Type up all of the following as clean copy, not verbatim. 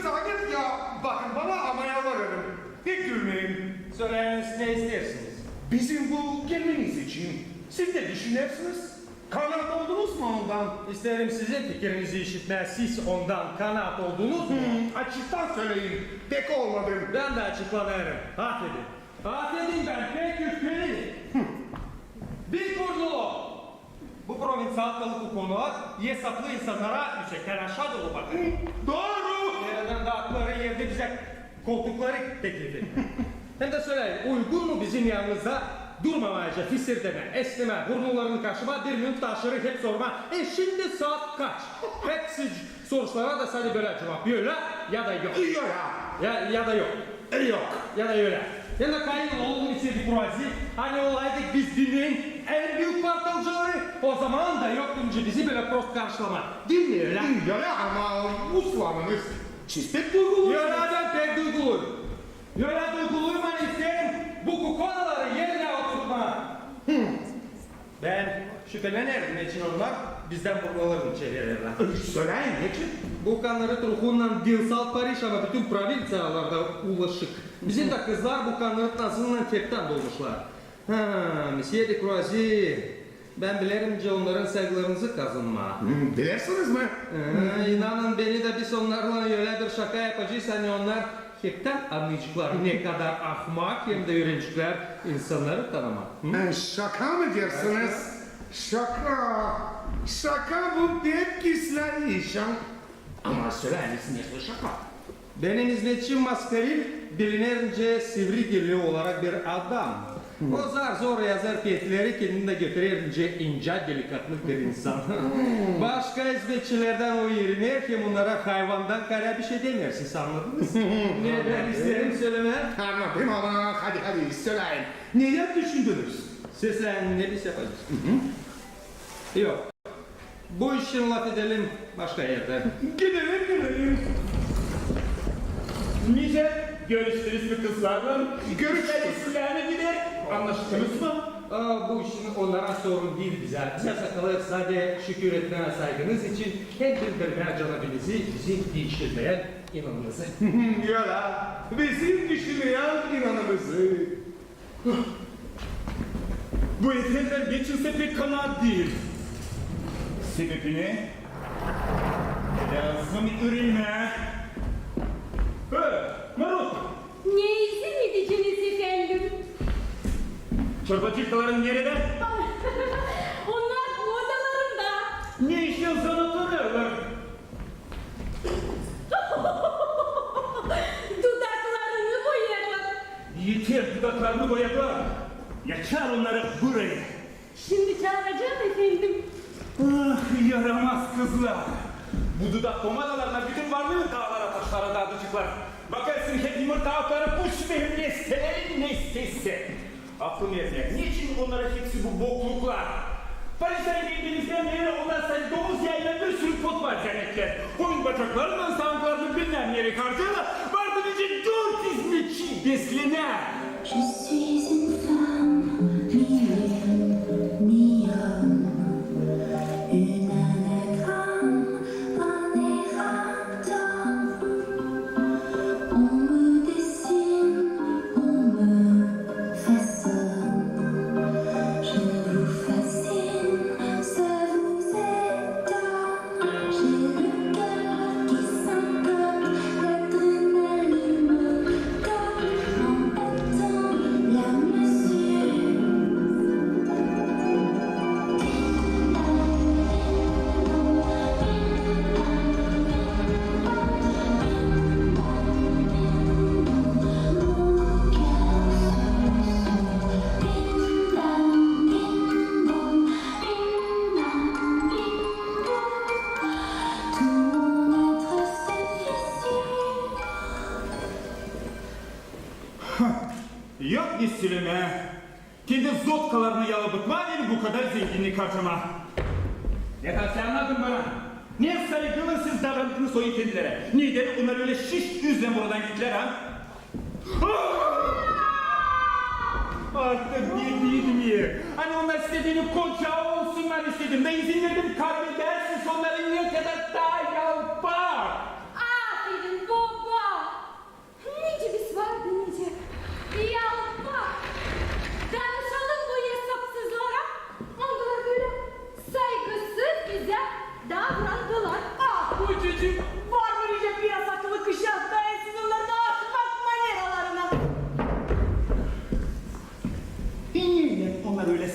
müsaade ya. Bakın bana ama yalvarırım. Hiç gülmeyin. Söyleyiniz ne istersiniz? Bizim bu gelmeniz için siz ne düşünürsünüz? Kanat oldunuz mu ondan? İsterim sizin fikrinizi işitmez. Siz ondan kanaat oldunuz mu? Açıktan söyleyin. Pek olmadım. Ben de açıklanırım. Rahat edin. Rahat edin, ben pek yüklüyüm. Bir kurdu. Bu provins halkalı bu konular yesaklı insanlara yüzekten aşağı dolu bakın. Doğru. Yerden dağıtları yerde bize koltukları teklif edin. Hem de söyleyin, uygun mu bizim yanımızda durmamayacak fisirdeme, esneme, burnularını kaşıma, bir minut taşırı hep sorma. Şimdi saat kaç? Hepsi sorulara da sadece böyle cevap. Böyle ya da yok. Ya da yok. Yok. Ya da öyle. Ya da kayın oğlum istedi kurazi. Hani olaydık biz dinleyin en büyük partalcıları. O zaman da yoktunca bizi böyle prost karşılama. Değil mi öyle? Öyle ama Muslan'ınız çispek duygulu. Yöre'den pek duyguluyum. Yöre duyguluyum hani isterim. Bu kukonaları yerine oturtma. Ben şüphelenirim için onlar bizden burmalarını çevirirler. Söyleyin niçin? Bu kanları Truhun'la Dilsal Paris ama bütün provinsiyalarda ulaşık. Bizim de kızlar bu kanları nasılından tepten dolmuşlar. Monsieur de Croisy, ben bilirimce onların saygılarınızı kazanma. Bilirsiniz mi? İnanın beni de biz onlarla öyle bir şaka yapacağız hani onlar hepten anlayacaklar ne kadar ahmak hem de öğrencikler insanları tanımak. Şaka mı dersiniz? Şaka. Şaka bu pek gizli iş. Ama söyleyiniz ne şaka? Benim hizmetçim Maskaril bilinerince sivri dilli olarak bir adam. O zar zor yazar fiyatları kendinde götürünce ince delikatlık bir insan. Başka hizmetçilerden o yerine hem onlara hayvandan kara bir şey demiyorsunuz anladınız? Ne ben isterim söyleme. Anladım ama hadi söyleyin. Neler düşündünüz? Seslenle biz yapacağız. Yok. Bu işin laf edelim başka yerde. Gidelim. Nice görüştünüz mü kızlarla? Görüştük. Yani gider. Anlaştınız mı? Bu işin onlara sorun değil bize. Bize sakalı sadece şükür etmeye saygınız için hem birbirine canabilizi bizim değiştirmeyen inanınızı. Yola bizim düşünmeyen inanımızı. Bu eserler geçinse pek kanaat değil. Sebebini? Lazım ürünme. Marut! Ne izin edeceğiniz efendim? Çorbacıkların nerede? Onlar odalarında. Ne işin sanatlarlar? Dudaklarını boyarlar. Yeter dudaklarını boyaklar. Yaşar onları buraya. Şimdi çağıracağım efendim. Ah yaramaz kızlar. Bu dudak pomadalarına bütün varlığı dağlara taşlara dağıtıcıklar. Bakarsın hep yumurta atları kuş verir nesteleri nestesi. Aklım yetmiyor. Niçin onlara hepsi bu bokluklar? Paris'ten geldiğinizden beri onlar sadece domuz yayına bir sürü pot var cennetler. Onun bacaklarından sağlıklarını bilmem yere karşılar. Vardı nice 4 hizmetçi beslener. Je suis une femme, ni homme, une anagramme, un errandom. On me dessine, on me façonne. Je vous fascine, ça vous étonne. J'ai le cœur qui s'encolle, l'adrénaline me donne en battant la mesure. Yok Nissileme. Kendi zotkalarını yalıbıtma beni bu kadar zenginlik harcama. Ne kadar sen anladın bana? Niye saygılısız davrandığını soyun kendilere? Niye de onlar öyle şiş yüzle buradan gittiler ha? Artık bildiğim hani onlar istediğini koca olsunlar istedim. Ben izin verdim kalbi dersiz onların ne kadar daha yalpar. Aferin bu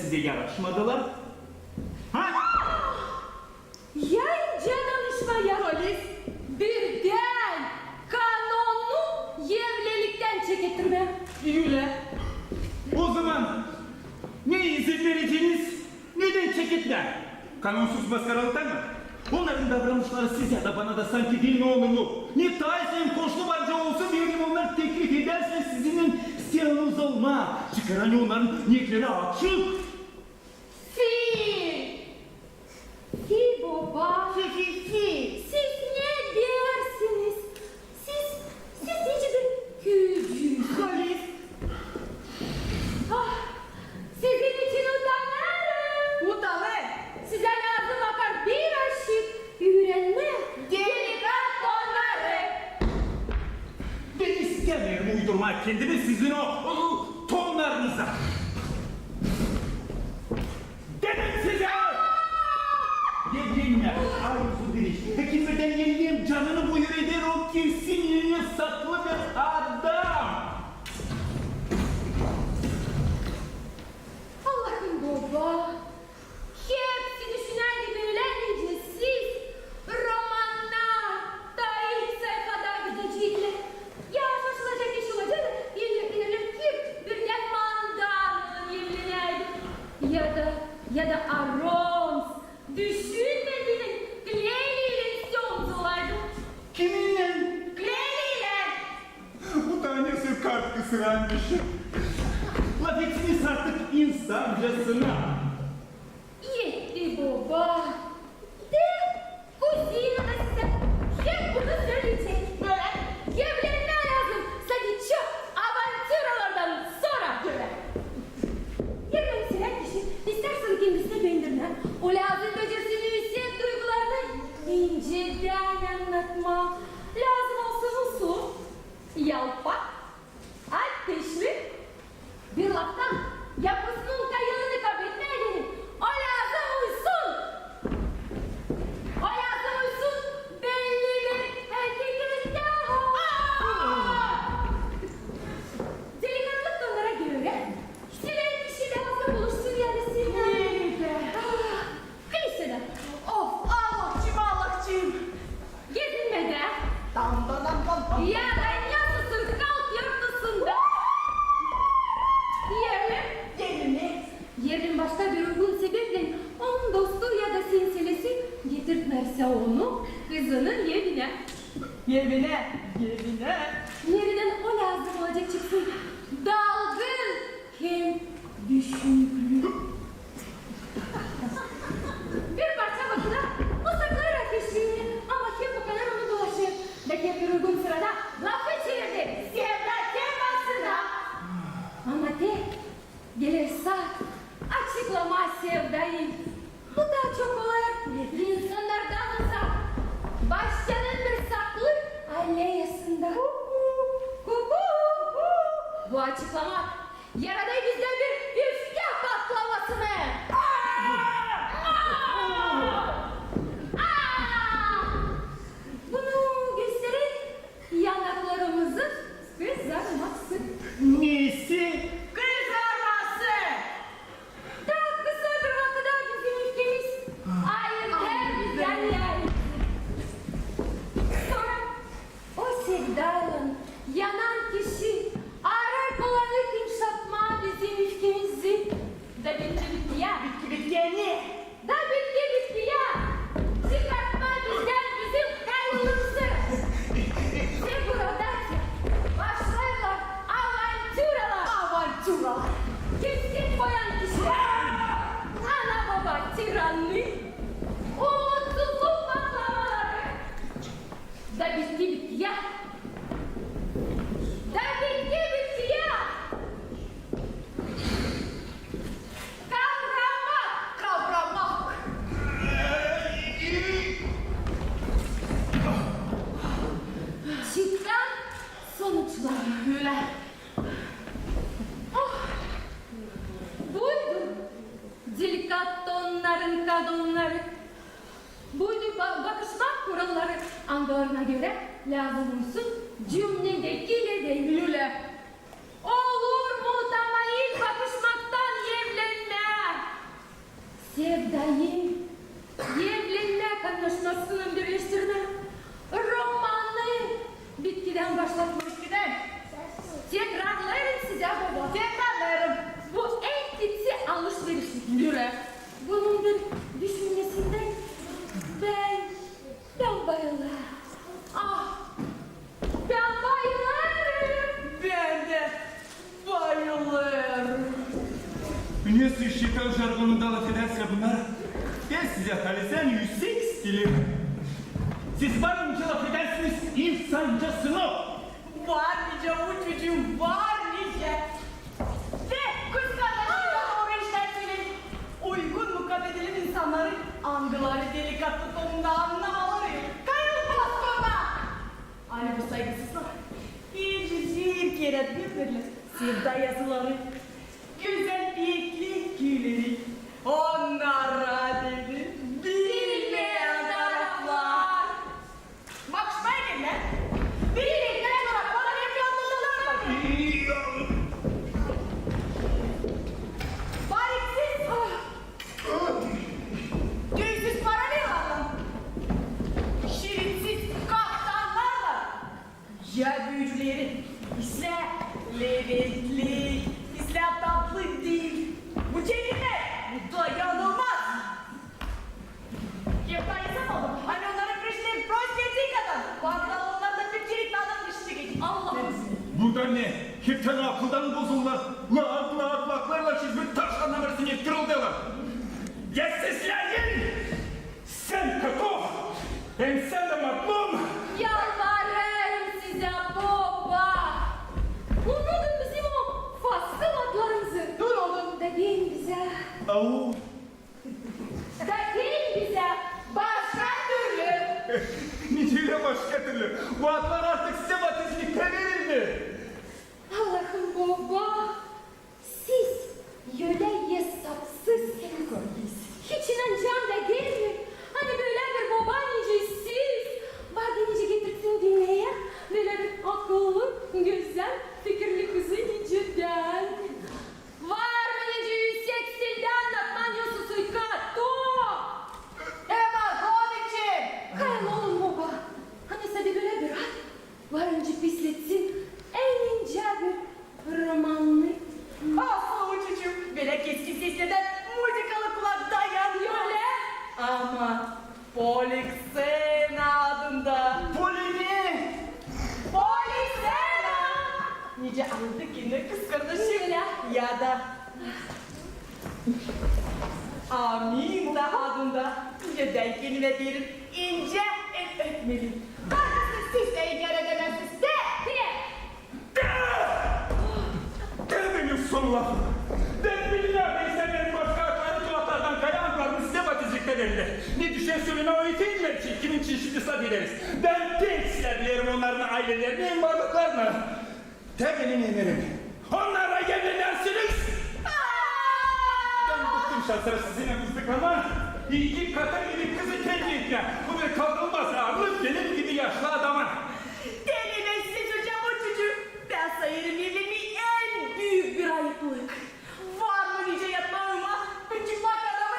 size yaraşmadılar? Ha? Yayınca danışmaya polis birden kanonu evlilikten çektirme. Öyle. O zaman ne izin vereceğiniz, neden çekitler? Kanunsuz maskaralıktan mı? Onların davranışları size ya da bana da sanki değil ne olumlu. Ne taizim koşlu barca olsun diyelim onlar teklif ederse sizinle isteyanınız olma. Çıkaran onların niyetleri açık. Fi baba. Fi. Siz ne dersiniz? Siz hiçbir gücünüz. Polis. Ah, sizin için utanırım. Utanır. Size lazım akar bir aşık öğrenme. Delikat onları. Ben istemiyorum uydurmak kendimi sizin o tonlarınıza. Dedim size! Evlenme, arzusu diriş. Hekimlerden yenileyim canını buyur eder o kesinliğine saklı bir adam. Allah'ım baba. Hepsi düşünen gibi öğrenince siz romanlar daha ilk sayfada gidecekler. Ya şaşılacak iş olacak da ilerlerim kim birden mandanın evlenerdi. Ya da Arons düşünmediğinin Gleyli'yle istiyoruz olaydı. Kiminle? Gleyli'yle. Bu tanesi kart kısıranmış. Laf etsiniz artık insancasına. Yetti baba. De kuzina da size hep bunu söyleyecek. Böyle evlenme lazım. Sadece çok avantüralardan sonra böyle. Evlenmeyi seven kişi isterse kendisine beğendirme. O lazım becerisini hissiyat duygularını inceden anlatma. Lazım olsa usul, yalpak, ateşli, bir laftan yapısının kayığını kabinine edelim. O lazım uysun. O lazım uysun. Belli bir erkeklik daha. Delikanlık onlara göre seven kişi lazım buluşsun yarısıyla. Nerede? Kilisede. Of Allah'cığım. Gezinmede. Ya da yasısın kalk yurtdasında. Yerin başka bir uygun sebeple onun dostu ya da sinsilesi getirtmezse onu kızının yerine. Yerine o lazım olacak çıksın. Dalgın hem düşünüklü. Bir parça bakıda o saklar ateşliğini ama kim bu kadar onu dolaşır. Belki bir uygun sırada lafı çevirdi. Sevda temasında. Ama gelir saat açıklama sevdayı. Bu da çok kolay. İnsanlardan uzak. Başkanın bir saklı aleyhasında. Bu açıklamak yarada bizde bir üfke patlaması mı? Bunu gösterin yanaklarımızın kızarması. Nesi? Kızarması! Daha kısa bir vakıda bizim ülkemiz ayırdı bizden yer. Sonra o sevdanın yanan kişi arar kolaylık yumuşatma bizim ülkemizi. Da bitti ya. Bitti ne? Da bitti ya. Çıkartma bizden bizim kaybımızı. Ve buradaysa başlarlar avantüralar. Keskin koyan kişiler. Ana baba tiranlı. Umutsuzluk patlamaları. Da bitti ya. Da bitti ya. Kavramak. Çıkan sonuçlar böyle. Oh. Buydu. Delikat tonların kadınları. Buydu bakışmak kuralları. Angarına göre lazım olsun cümledekiyle değil. Olur mu tamayil bakışmaktan evlenme. başlatmak giden. Tekrarlarım size baba. Tekrarlarım. Bu en kitsi alışverişlik lüre. Bunun bir düşünmesinden ben bayılırım. Ah, ben bayılırım. Ben de bayılırım. Üniversite şikel jargonunda laf ederse bunlar. Ben size kalesen yüksek stilim. Siz varınca laf edersiniz insancasına. Var nice uçucum, var nice. Ve kıskanlaşıyla doğru işler söyleyin. Uygun mukabelenin insanların algıları delikatlı tonunda anlamaları. Kayılmaz sonra. Hani bu saygısızlar. Bir kere birbirine sevda yazıları. Güzel biyekli gülleri. Onlara dedi bilmeyen taraflar. Bak şuraya gel lan. Bilmeyen taraflar bana hep yanıldılar mı? Bariksiz. Düğünsüz para ne aldın? Şirinsiz kahtanlarla. Ya büyücüleri. İsle lezzetli, isle tatlı değil. Bu kelime dayanılmaz. Yapayısam oldu. Hani onların peşine prostitute kadar. Bazen onlardan bir çelik dağdan düştü geç. Allah'ım. Bu da ne? Hepten akıldan bozuldular. Laklarla çizmek taşlarına versin yettirildiler. Ya sesleyin! Sen kako! Hem sen de maklum! Yalvarırım size baba. Unutun bizim o fasıl adlarımızı. Dur oğlum dediğin bize. Au! Dediğin bize başka türlü. Niceyle başka türlü. Bu adlar artık size batizlikte verildi. Allah'ım baba. Siz öyle hesapsız hiç inanacağım da gelmiyor. Hani böyle bir baba nice siz. Bari nice getirsin dünyaya. Böyle bir akıllı, güzel, fikirli kızı niceden. Var mı nice yüksek stilde anlatman yosu suikatto. Hemen doğan için. Kayın oğlum baba. Hani size böyle bir an varınca pisletsin. En ince bir romanlık. Ah uçucum. Böyle keskin sesleden muzikalı kulaktan yanıyor. Öyle. Ama Polixena adında. Polini! Polixena! Nice aldık yine kız kardeşim ya da Aminta adında nice denk kelime derim ince el öpmeli. Kardeşim siz de inkar edemezsiniz de! De benim son lafım. Ben neredeyse benim başka akarlı tuhaflardan kaynaklarını size batizlikte verildi. Ne düşen söyleme o eğitimler için kimin için şimdi sad ederiz. Ben tek size bilirim onların ailelerini en varlıklarını. De benim emirim. Onlara yeminlersiniz. Ben bıktım şansları sizinle kızdık ama iki kata gibi kızı tercih etme. Bu bir kalkılmaz ağırlık benim gibi yaşlı adama. Denemezsiniz hocam o çocuğu. Ben sayarım evliliği en büyük bir ayıplık. Var mı nice yatmağıma? Çıkmak adamı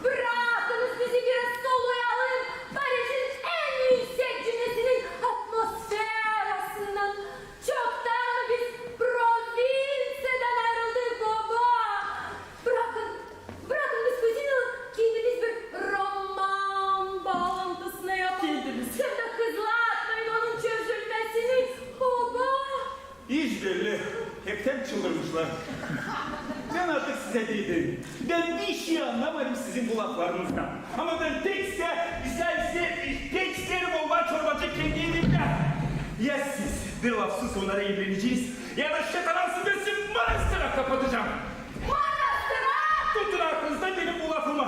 bırakınız bizi biraz soluyalım. Paris'in en yüksek cümlesinin atmosferasından. Çoktan biz provinseden ayrıldık baba. Bırakın biz kuzinu kendimiz bir roman bağlantısına yapalım. Sen de kızla atmayın onun çözülmesini baba. İş belli. Hepten çıldırmışlar. Ben artık size değilim. Ben bir şey anlamadım sizin bu laflarınızdan. Ama ben tek isterim olma çorbacı kendi evimde. Ya siz bir lafsız onlara evleneceğiz ya da şakansız ben sizi manastıra kapatacağım. Manastıra! Tutun aklınızda benim bu lafımı.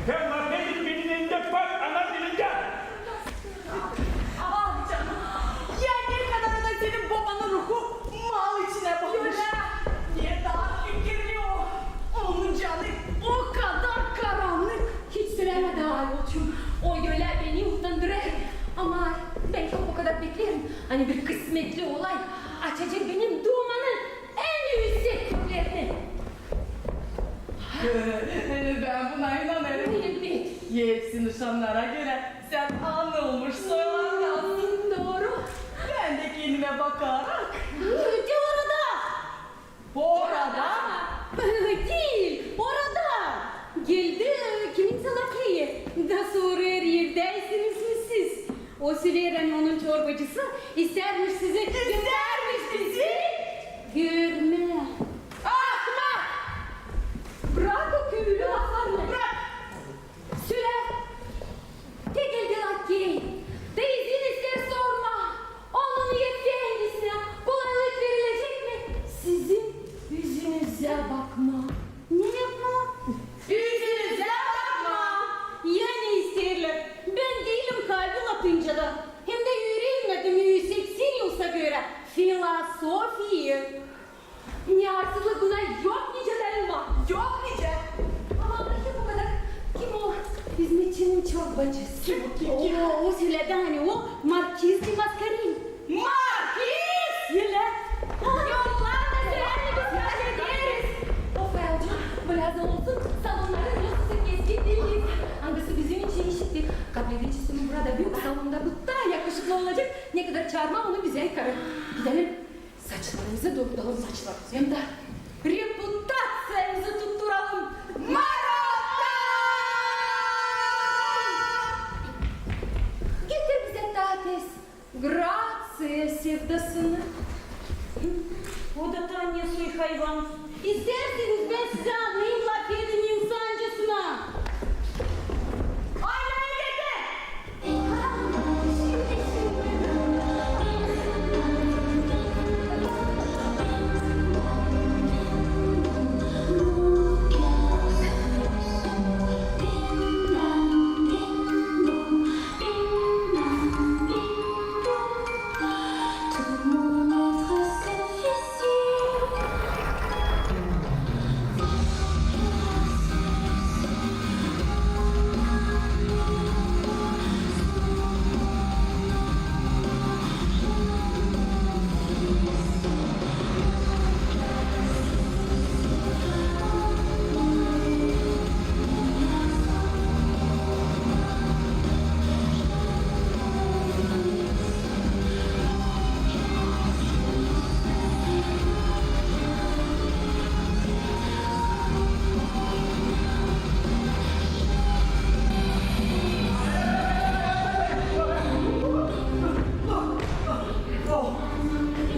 Hem laf nedir benim elimde bak ana dilinde. Ah canım. Ya ne kadar da senin babanın ruhu mal içine bakmış. Niye daha fikirli o? Onun canı o kadar karanlık. Hiç söylemedi Ayolcuğum. O göle beni utandırır. Ama ben çok o kadar beklerim. Hani bir kısmetli olay açacak benim dumanın en yüksek köklerini. Ben buna inanırım. Evet. Yepsi nişanlara göre sen anılmış soylar lazım. Doğru. efendim onun çorbacısı istermiş sizi görme. Ahmak! Bırak o köylü laflarını. Bırak! Süre! Tekildiler ki de izin ister sorma. Onun yetti elisine kolaylık verilecek mi? Sizin yüzünüze bakma. Ne yapma? Yüzünüze bakma. Yani isterler. Ben değilim kalbi Latınca'da. Hem de yüreğim adım 180 yılsa göre. Filosofiyi. Niyarsızlık buna yok nicelerim var. Yok nice. Ama anlayın bu kadar. Kim o? Hizmetçinin çorbacısı. Kim? O söyledi hani o Markiz di Mascarin. Markiz! Yine. Yollarda seherle biz ederiz. Of Elca, birazdan olsun salonların nasıl keskin değiliz. Hangisi bizim için işitti. Kabledicisinin burada büyük salonda bu daha yakışıklı olacak. Ne kadar çağırma onu bize yıkarır. Gidelim. Saçlarımızı durduralım saçlarımızı. Hem de reputasyamızı tutturalım. Marotta! Getir bize tates. Grazie sevdasını. O da Tanya soy hayvan. İsterseniz ben size anlayayım laf yedim insancasına. Aynayı getir. Tout mon être s'officie.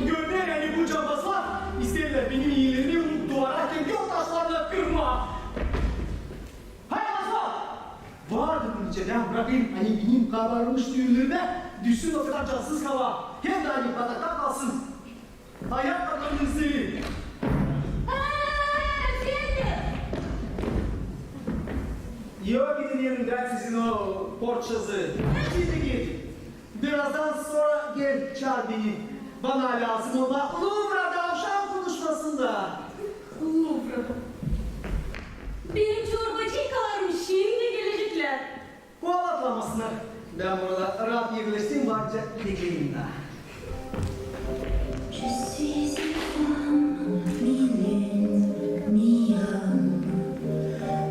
Gönder yani bu cambazlar. İsterler benim iyilerimi duvara yol taşlarla kırma. Hay Aslan! Vardı bunun içeriden bırakayım hani benim kabarmış düğünlerime düşsün o kadar cansız kava. Hem de hani batakta kalsın. Hayat bakalım seni. Yok gidin yanımdan sizin o porçası. Şimdi git. Birazdan sonra gel çağır beni. Bana lazım olan Louvre'da akşam konuşmasında. Louvre'da. Benim çorbacı yıkalarmış şimdi gelecekler. Kovalatlamasınlar. Ben burada rahat yerleştim varca bekleyeyim daha. Je suis une femme, mi-lune, mi-homme,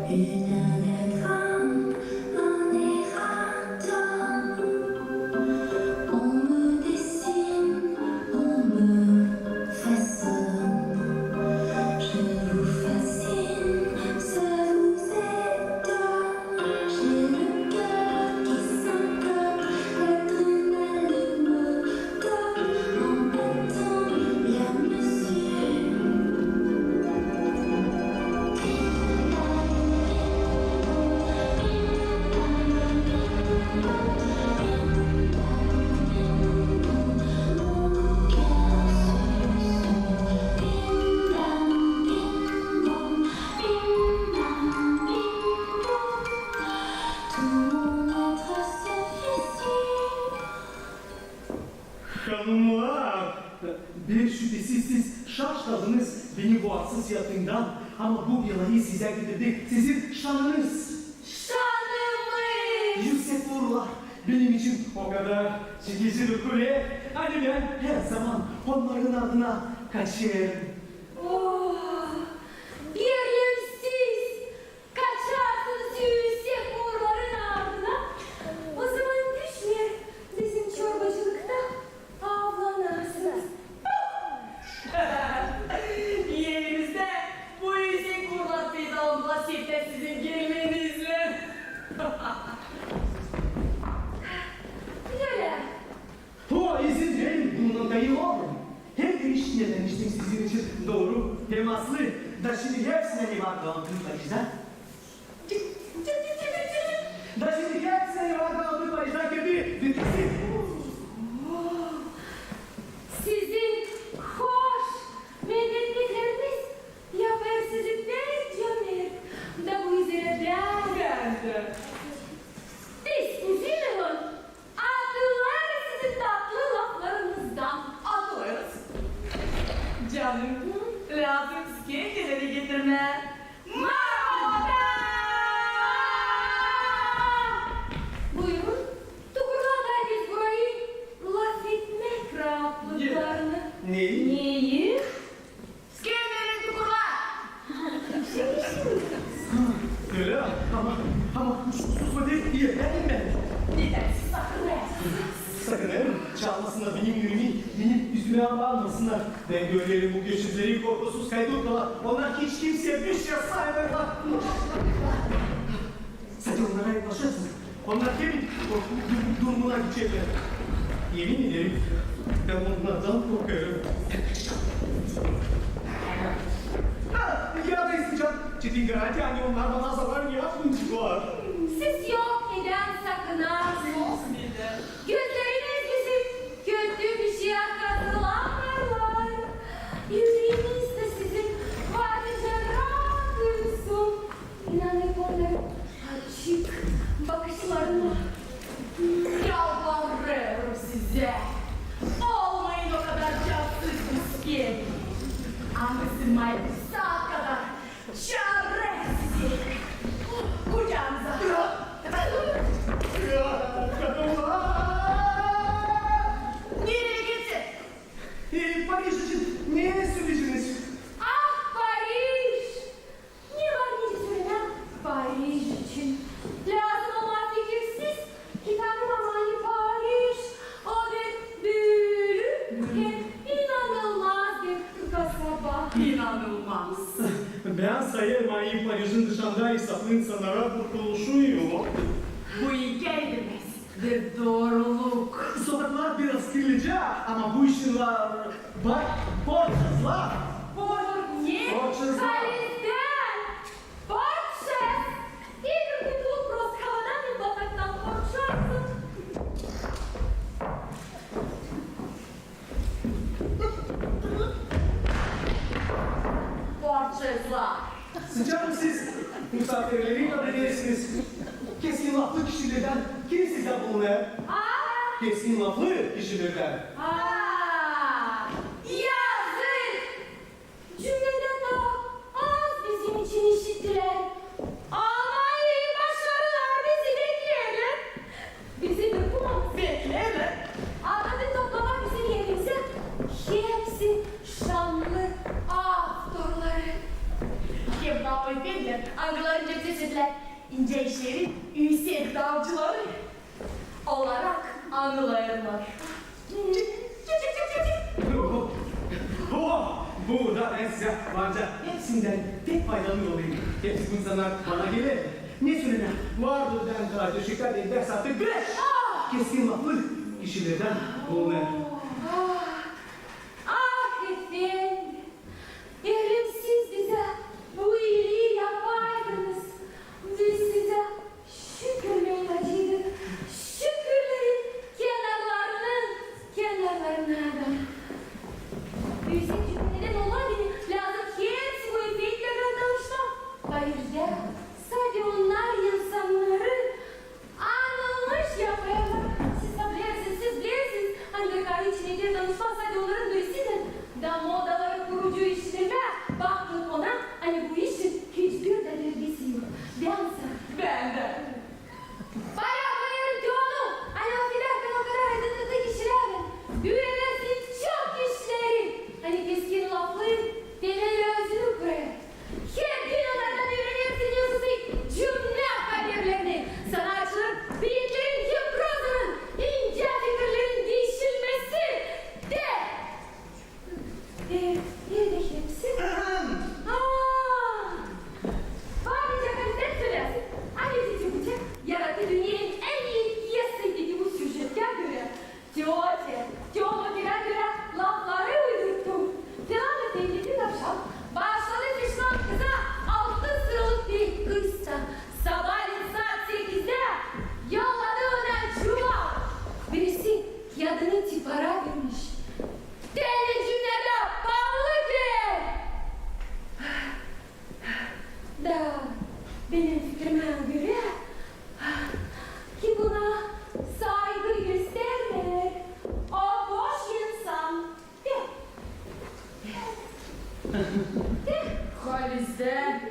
une anagramme, un erratum. On me dessine, on me façonne. Je vous fascine, ça vous étonne. J'ai le cœur qui s'encolle, l'adrénaline me donne en mettant bien monsieur. Tout mon être s'officie. Hanımlar, bir şüphesiz siz şaşladınız benim bu atsız yatığımdan. Ama bu yalayı size getirdi. Sizin şanınız. Şanımız. Yüksek uğurlar benim için o kadar çekicidir kule. Hani ben her zaman onların ardına kaçarım. Oh, birler siz kaçarsınız yüksek uğurların ardına. O zaman düşler bizim çorbacılıkta avlanırsınız. Yerimizde bu yüksek kurlat fidalın vasiyette sizin gelmenizle. Böyle temaslı da şimdi hepsine ne var dağıtır Paris'ten? Da şimdi hepsine ne var dağıtır Paris'ten gibi bitirsin. Sizin hoş medeniyetleriniz yapar sizi pek cömert. Da bu üzere beğendim. Diskuzilon, adılar sizin tatlı laflarınızdan alırız. Canım, lazım kendileri getirme. Marmara! Buyurun, tukurlarlar biz burayı laf etmek rahatlıklarını. Neyi? Neyi? Skenlerin tukurlar! Öyle ama susma değil diye ben. Neden siz sakın Sakın çalmasınlar benim üstüme almasınlar. Ben görelim bu geçizleri korkusuz kaydırdılar. Onlar hiç kimseye bir şey saymıyorlar. Sen onlara yaklaşırsın. Onlar kimin durumuna geçerler. Yemin ederim ben onlardan korkarım. Ya da isteyeceğim. Çetin garanti hani onlar bana zarar yapmayacaklar. Siz yok eden sakınarsınız. Gözleriniz bizim kötü bir şey kazılanırlar. Yüreğiniz de sizin varlıca rahat duysun. İnanın onların açık bakışlarına. Yalvarırım size. Olmayın o kadar cansızsınız ki. Anlasınmayın saat kadar çaresiz. Kucağınıza. Nereye gitsin? Paris için neye söyleyeceksiniz? Ah Paris! Ne var ne söylemem? Paris için. Lazım olan fikirsiz. Kitabım amanı Paris. O bir büyülü hem inanılmaz bir kasaba. İnanılmaz. Ben sayarım ayı Paris'in dışında hesaplı insanlara kurtuluşuyum. Bu iyi gelmez. Bir doğruluk. Sokaklar biraz kirlice ama bu işin var. Bak, borçsuzlar. Ne? Borçsuzlar. Paris'ten! Borçsuz! İyi bir kurtulup Roskava'dan bir bataktan korkarsın. Borçsuzlar! Sıcak siz misafirlerin habersiniz. Keskin laflı kişilerden kim sizden bulunur? Keskin laflı kişilerden. Yazık! Cümleden daha az bizim için işittiler. Almanya'yı başlarlar bizi bekleyelim. Bizi de bulmamız bekleyelim. Adını toplamak bizim yerimize hepsi şanlı aftorları. Kim yapmayı bilirler, angılarınca cesetler, ince işlerin üyesi davcıları olarak anılarlar. Bu da ben size varca hepsinden tek faydalı olayım. Hepsi bu insanlar bana gelir. Ne söylenir? Vardır den daha şeker den ders artık güneş. Keskin laflı kişilerden bulunur. Efendim, eğer siz bize bu iyiliği yapaydınız, biz size şükürleyecektik. Şükürlerin kenarlarına. Yüksek cümleden olaydı, lazım ki hepsi bu efektlerden danışma. Ayrıca sadece onlar insanları anılmış yapıyorlar. Siz bilirsiniz. Ancak içine danışma sadece onların birisidir. Da modaları kurucu işlerine baktık ona. Hani bu işin hiçbir de bilgisi yok. Ben de. Bayanın çoğunu, hani o filarken o kadar aydınlıklı kişilerin, büyümesin çok kişilerin, hani keskin lafların temel özünü koyar. Her gün onlardan öğrenirsiniz cümle kaderlerini, sanatçıların, bilimlerin, hem prozanın, ince fikirlerin değişilmesi de. Nerede hepsi? Sadece kalite söylesin. Annesi çocuk yaratı dünyanın en iyi piyasaydı bu süjete göre. Teometine göre lafları uydurttum. Devam edelim bir akşam. para vermiş. Denizcine de balık ver. Da benim fikrime göre ki buna saygı göstermemek o boş insan. Koalizde.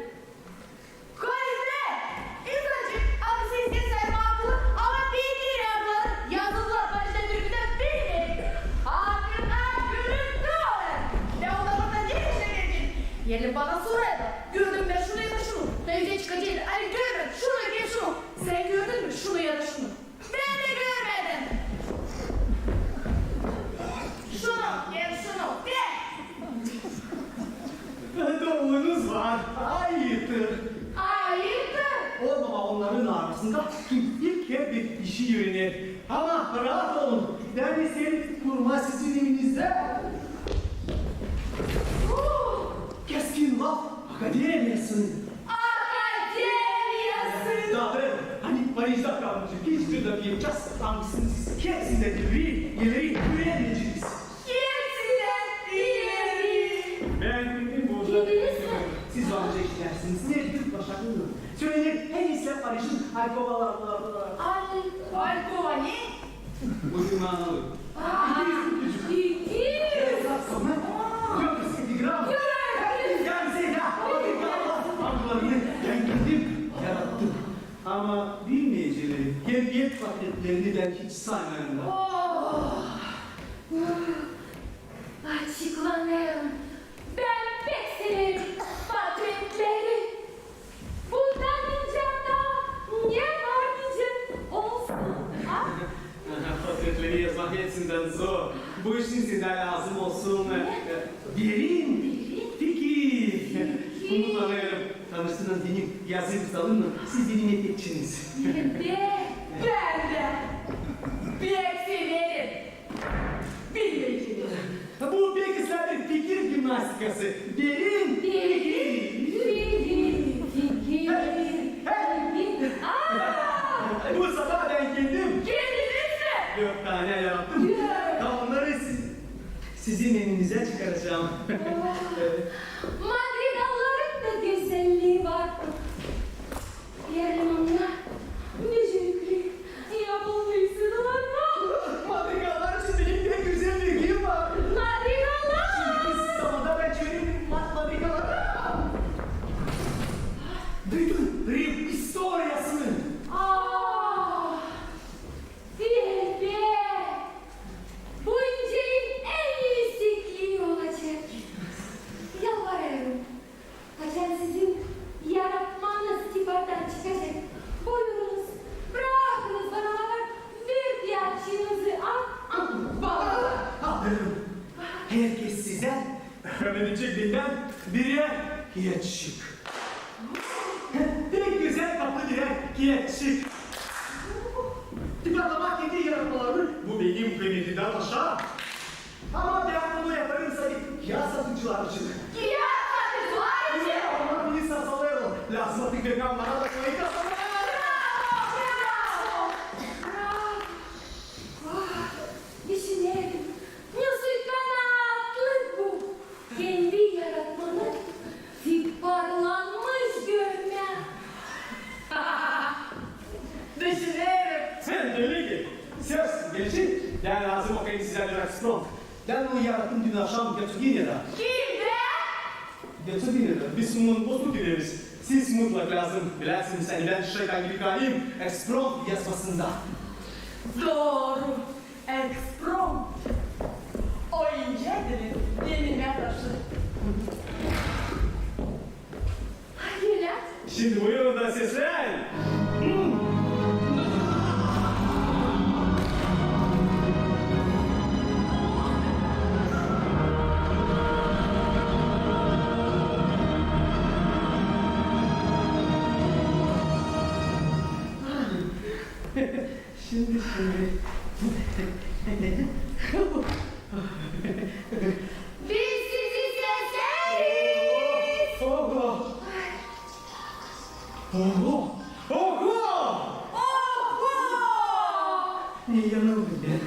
İnsancık abi siz de sermatlı ama bilgi yapın. Yazılar başta Türk'ten bilin. Hakkında gülüntü olur. Ne odamda ne işe geldin? Gelin bana soruyordu. Gördüm ben şunu ya da şunu. Evde çıkacağım. Hani görmedim. Şunu ya şunu. Sen gördün mü? Şunu ya da şunu. Ben de görmedim. Şunu. Gel şunu. Gel. Doğrunuz var. Hayırdır? Hayırdır? Olmama onların arasında ilk kez bir işi yürünür. Ama rahat olun. Neredeyse kurma sizin evinizde. Keskin laf akademiyasın. Akademiyası. Dadı, hani Paris'te kalmışım. Hiç bir dakika just hangisiniz? Hepsinde ileri öğreneceğiz. Kimsiden ileri. Ben bildim burada. Bildiniz mi? Siz bana çekilersiniz. Ne Türk başarılı. Söylenir her İslam Paris'in alkovalarla. Alkova ne? Bugün manalı. İki. Sonra yok istigram. Yani Zeyda. Anılarını ben kendim yarattım. Ama bilmeyeceğim heviyet paketlerini ben hiç saymayım. Açıklanıyorum. Ben pek severim patentleri. Bundan önce daha ne var diyeceğim olsun. Ha? Portretleri yazmak hepsinden zor. Bu işin size lazım olsun. Derin, fikir. Unutmayalım. Tanıştığınız benim yazı tutalım mı? Siz benim etekçiniz. Ben de. Pek severim. Bilmeyeceğim. Bu bilgisayarın fikir jimnastikası. Derin, fikir. Bu sabah ben kendim 4 tane yaptım. Onları sizin elinize çıkaracağım. Madrigalların da güzelliği var. Yarın onlar müzikli yapılmışsınlar. Madrigallar için benim de güzel bilgim var. Madrigallar. Şimdi zamanda ben çevirdim madrigallara. Duydun Rim historiasını. Bebe. Bu incelik en yüksekliği olacak. Yalvarıyorum. Hacan sizin yaratmanız tipardan çıkacak. Buyurunuz. Bırakınız bana bakar. Bir diğerçinizi al. Alırım. Herkes size öğrenecek bilmem birer yetişik. Tek güzel kapı birer yetişik. Tıkanlamak yedi yaratmaları bu benim kıymetimden aşağı. Ama ben bunu yaparım sayı ya satıcılar için. Onlar beni sasalıyor. Lazmatik reklamlara da koyun kasalar. Düşünelim. Müzik kanatlı bu. Kendi yaratmanı tiparlanmış görme. Düşünelim. Sen öyle ki. Söz gelişin. Ben lazım okuyayım size bir restoran. Ben onu yarattım dün akşam Götürgene'de. Götürgene'de. Biz bunun bozuk gideriz. Siz mutlak lazım. Bilersiniz sen ben şeytan gibi kalayım. Espron yazmasında. Doğru. Eksprom. O ince dilin yenine taşı. Hayırlar? Şimdi buyurun da seslen. Şimdi. Biz sizi sesleriz. Oho! Oho! Oho! Oho! Niye yanıldım ben?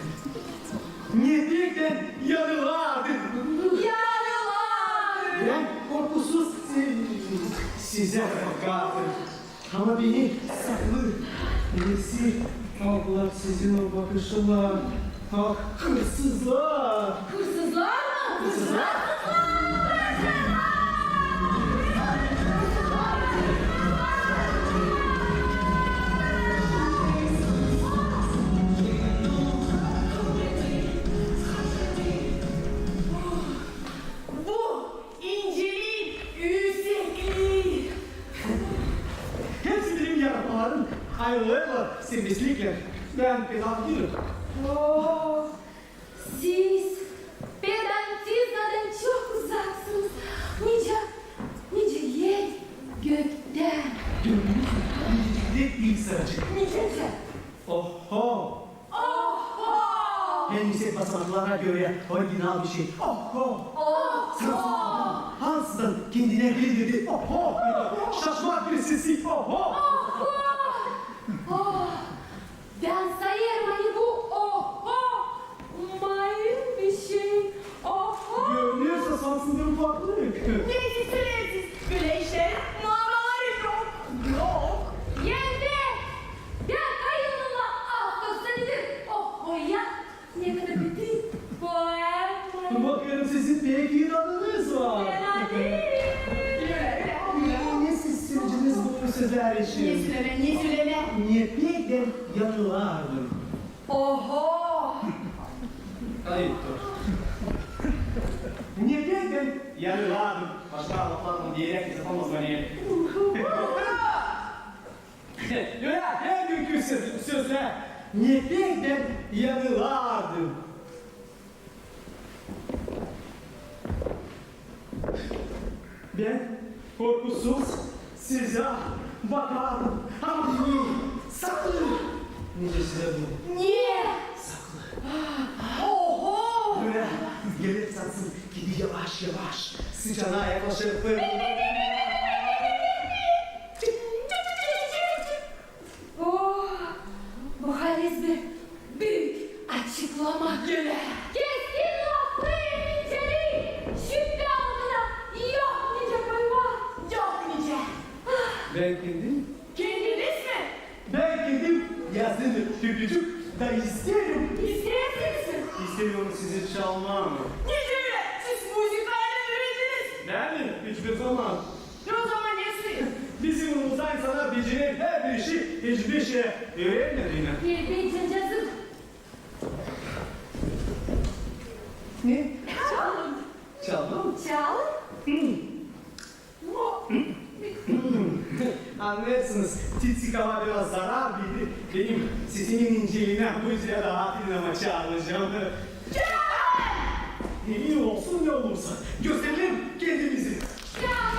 Niye birden yanılardım. Yanılar. Ben korkusuz size bakardım. Ama beni saklı, birisi aldılar sizin o bakışılar. Ah, hırsızlar. Hırsızlar mı? Hırsızlar. Bu inceliğin yüksekliği. Hepsi benim yaralarım. Ayrılığımla, simlislikle. Ben pedagogiyim. Oo, siz pedantizmden çok uzaksınız. Nice yer gökten. Gönlümüzde ilk sıracık. Nice. Oho. Oho. En yüksek basamaklara göre orijinal bir şey. Oho. Oho. Hans'dan kendine bildirdi. Oho. Şaşmak bir sesi. Oho. Oh, ben sayarım hani bu oho. Mayın bir şey. Oho. Görünüyorsa sansınların farklı. Neyse söyleyesiz. Güneşlerin mağaraları yok. Yok. Yenge. Ben kayınımla affetsenedir. Oho ya. Ne kadar bitti. Poem. Bakıyorum sizin pek inadınız var. Fena değil. Ne siz sürücünüz bu sözler Niye için? söyleme, niye söyleme? Niye pekten yanılardım? Oho. Ayıptır. Niye pekten yanılardım? Başka laflarla diyerek yapamaz beni. Ya en günkü sözler. Niye pekten yanılardım? Ben korkusuz size bakardım. Ama niye? Saklı. Nice size bu? Niye? Saklı. Oho. Böyle gelir satsın gibi yavaş yavaş sıcağına yaklaşıp Oh, bu haliz bir büyük açıklama. Gene. Keskin laflı inceliği. Şüphe altına yok nice koy var. Yok nice. ben kendim Kendiniz mi? yazdım küçücük da isterim. İstersiniz. İstemiyorum sizi çalmam. Nice öyle? Siz müzikayla öğrendiniz. Yani hiçbir zaman. O zaman ne söylüyorsun? Bizim uzay sana bileceğin her bir şey hiçbir şey öğrenmediğine. Bir cacazım. Ne? Çal. Çalmam. Çal. Anlarsınız, titsik hava biraz zarar bildi. Benim sesimin inceliğine bu yüzden rahat dinleme çağıracağım. İyi olsun ne olursa. Gösterelim kendimizi. Çal.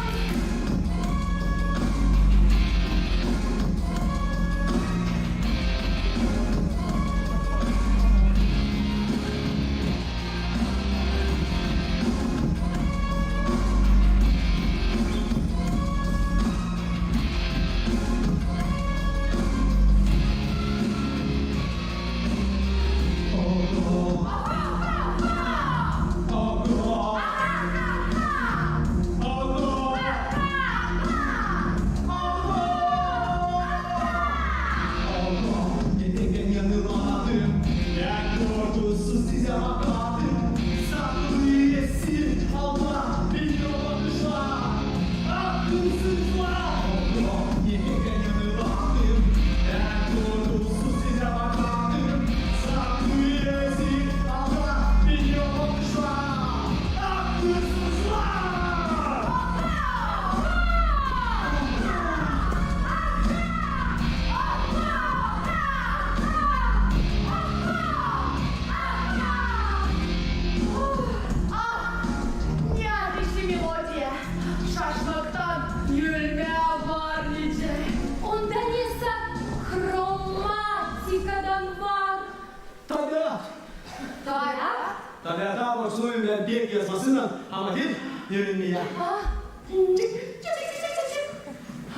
Tabiata borçluyum ben bir yazmasından ama değil yönünmeye. Ah,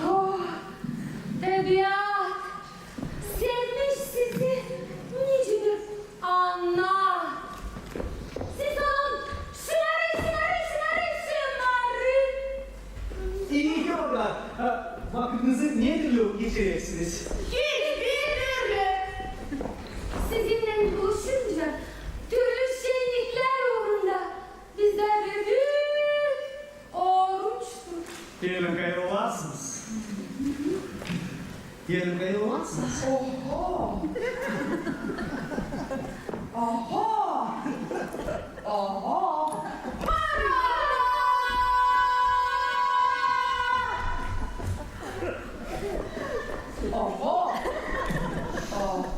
oh, tabiat sevmiş sizi nicedir anla. geçirirsiniz. Hiçbir türlü. Sizinle buluşunca türlü şenlikler uğrunda bizler de büyük oruçtur. Gelin gayrı olasınız. Gelin gayrı olasınız. Oho. Oho. Oho. Oho. Oho. Oho.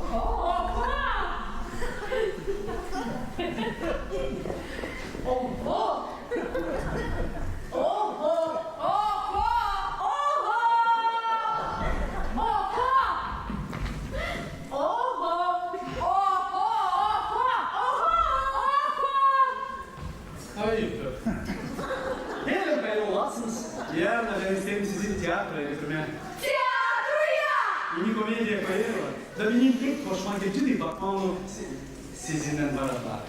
Hayırdır? Gelin gayrı olasınız. Yarın da ben isterim sizi tiyatroya götürmeye. Tiyatroya. Yeni komedya koyuyorlar. Da benim tek hoşuma gitti değil, bakma onu sizinle beraber.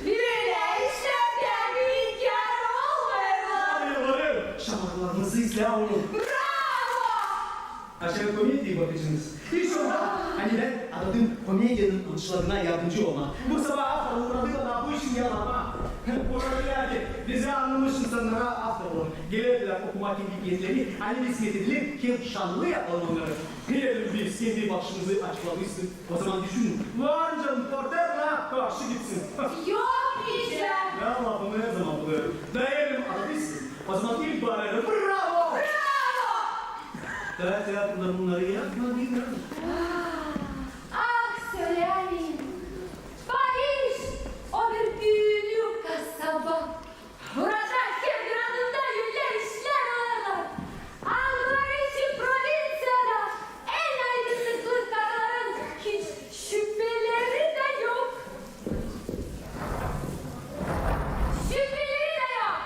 Böyle işlerden bir hikaye olmuyor. Hayır, şarkılarınızı izle oğlum. Bravo. Aşağı komediye bakacaksınız. İlk sonra hani ben aradığım komedyanın uçlarına yardımcı olma. Bu sabah hafta uğradığı kadar bu işin yalanma. Orada geldi. Bize anlamış insanlara affolun. Gelirdiler okumak gibi gençleri hani bisiklet edilir ki şanlı yapalım onları. Diyelim biz kendi başımızı açmalıyız. O zaman düşünün. Var canım porterla karşı gitsin. Yok işte. Ya lafımı ne zaman buluyorum? Dayanım aradıysın. O zaman ilk barayla bravo! Bravo. Evet hayatımda bunları yapma bilmiyorum. Ah söyler miyim? Paris o bir büyülü kasaba. Burada kendi adında yüller işler olanlar. Alvarez'i provinsiyada en aydınlıklı kararın hiç şüpheleri de yok. Şüpheleri de yok.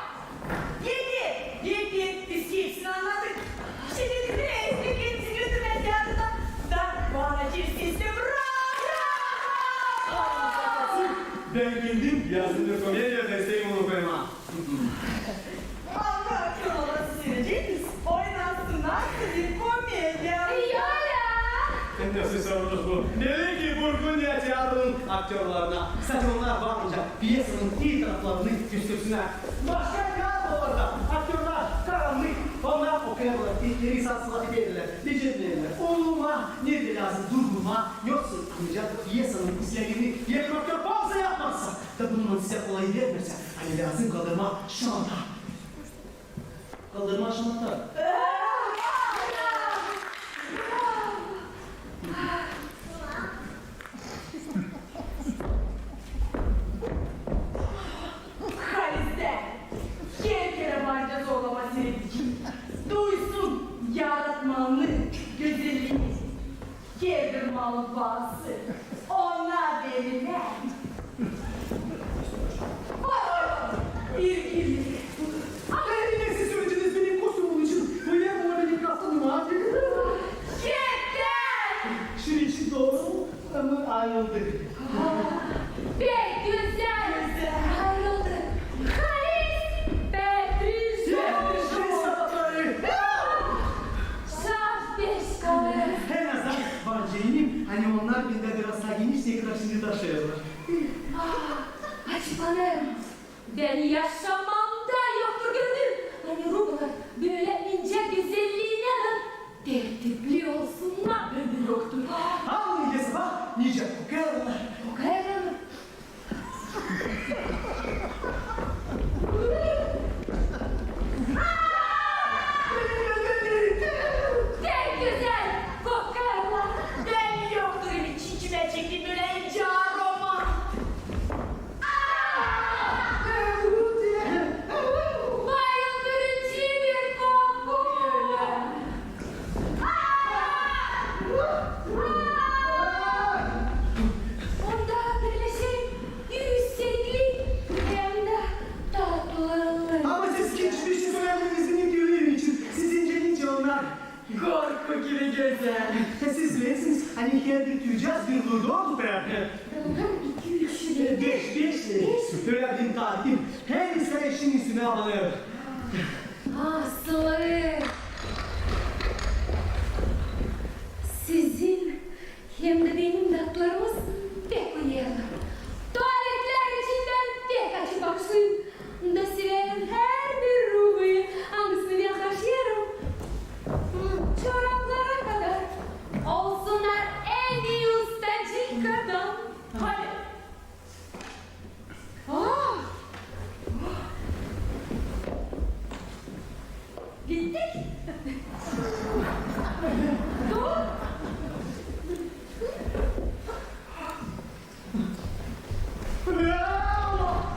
Yetti. Biz hepsini anladık. Şimdi bir eski kendisi götürmez yanında. Da bana girsin de bravo. Ben geldim, yazdım komedya desteğim onu koyma. Allah kanalı seyredeceğiz. Oynasınlar sizin komedya. Ya. Hem de siz sorunuz bu. Neden ki Burgundiya tiyatronun aktörlerine sadece onlar varınca piyasanın iyi taraflarını göstersinler. Başka tiyatrolarda aktörler karanlık. Onlar operalar, ilkleri sansılatı verirler, diyeceklerler. Olma, nerede lazım durdurma, yoksa ancak piyasanın izlerini yerine aktör fazla yapmazsa da bunun size kolay vermezse hani lazım kaldırma şamata. Kaldırma şamata. Kaliste. Kere barca zorlama seyredecek. Duysun yaratmanın güzelliğini. Gelir malı bağısı. Ona verilen. İlgili. Ama yine siz söylediniz benim kostümüm için. Böyle bu bir kastım var. Yeter. Şunun için doğru mu? Ama ayrıldık. Be güzel. Ayrıldı. Halis Beatrice. Şah beş kalır. En azından Barcay'ın hani onlar binde biraz daha geniş diye karşını taşıyorlar. Açmanım. Ben yaşamamda yoktur gönlüm. Hani ruhlar böyle ince güzelliğine de tertipli olsunlar ömür yoktur. Ama nice sabah, nice kokarlar. Okuyalım. Gel güzel kokarlar. Ben yoktur içime çekip böyle ince aroma. Bayındırıcı bir koku. Onda böyle şey yükseklik hem de tatlı. Ama siz geçmiş söylemenizin görüyorum için. Siz incelince onlar. Korku gibi güzel. Siz bilirsiniz hani her bir tüccar bir duydu oldu be. Buldum 2-3 lira. Beş. Böyle bir tatil. Her insan işin üstüne alınır. Aslı. hem de benim daklarımız pek uyarlı. Tuvaletler içinden pek açık baksın. Da silerim her bir ruhu, hangisini ben taşıyorum. Çoraplara kadar olsunlar en iyi ustacık adam. Hadi. Ah! Gittik. Dur.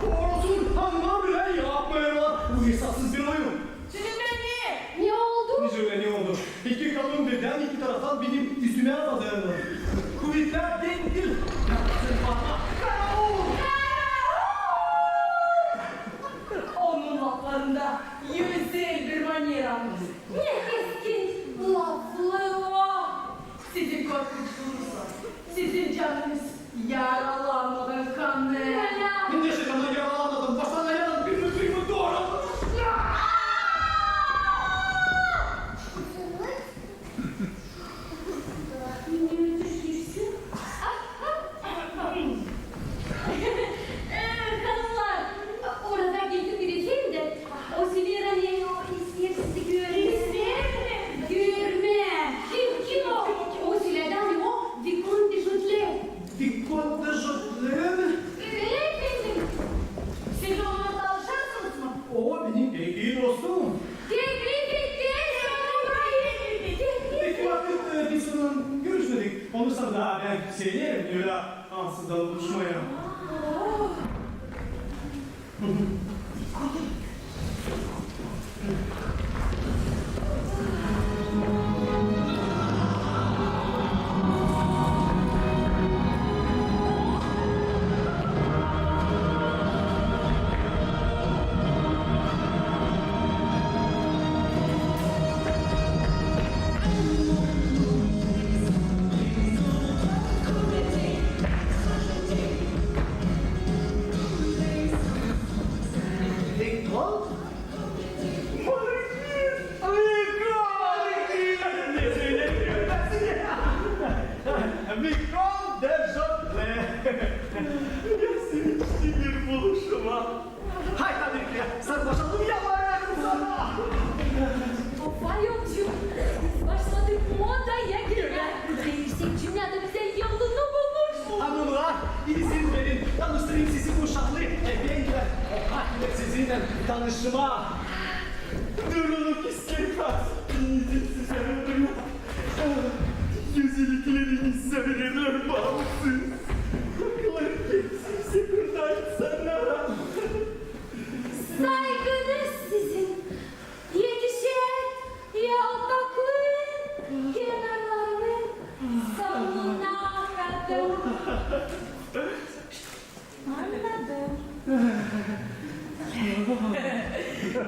Olsun hanıma bile yapmayla. Bu hesapsız bir oyun. Sizin ben niye? Ne oldu? Hiç öyle ne olur? İki kadın birden iki taraftan benim üstüme atladı. Kuvvetler denk değil. Yapsın Fatma. Onun laflarında yüzsel bir manyer almış. Ne keskin laflı o. Sizin korkunçluğunuzla, sizin canınız yaralanmadan kanlı. Şimdi şeytandan yaralanmadım. Baştan ayağım bir müziğimi doğradım. Ne düşürsün? Hanımlar, orada geldi birisi de o Silera ne o ister sizi görme. Görme. Kim o? O Silera'dan o Vicomte de Jodelet. Vicomte de Jodelet. Evet benim. Siz onunla tanışırsınız mı? O benim en iyi dostum. Peki vakit biz onunla görüşmedik. Olursa da ben sevinirim öyle ansızdan buluşmaya. Vicomte? Vicomte de Jodelet. Sevinçli bir buluşma. Hay tabii ki. Sarmaşalım yalan sana. O fayoncu. Başladık modaya girmeye. Değişik dünyada bize yolunu bulmuş. Hanımlar, izin verin. Tanıştırayım sizi bu şahlı efendiler. O kahve sizinle tanışma. Duruluk istirfaz. Size ömrüm. Güzellikleriniz söylenir bağımsız. Akılları kimse kurtar sana. Saygınız sizin. Yetişen yaltaklı kenarlarının sonuna kadar. Anladım.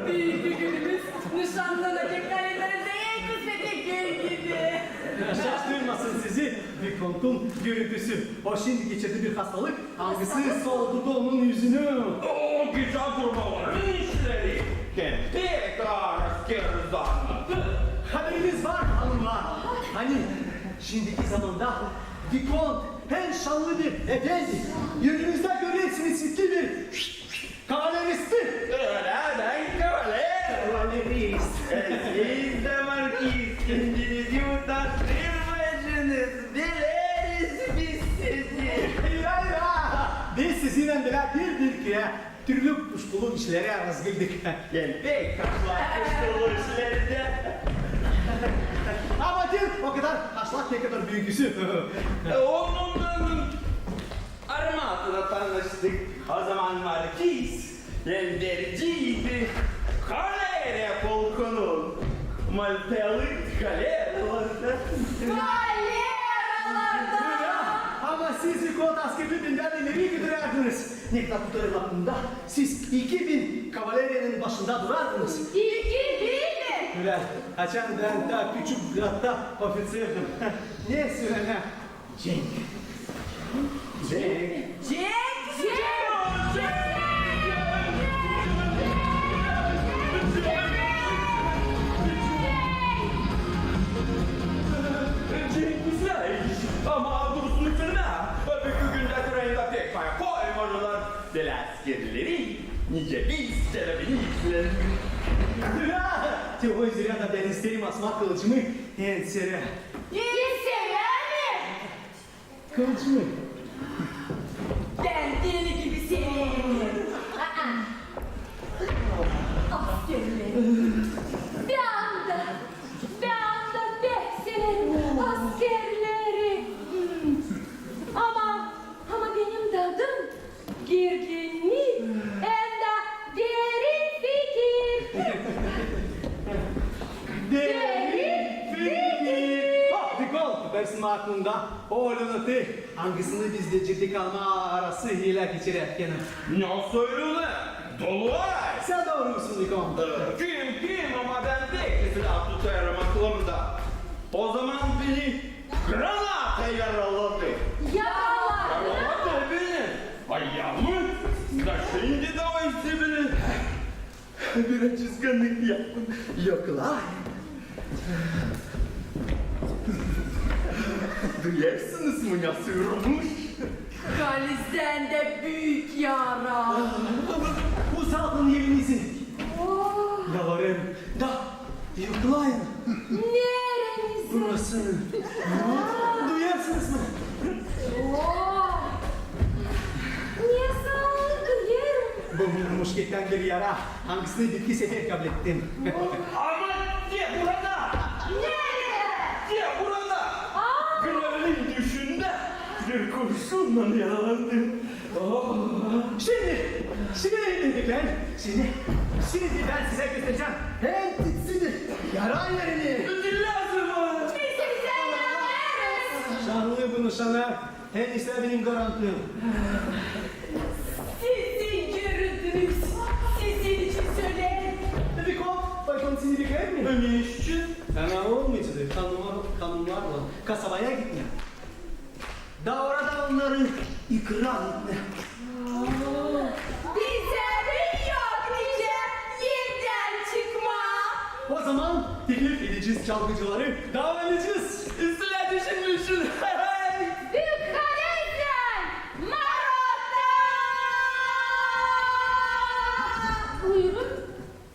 Büyük bir günümüz nişanlanacak kalemlerinde en kısmetli gün gibi. Şaştırmasın sizi Vicomte'un görüntüsü. O şimdi geçirdi bir hastalık. Hangisi soldurdu onun yüzünü? O güzel kurbalar. İşleri. Tekrar askeriz anladı. Haberiniz var hanımlar. Hani şimdiki zamanda Vicomte hem şanlı bir efendi, yönünüzde görüyorsunuz sitli bir kavaleristi. Öyle ben kavaler. Kavalerist. Siz de markiz. İngiliz yurttaşlarımızsınız. Dileriz biz sizi. Ya. Biz sizinle beraber ki türlü kuşkulu işlere razgıldık. Geldik kaşlar işlerinde. Ama değil o kadar taşlak ne kadar büyüküsü. Onunla Armat'la tanıştık. O zaman markiz. Yenderciydi. Kalere polkunun. Maltalık kaleralarda. Ama siz Vicomte askerliğinden nereye giderdiniz? Ne kadar tutarım aklımda. Siz 2000 kavaleriyenin başında durardınız. İlki değil mi? Güler, açan ben daha küçük hatta ofisirdim. Ne söyle? Cenk. Jack! Cenk güzel ama nice isterebilirler. Te o yüzden da ben isterim asmak kılıcımı ensere. Sever Kılıcımı. Ben deli gibi severim. Askerlerim. Bir anda behselerim askerleri. Ama benim dadım gerginlik hem de derin fikir. Derin fikir. Dikol, versin aklında. Oğlunu te, hangisini bizde ciddi kalma arası hile geçirerken. Ne söylüyorlar? Dolu ay. Sen doğru musun Dikol? Kim ama ben teklisini atlı tutarım aklımda. O zaman beni granata yaraladı. Yaraladı beni. Ayağımı da şimdi de o işte beni. Biraz çizganlık yapın. Yoklar. Duyarsınız mı nasıl yorulmuş? Galizden de büyük yara. Uzatın yerinizi. Yalvarırım. Da, yoklayın. Nerenizi? Burasını. Duyarsınız mı? Niye sağlıklı yerim? Bu muşketten bir yara. Hangisini bitki sefer kabul ettim. Ama diye burada. Diye burada. Grevlin düşünde bir kurşunla yaralandım. Şimdi dedik lan. Şimdi ben size göstereceğim. Hem tiksini, yara yerini. Lazım o. Şanlı bu nişanlar. Hem ise benim garantim. Sizin görüntünüz. Sizin için söylerim. Dikkat, bakın seni bekler mi? Ne için? Fena olmayacak. Kanunlarla kasabaya gitme. Da orada onları ikram etme. Bize bir yok diyeceğim. Yerden çıkma. O zaman teklif edeceğiz çalgıcıları, davet edeceğiz. Üstüne düşünmüşsün. Büyük kaleysen! Marotta! Buyurun.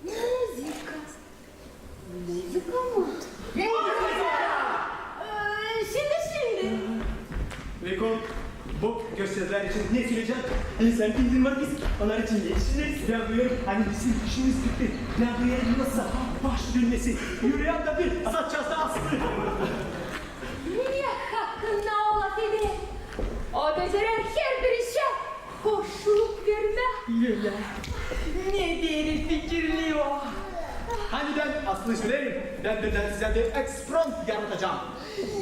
Müzika. Müzika mı? Şimdi. Rekon, bu gösteriler için ne söyleyeceğim? Sen bildiğin var biz, onlar için ne işleriz? Ben duyarım, hani bizim işimiz bitti. Ben duyarım nasıl baş dönmesi, yürüyen de bir satacağız da aslı. Niye hakkında ola dedi? O becerer her bir işe hoşluk verme. Ne derin fikirli o. Hani ben aslı söylerim, ben size bir eksprompt yaratacağım.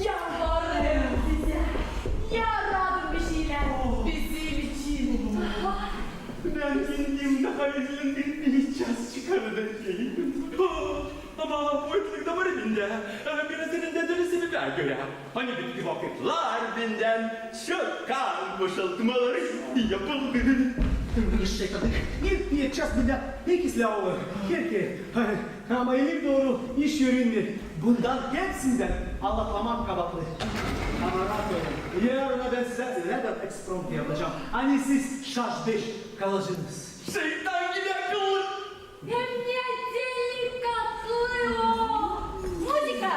Yalvarırım size. Yaradım bir şeyler. Bizim için. Ben kendim daha üzüldüm bir çaz çıkaracağım. Ama bu etlik de var elinde. Birisinin de dönüşü bir göre. Hani bitki vakitler binden çok kan boşaltmaları yapıldı. İşte kadın, bir yapacağız bunda pek ıslah olur. Kerke, ama elim doğru iş yürüyünür. Bundan hepsinden anlatmam kabaklı. Ama rahat olun. Yarına ben size nereden eksprompt yapacağım. Hani siz şarj 5 kalıcınız. Şeytan gibi akıllı. Hem de delikatlı. Müzika.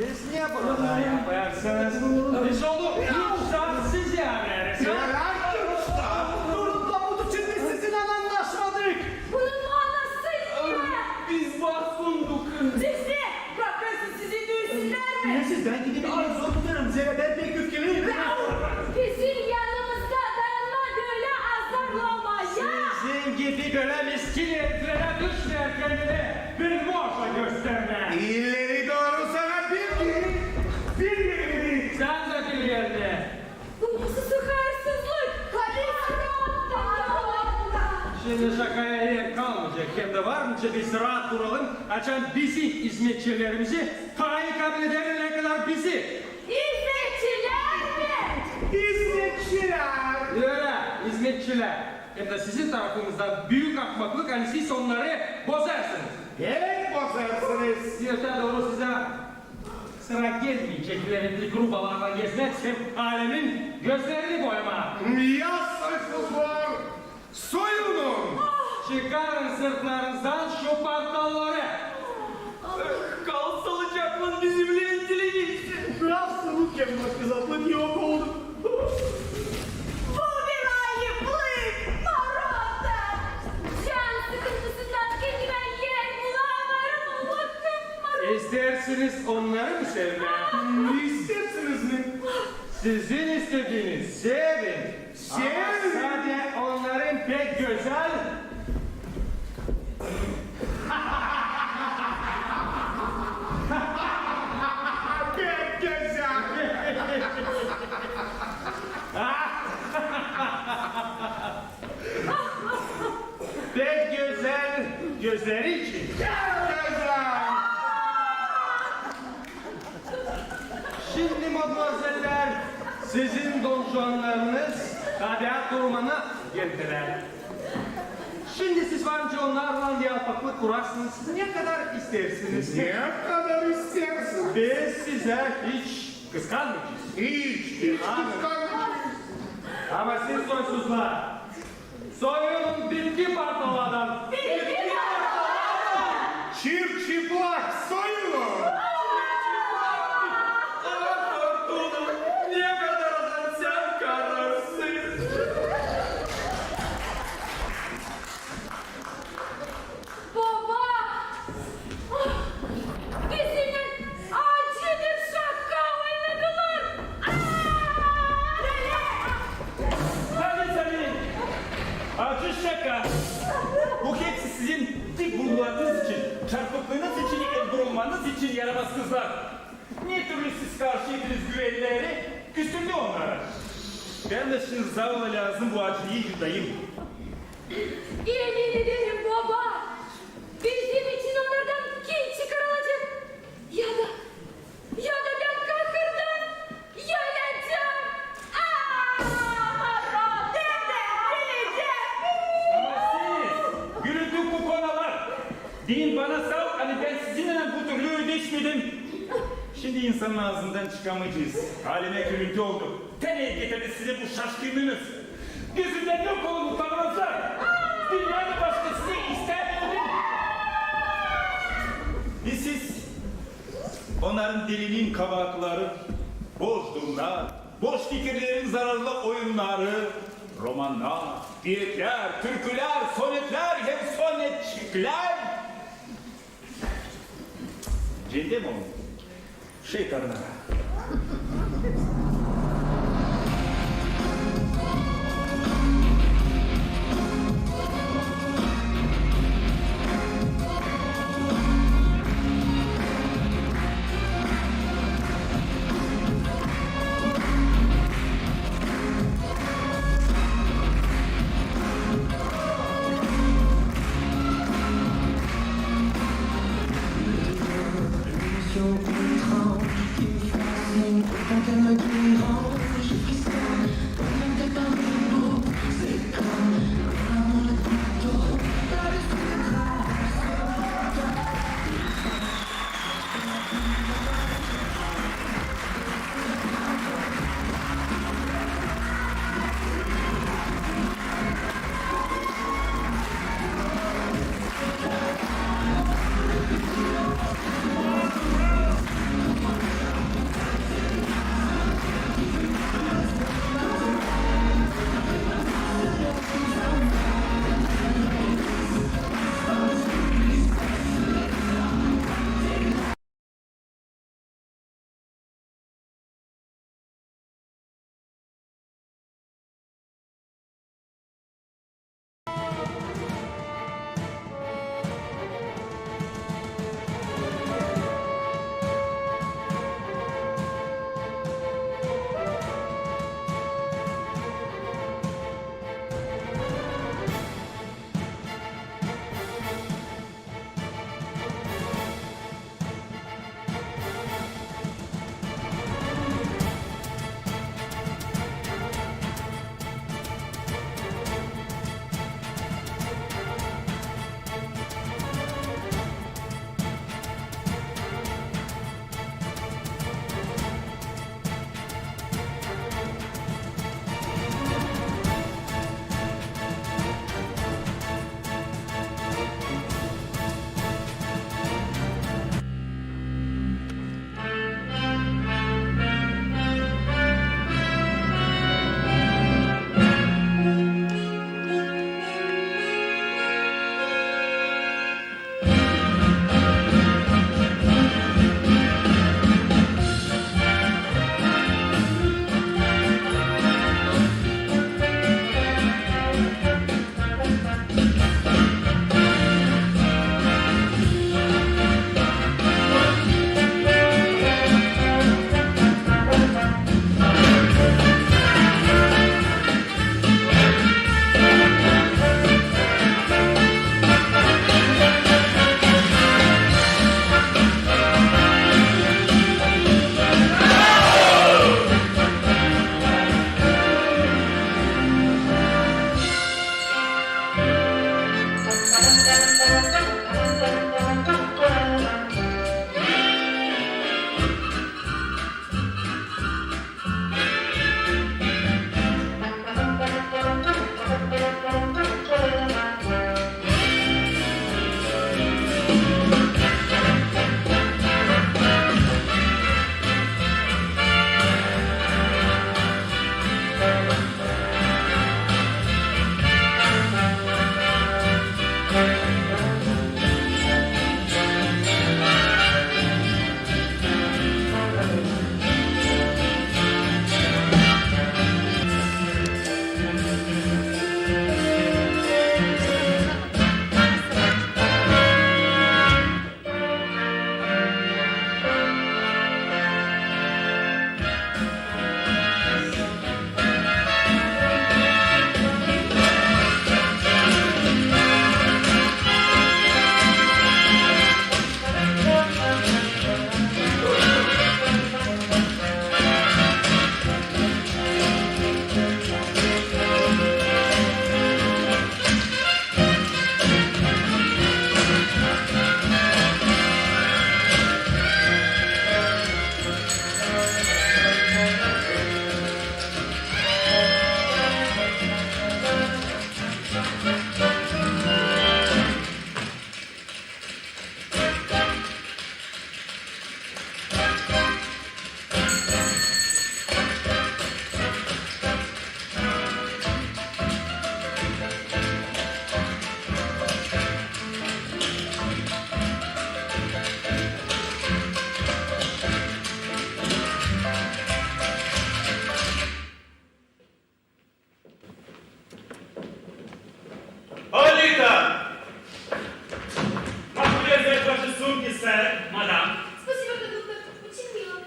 Siz niye burada yaparsınız? Biz olduk imzansız yani. Durun Mahmut için biz sizinle anlaşmadık. Bunun manası ne? Biz baskunduk. Sizi bırakırsın sizi dövsünler mi? Niye siz ben gidip alın zor tutarım. Size ben pek öfkeliyim. Bizim yanımızda dayanma böyle azarlamaya. Sizin gibi böyle miskin heriflere düşmeyen kendini bir borsa gösterme. İleri doğru sana bir geri. Sen de gül geldi. Bu nasıl sıkarsızlık? Şimdi şakaya yer kalmayacak. Hem de var mı ki biz rahat duralım. Açan bizi hizmetçilerimizi tayin kabul edene kadar bizi. Hizmetçiler mi? Hizmetçiler. Öyle hizmetçiler. Hem de sizin tarafınızdan büyük akmaklık hani siz onları bozarsınız. Hep bozarsınız. Yeter doğru size sıra gelmeyecek bir grubalardan gezmezsem alemin gözlerini boyama. Ya soysuzlar. Soyunun. Çıkarın sırtlarınızdan şu pantolonları. Kal salıcakla bizimle ilgileneceksin. Biraz çabuk yapın kızatlık yok oldu. Bu bir ayıplık. Marota. Can sıkıntısından kendime yer bulamıyorum. Allah'ım. İstersiniz onları mı sevmeye? İstersiniz mi? Sizin istediğiniz sevin. Sevin. Sadece onların pek güzel Pek güzel. pek güzel gözleri için. Güzel. Şimdi modmozeller sizin donjuanlarınız tabiat durumuna geldiler. Şimdi siz varınca onlarla diyaloglık kurarsınız. Ne kadar istersiniz? Ne kadar istersin? Biz size hiç kıskanmayacağız. Hiç kıskanmayacağım. Ama siz soysuzlar. Soyun bitki pantoladan. Çift çıplak soyunun. Ne kadar adam sen kararsın. Baba! Bizimle acil bir şaka oynadılar. Hadi senin. Acı şaka. Bu hepsi sizin dik bulmanız için, çarpıklığınız için, el vurulmanız için yaramaz kızlar. Ne türlü siz karşıydınız güveyleri, küstürdü onlara. Ben de şimdi zavallı lazım bu acıyı yutayım. Yemin ederim baba. Bizim için onlardan kim çıkarılacak? Ya da ben kahırdan yöneceğim. Ama siz, gürültü bu konular. Deyin bana sağ, hani ben sizinle bu türlü ödeşmedim. Şimdi insanın ağzından çıkamayacağız. Halime gürültü oldu. Nereye getirdi sizi bu şaşkınlığınız? Gözünden yok olun utanmazlar. Dünyada başkasını istemiyorum. Siz, onların dilinin kabakları, boş durumlar, boş fikirlerin zararlı oyunları, romanlar, diyetler, türküler, sonetler, hem sonetçikler. Cendem olun. Şeytanına. Étrange, une façon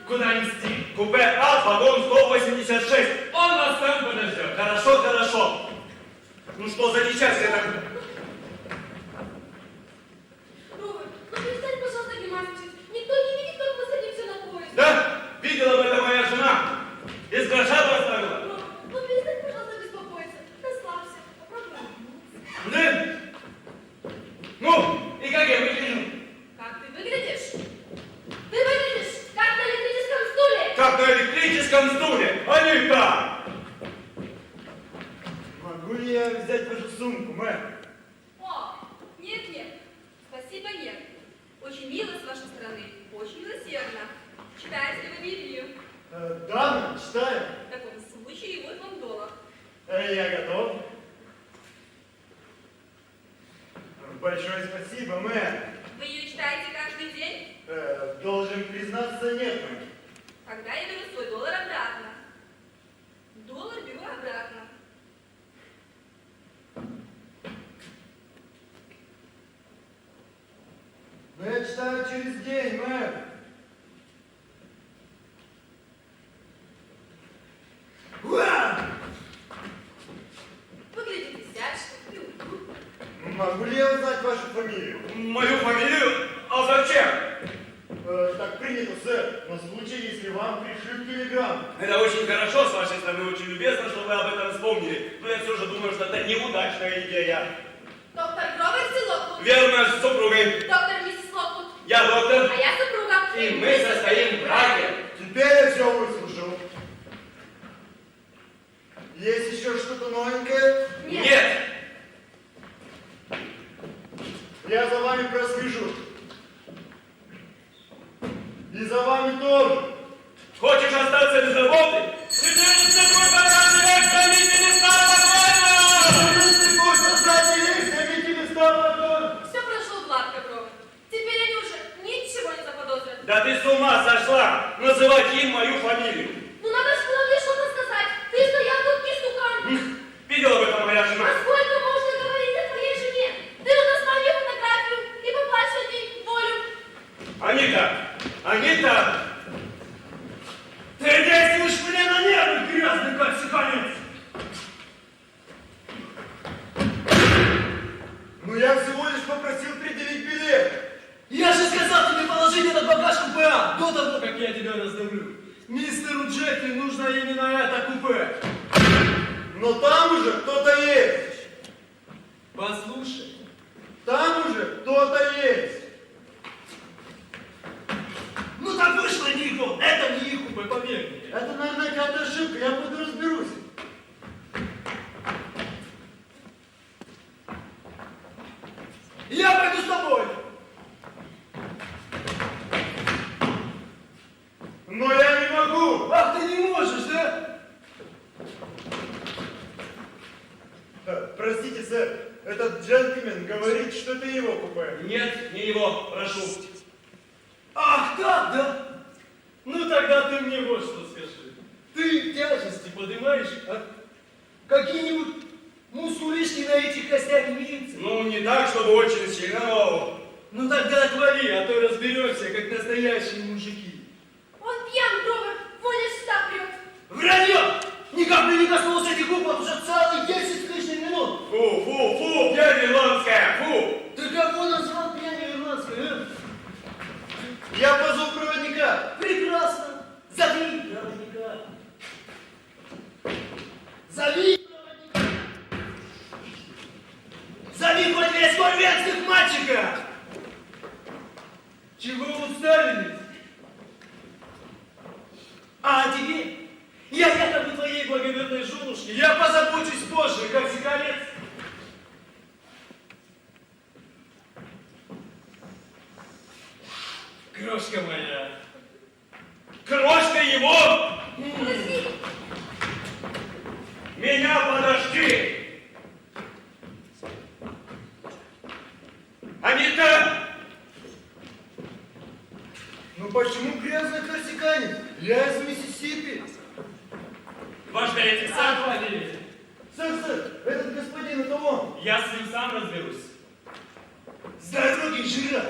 Куда нести? Купе А, вагон 186. Он нас там подождет. Хорошо, хорошо. Ну что за несчастье такое? Роберт, ну перестань, пожалуйста, гримасничать. Никто не видит, как мы садимся на поезд. Да? Видела бы это моя жена. Из гроша бы оставила. Роб, ну перестань, пожалуйста, беспокоиться. Расслабься. Попробуй. Блин. Ну, и как я выгляжу? Как ты выглядишь? Ты выглядишь, как на электрическом стуле. Как на электрическом стуле. Анита! Могу ли я взять вашу сумку, мэр? О, нет. Спасибо, нет. Очень мило с вашей стороны. Очень милосердно. Читаете ли вы Библию? Да, мэр, читаю. В таком случае вот вам доллар. Я готов. Большое спасибо, мэр. Вы ее читаете каждый день? Должен признаться, нет, мэр. Тогда я беру свой доллар обратно. Доллар беру обратно. Но я читаю через день, мэр. Выглядите изящно и уютно. Могу ли я узнать вашу фамилию? Мою фамилию? А зачем? Так принято, сэр, на случай, если вам пришлют телеграмму. Это очень хорошо с вашей стороны, очень любезно, что вы об этом вспомнили. Но я все же думаю, что это неудачная идея. Доктор Роберт Локвуд. Верно, с супругой. Доктор миссис Локвуд. Я доктор. А я супруга. И мы состоим в браке. Теперь я все выслушал. Есть еще что-то новенькое? Нет. Я за вами прослежу. И за вами тоже. Хочешь остаться без работы? Придется пропагандировать займите места вагона! Если будешь создать их, займите места в вагон. Все прошло гладко, Роберт. Теперь они уже ничего не заподозрят. Да ты с ума сошла называть им мою фамилию. Ну надо же было мне что-то сказать. Ты стоял тут истукан. Видела бы это моя жена. Насколько можно говорить о твоей жене? Ты у нас мою фотографию и поплачь от ней волю. Анита! Ты действуешь мне на нервы, грязный как сиханец! Ну я всего лишь попросил предъявить билет. Я же сказал тебе положить этот багаж в купе А, до того, как я тебя раздавлю. Мистеру Джеки нужно именно это купе. Но там уже кто-то есть. Послушай. Там уже кто-то есть. Ну так вышло не их дом. Это не их купе, поверь мне. Это, наверное, какая-то ошибка. Я пойду разберусь. Я пойду с тобой. Но я не могу. Ах, ты не можешь, да? Простите, сэр. Этот джентльмен говорит, что это его купе. Нет, не его, прошу. Ах, так, да? Ну тогда ты мне вот что скажи. Ты тяжести поднимаешь, а? Какие-нибудь мускулишки на этих костях имеются? Ну, не так, чтобы очень сильно, но... Ну тогда отвали, а то разберемся, как настоящие мужики. Он пьян, Роберт. Воня сюда прет. Вранье! Ни капли не коснулся этих губ, вот уже целых 10 с лишним минут. Фу, пьянь ирландская, фу! Ты кого назвал пьянью ирландской, а? Я позову проводника. Прекрасно! Зови проводника! Зови проводника! Зови хоть весь конвентских мальчиков! Чего уставились? А теперь я якобы твоей благоверной женушке, я позабочусь позже, как сигарет. Крошка моя. Крошка его! Подожди. Меня подожди! Анита! Ну почему грязный корсиканец? Я из Миссисипи. Ваш билетик, сэр. Отвали. Сэр, этот господин, это он. Я с ним сам разберусь. С дороги, жира.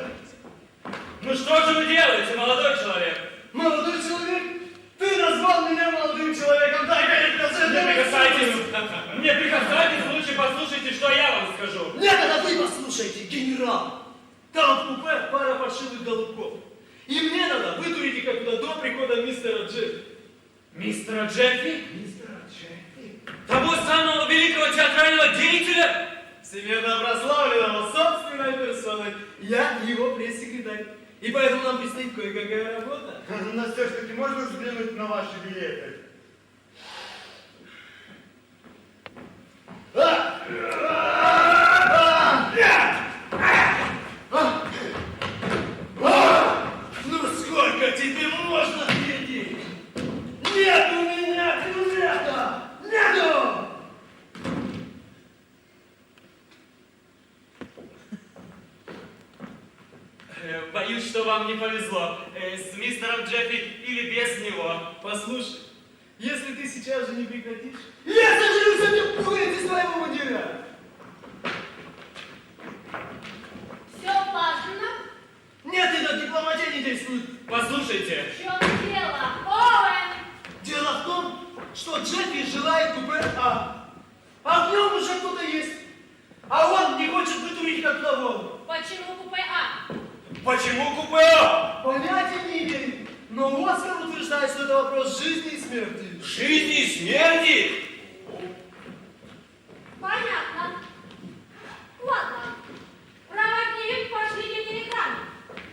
Ну что же вы делаете, молодой человек? Молодой человек, года мистера Джеффи. Мистера Джеффи? Того самого великого театрального деятеля? Всемирно прославленного собственной персоной. Я его пресс-секретарь. И поэтому нам предстоит кое-какая работа. Но все-таки можно взглянуть на ваши билеты? Ну сколько тебе можно глядеть? Нет у меня билета! Нету! Боюсь, что вам не повезло. С мистером Джеффи или без него. Послушай, если ты сейчас же не прекратишь, я сожру себе пуговицы из твоего мундира! Все важно. Нет, эта дипломатия не действует. Послушайте. В чем дело? Оуэн! Дело в том, что Джеффи желает купе А. А в нем уже кто-то есть. А он не хочет вытурить как плавон. Почему купе А? Почему купе А? Понятия не имею. Но Оскар утверждает, что это вопрос жизни и смерти. Жизни и смерти? Понятно. Ладно. Проводник, пошлите телеграмму.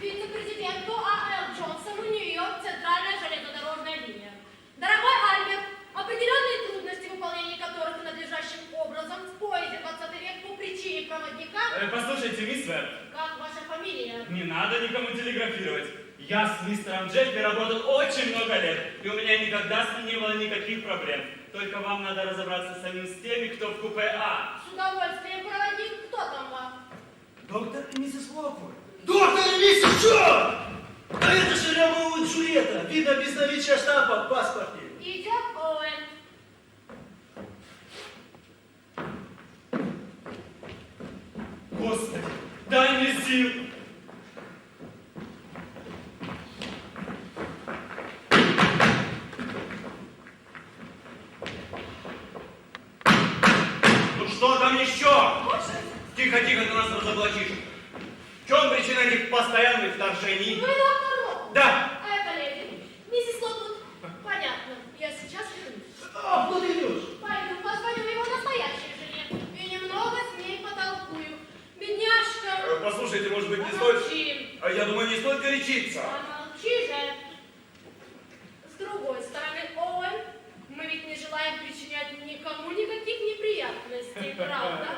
Вице-президенту А.Л. Джонсону, Нью-Йорк, Центральная железнодорожная линия. Дорогой Альберт, определенные трудности, выполнения которых надлежащим образом в поезде 20 век по причине проводника... Послушайте, мистер, Как ваша фамилия? не надо никому телеграфировать. Я с мистером Джеффи работал очень много лет, и у меня никогда с ним не было никаких проблем. Только вам надо разобраться самим с теми, кто в купе А. С удовольствием, проводник. Кто там вам? Доктор и миссис Локвуд. Доктор и миссис Джон! А это же Ромео и Джульетта. Видно без наличия штампа в паспорте. Идет Оуэн. Господи, дай мне сил. Ну что там еще? Тихо, тихо, ты нас разоблачишь. В чем причина этих постоянных вторжений? Вы доктор Локвуд? Да. А это леди. Миссис Локвуд. Понятно. Я сейчас вернусь. А, куда ты идешь? Пойду позвоню его настоящей жене и немного с ней потолкую. Бедняжка. Послушайте, может быть, не стоит... Помолчи. Я думаю, не стоит горячиться. Помолчи же. С другой стороны, Оуэн, мы ведь не желаем причинять никому никаких неприятностей, правда?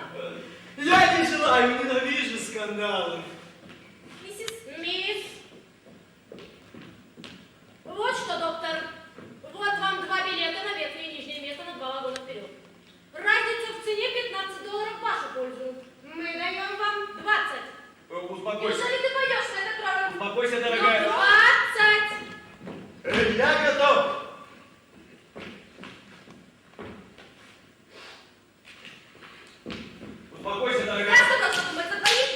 Я не желаю, ненавижу скандалы. Мисс. Вот что, доктор. Вот вам 2 билета на верхнее и нижнее место на 2 вагона вперед. Разница в цене $15 в вашу пользу. Мы даем вам 20. Успокойся. Неужели ты пойдешь на этот пророк? Успокойся, Ну, дорогая. 20. Я готов. Успокойся, дорогая. Я что должна думать за двоих?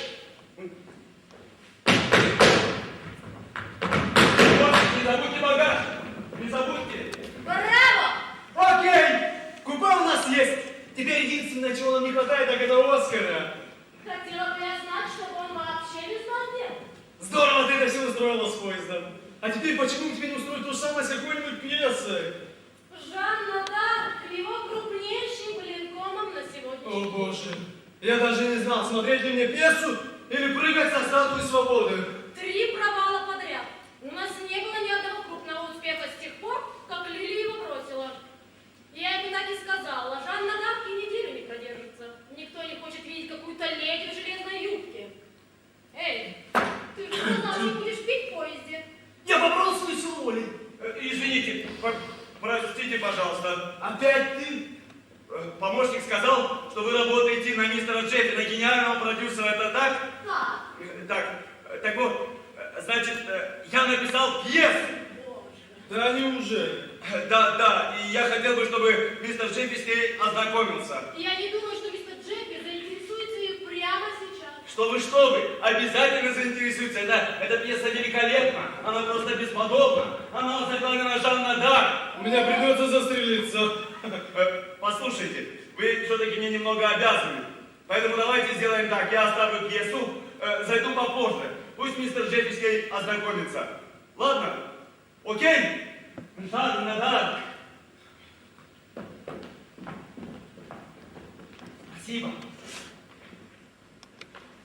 Вот, не забудьте багаж. Не забудьте. Браво! Окей, купе у нас есть. Теперь единственное, чего нам не хватает, так это Оскара. Хотела бы я знать, чтобы он вообще не знал дела. Здорово ты это все устроила с поездом. А теперь почему тебе не устроить то же самое с какой-нибудь пьесой? Жанна Дарк его крупнейшим блинкомом на сегодня. О боже, я даже не знал, смотреть ли мне пьесу или прыгать со статуи свободы. 3 провала подряд. У нас не было ни одного крупного успеха с тех пор, как Лили его бросила. Я ему так и сказала, Жанна Дарк и неделю не продержится. Никто не хочет видеть какую-то леди в железной юбке. Эй, ты же сказал, что будешь пить в поезде. Я попробовал свою силу воли. Извините, простите, пожалуйста. Опять ты? Помощник сказал, что вы работаете на мистера Джеффи, на гениального продюсера. Это так? Да. Так вот, значит, я написал пьесу. Боже. Да неужели? Да, и я хотел бы, чтобы мистер Джеффи с ней ознакомился. Я не думаю, что мистер Джеффи заинтересуется ею прямо сейчас. Что вы, обязательно заинтересуется. Эта пьеса великолепна, она просто бесподобна. Она озаглавлена Жанна Дарк. У меня придется застрелиться. Послушайте, вы все-таки мне немного обязаны. Поэтому давайте сделаем так. Я оставлю пьесу, зайду попозже. Пусть мистер Джеффи с ней ознакомится. Ладно? Окей? Жанна Дарк. Спасибо.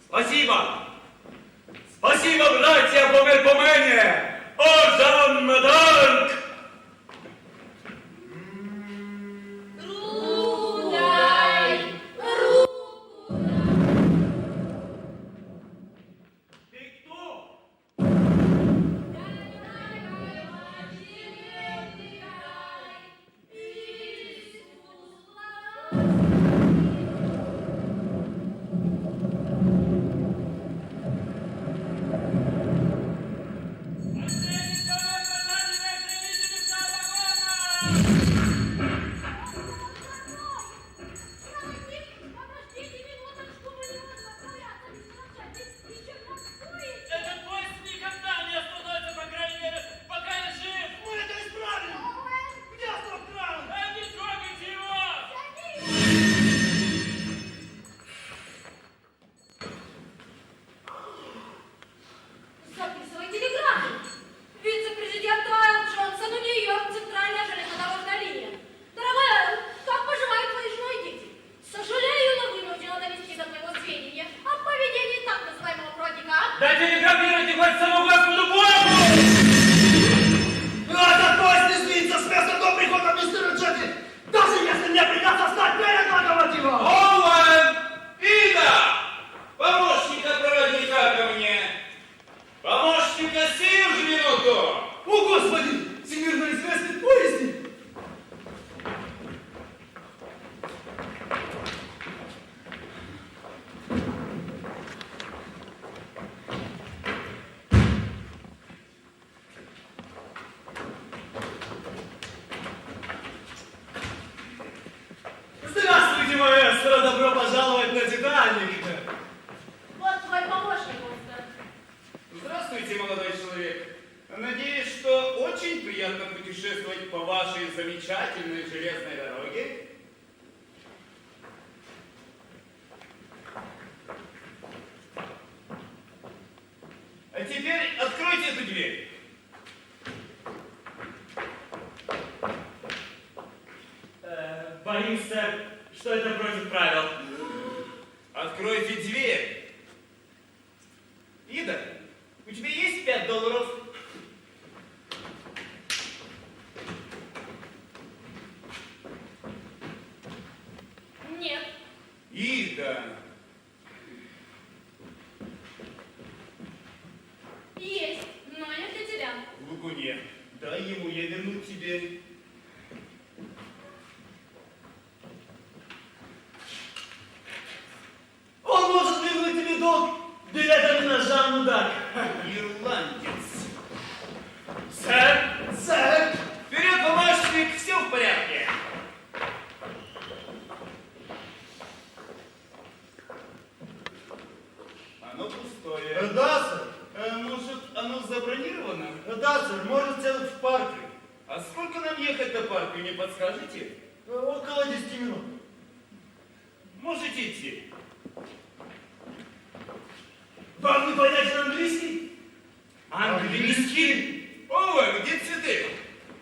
Спасибо. Спасибо, братья, по мене. О, Жанна Дарк. Дай руку. Ты кто? Этот поезд никогда не остановится, по крайней мере, пока я жив. Мы это исправим. Где Астрохран? Не трогайте его. Записывай телеграмму. Вице-президенту Айл Джонсону, Нью-Йорк, центральная железнодорожная линия. Дорогой Айл, как поживают твои жены и дети? Сожалею, но вынуждена довести до твоего сведения о поведении так называемого проводника. Да телеграфируйте хоть самому Господу Богу! Этот поезд не сдвинется с места до прихода мистера Джеки, даже если мне придется встать перед локомотивом! Оуэн! Ида! Помощника проводника ко мне! Помощника сию же минуту! О, Господи! Всемирно известный поезд! Здравствуйте, маэстро! Добро пожаловать на Титаник! Вот твой помощник, Остер. Здравствуйте, молодой человек. Надеюсь, что очень приятно путешествовать по вашей замечательной железной дороге. А теперь откройте эту дверь. Боюсь, сэр, что это против правил. Откройте дверь. Ида, у тебя есть $5? Нет. Ида. Есть, но не для тебя. Лугуне, дай ему, я верну тебе. Он может вернуть тебе долг билетами на Жанну Дарк. Ирландец. Сэр! Сэр! Вперед, помощник, все в порядке. Оно пустое. Да, сэр. Может, оно забронировано? Да, сэр, может сядут в парке. А сколько нам ехать до парка, не подскажете? Около 10 минут. Можете идти. Вам не понять английский? Английский? Ова, где цветы?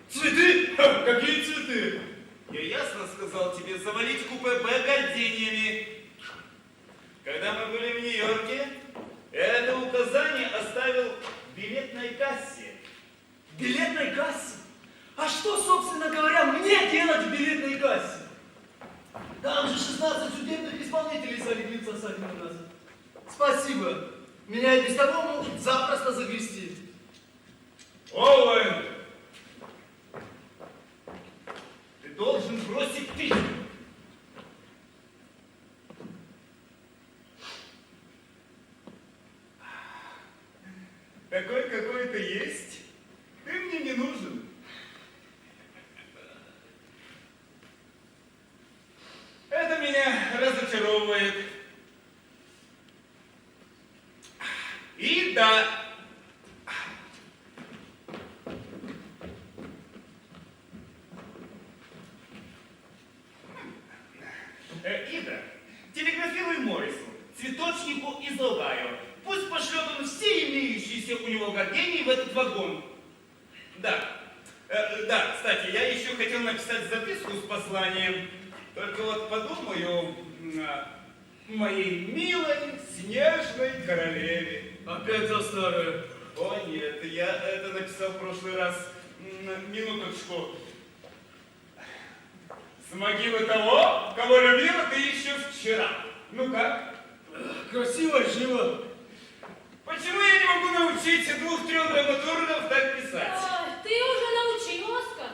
Цветы? Ха, какие цветы? Я ясно сказал тебе завалить купе Б гордениями. Когда мы были в Нью-Йорке, это указание оставил в билетной кассе. В билетной кассе? А что, собственно говоря, мне делать в билетной кассе? Там же 16 судебных исполнителей залегли в сосаде у нас. Спасибо. Меня и без того могут запросто загрести. Оуэн! Ты должен бросить тысячу. Такой, какой ты есть, ты мне не нужен. Это меня разочаровывает. И да. Ида, телеграфируй Моррису, цветочнику из Огайо. Пусть пошлет он все имеющиеся у него гордения в этот вагон. Да. Да, кстати, я еще хотел написать записку с посланием. Только вот подумаю о моей милой снежной королеве. Опять за старое. О нет, я это написал в прошлый раз. Минуточку. С могилы того, кого любила ты еще вчера. Ну как? Красиво, живо. Почему я не могу научить 2-3 драматургов так писать? Ты уже научил, Оскар.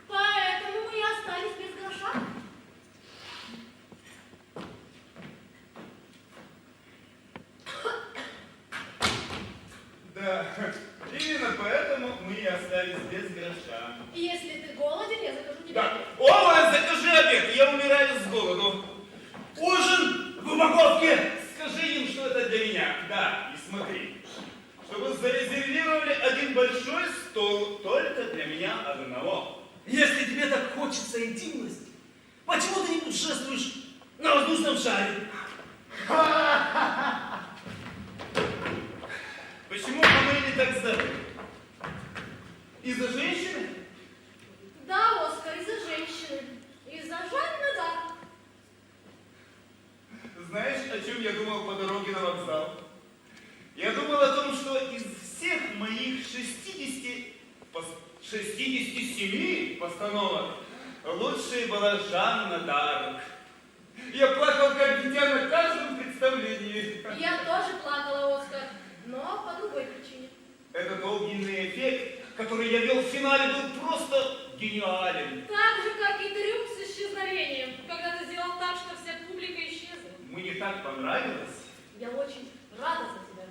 Поэтому мы и остались без гроша. Да, именно поэтому мы и остались без гроша. Если ты голоден, я закажу тебе. Да. О, закажи обед, я умираю с голоду. Ужин в упаковке. Скажи им, что это для меня. Да, и смотри, чтобы зарезервировали один большой стол только для меня одного. Если тебе так хочется интимности, почему ты не путешествуешь на воздушном шаре? Почему мы не так забыли? Из-за женщины? Да, Оскар, из-за женщины. Из-за Жанны Дарк. Знаешь, о чем я думал по дороге на вокзал? Я думал о том, что из всех моих 67 постановок лучшей была Жанна Дарк. Я плакал как дитя на каждом представлении. Я тоже плакала, Оскар, но по другой причине. Этот огненный эффект, который я вел в финале, был просто гениален. Так же, как и трюк с исчезновением, когда ты сделал так, что вся публика исчезла. Мне так понравилось. Я очень рада за тебя.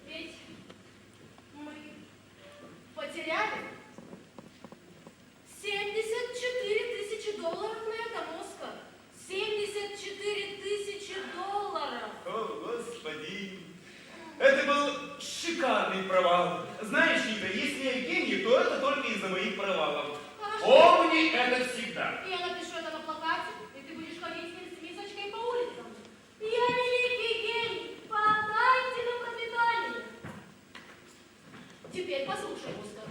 Ведь мы потеряли 74 тысячи долларов на этом, Оскар. 74 тысячи долларов. О, Господи. Это был шикарный провал. Знаешь, Рита, если я гений, то это только из-за моих провалов. Хорошо. Помни это всегда. Я напишу это на плакате, и ты будешь ходить с мисочкой по улицам. Я великий гений. Подайте на пропитание. Теперь послушай, Оскар.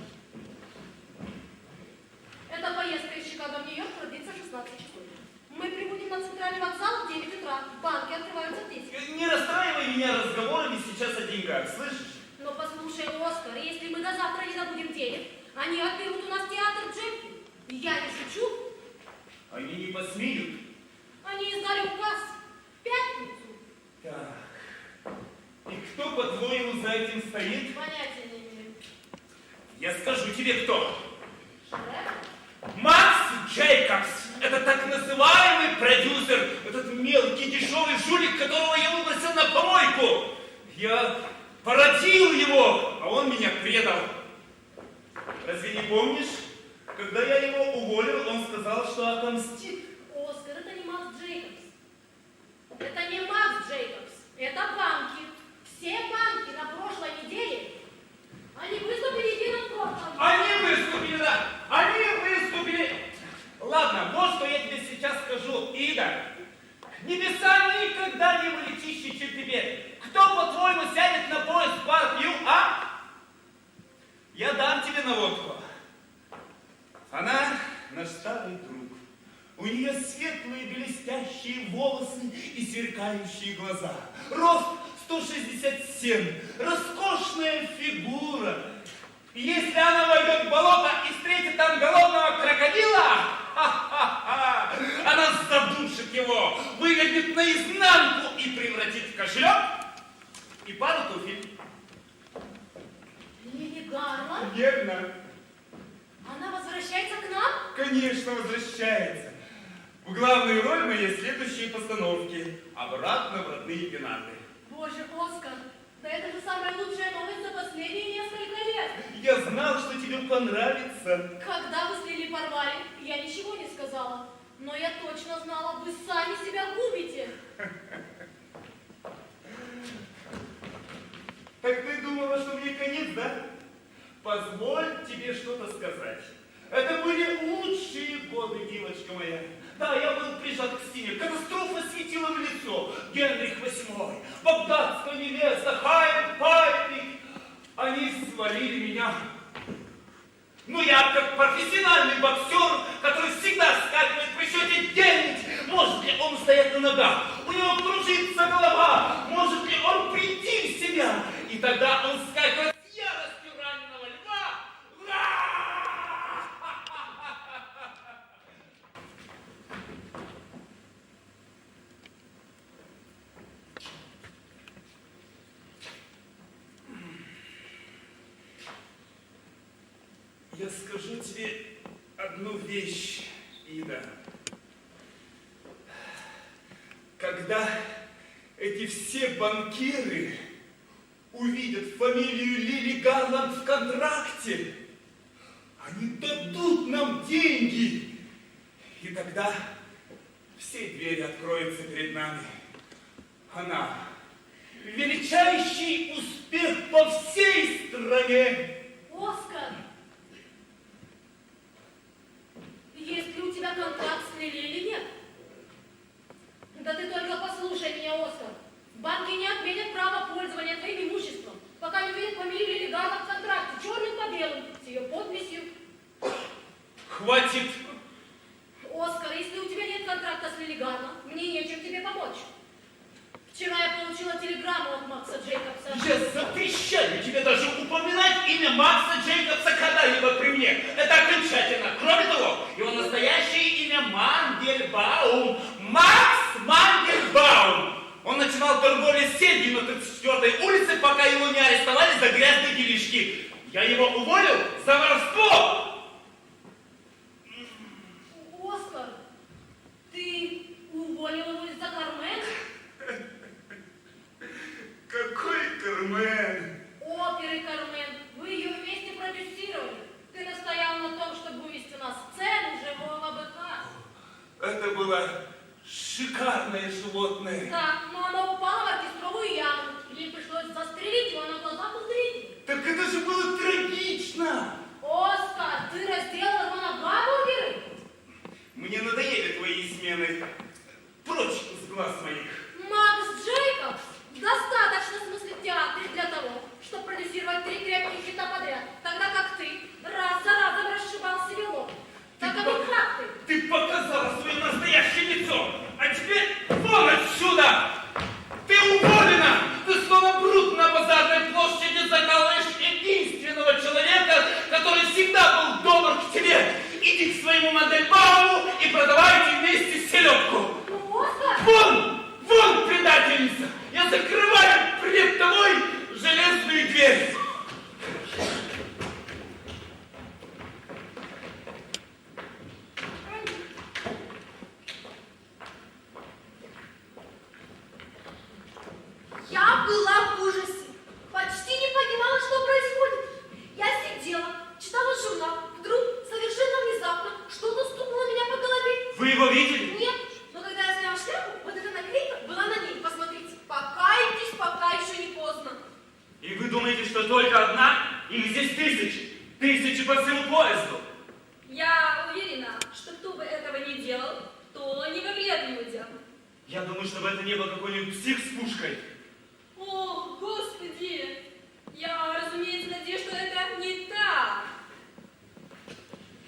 Эта поездка из Чикаго в Нью-Йорк продлится 16 часов. Мы прибудем на центральный вокзал в 9 утра. Банки открываются в 10. Не расстраивай меня разговорами сейчас о деньгах, слышишь? Но послушай, Оскар, если мы до завтра не забудем денег, они отберут у нас театр Джеффри. Я не шучу. Они не посмеют. Они издали указ в пятницу. Так. И кто, по-твоему, за этим стоит? Понятия не имею. Я скажу тебе, кто. Шрек? Макс Джейкобс. Это так называемый продюсер. Этот мелкий дешевый жулик, которого я выбросил на помойку. Я породил его, а он меня предал. Разве не помнишь? Когда я его уволил, он сказал, что отомстит. Оскар, это не Макс Джейкобс. Это не Макс Джейкобс. Это банки. Все банки на прошлой неделе, они выступили единым фронтом. Они выступили, да. Они выступили. Ладно, вот что я тебе сейчас скажу, Ида. Небеса никогда не были чище, чем теперь. Кто, по-твоему, сядет на поезд в Парк-Ю, а? Я дам тебе наводку. Она наш старый друг. У нее светлые блестящие волосы и сверкающие глаза. Рост 167, роскошная фигура. И если она войдет в болото и встретит там голодного крокодила, ха-ха-ха, она задушит его, вывернет наизнанку и превратит в кошелек и пару туфель. Леди Гарланд? Верно. Она возвращается к нам? Конечно, возвращается. В главную роль моей следующей постановки. Обратно в родные пенаты. Боже, Оскар, да это же самая лучшая новость за последние несколько лет. Я знал, что тебе понравится. Когда вы с Лили порвали, я ничего не сказала. Но я точно знала, вы сами себя губите. Так ты думала, что мне конец, да? Позволь тебе что-то сказать. Это были лучшие годы, девочка моя. Да, я был прижат к стене. Катастрофа светила в лицо. Генрих VIII, багдадская невеста, Хайм, Пай, профессиональный боксер, который всегда скакивает при счете 9. Может ли он стоять на ногах? У него кружится голова. Может ли он прийти в себя? И тогда он скакивает с яростью раненого льва. Я скажу тебе одну вещь, Ида. Когда эти все банкиры увидят фамилию Лили Гарланд в контракте, они дадут нам деньги. И тогда все двери откроются перед нами. Она величайший успех по всей стране. Оскар, есть ли у тебя контракт с Лили или нет? Да ты только послушай меня, Оскар. Банки не отменят право пользования твоим имуществом, пока не увидят фамилию Лили Гарланд в контракте, черным по белому, с ее подписью. Хватит. Оскар, если у тебя нет контракта с Лили Гарланд, мне нечем тебе помочь. Вчера я получила телеграмму от Макса Джейкобса. Я запрещаю тебе даже упоминать имя Макса Джейкобса когда-либо при мне. Это окончательно. Кроме того, его настоящее имя Мангельбаум. Макс Мангельбаум. Он начинал торговлю сетью на 34-й улице, пока его не арестовали за грязные делишки. Я его уволил за воровство. Оскар, ты уволил его из-за Кармен? Какой Кармен? Оперы Кармен. Вы ее вместе продюсировали. Ты настоял на том, чтобы вывести на сцену живого быка. Это было шикарное животное. Да, но оно упало в оркестровую яму. Ей пришлось застрелить его на глазах у зрителей. Так это же было трагично. Оскар, ты разделал его на гамбургеры? Мне надоели твои измены. Прочь с глаз моих. Макс Джейкобс достаточно смыслит театре для того, чтобы продюсировать 3 крепких хита подряд, тогда как ты раз за разом расшибал себе лоб. Таковы факты. Ты показала свое настоящее лицо, а теперь вон отсюда! Ты уволена! Ты словно брут на базарной площади закалываешь единственного человека, который всегда был добр к тебе. Иди к своему Мандельбауму и продавайте вместе селедку. Ну, Оскар! Вон! Вон, предательница! Я закрываю пред тобой железную дверь. Я была в ужасе. Почти не понимала, что происходит. Я сидела, читала журнал. Вдруг, совершенно внезапно, что-то стукнуло меня по голове. Вы его видели? Нет, но когда я сняла шляпу, вот эта наклейка была на ней. Посмотрите, покайтесь, пока еще не поздно. И вы думаете, что только одна? Их здесь тысячи. Тысячи по всему поезду. Я уверена, что кто бы этого не делал, то не могли от него делать. Я думаю, чтобы это не был какой-нибудь псих с пушкой. О, Господи! Я, разумеется, надеюсь, что это не так.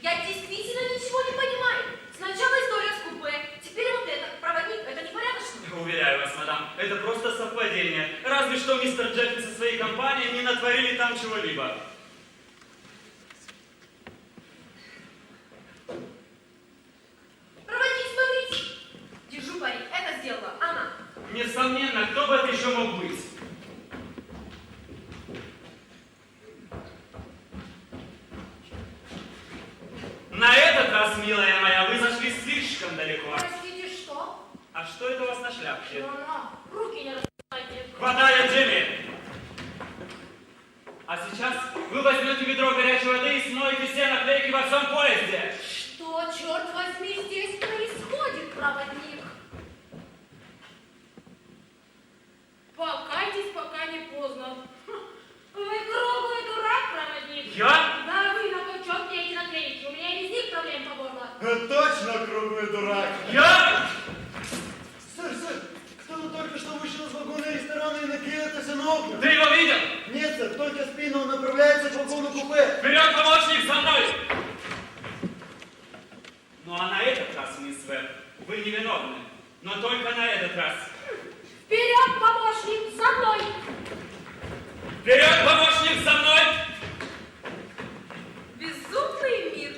Я действительно ничего не понимаю. Сначала история с купе, теперь вот это. Проводник, это непорядочно. Уверяю вас, мадам, это просто совпадение. Разве что мистер Джексон со своей компанией не натворили там чего-либо. Проводник, смотрите. Держу пари, это сделала она. Несомненно, кто бы это еще мог быть? На этот раз, милая моя, вы зашли слишком далеко. Простите, что? А что это у вас на шляпке? Но, руки не распускайте. Хватай, Джимми! А сейчас вы возьмете ведро горячей воды и смоете все наклейки во всем поезде. Что, черт возьми, здесь происходит, проводник? Покайтесь, пока не поздно. Вы круглый дурак, проводник. Я? Да, вы на то, черт мне эти наклейки. У меня и без них проблем по горло. Точно круглый дурак. Я? Сэр, кто-то только что вышел из вагона ресторана и наклеился на окна. Ты его видел? Нет, сэр, только спину, он направляется к вагону купе. Вперед, помощник, за мной! Вперед, помощник, за мной! Безумный мир.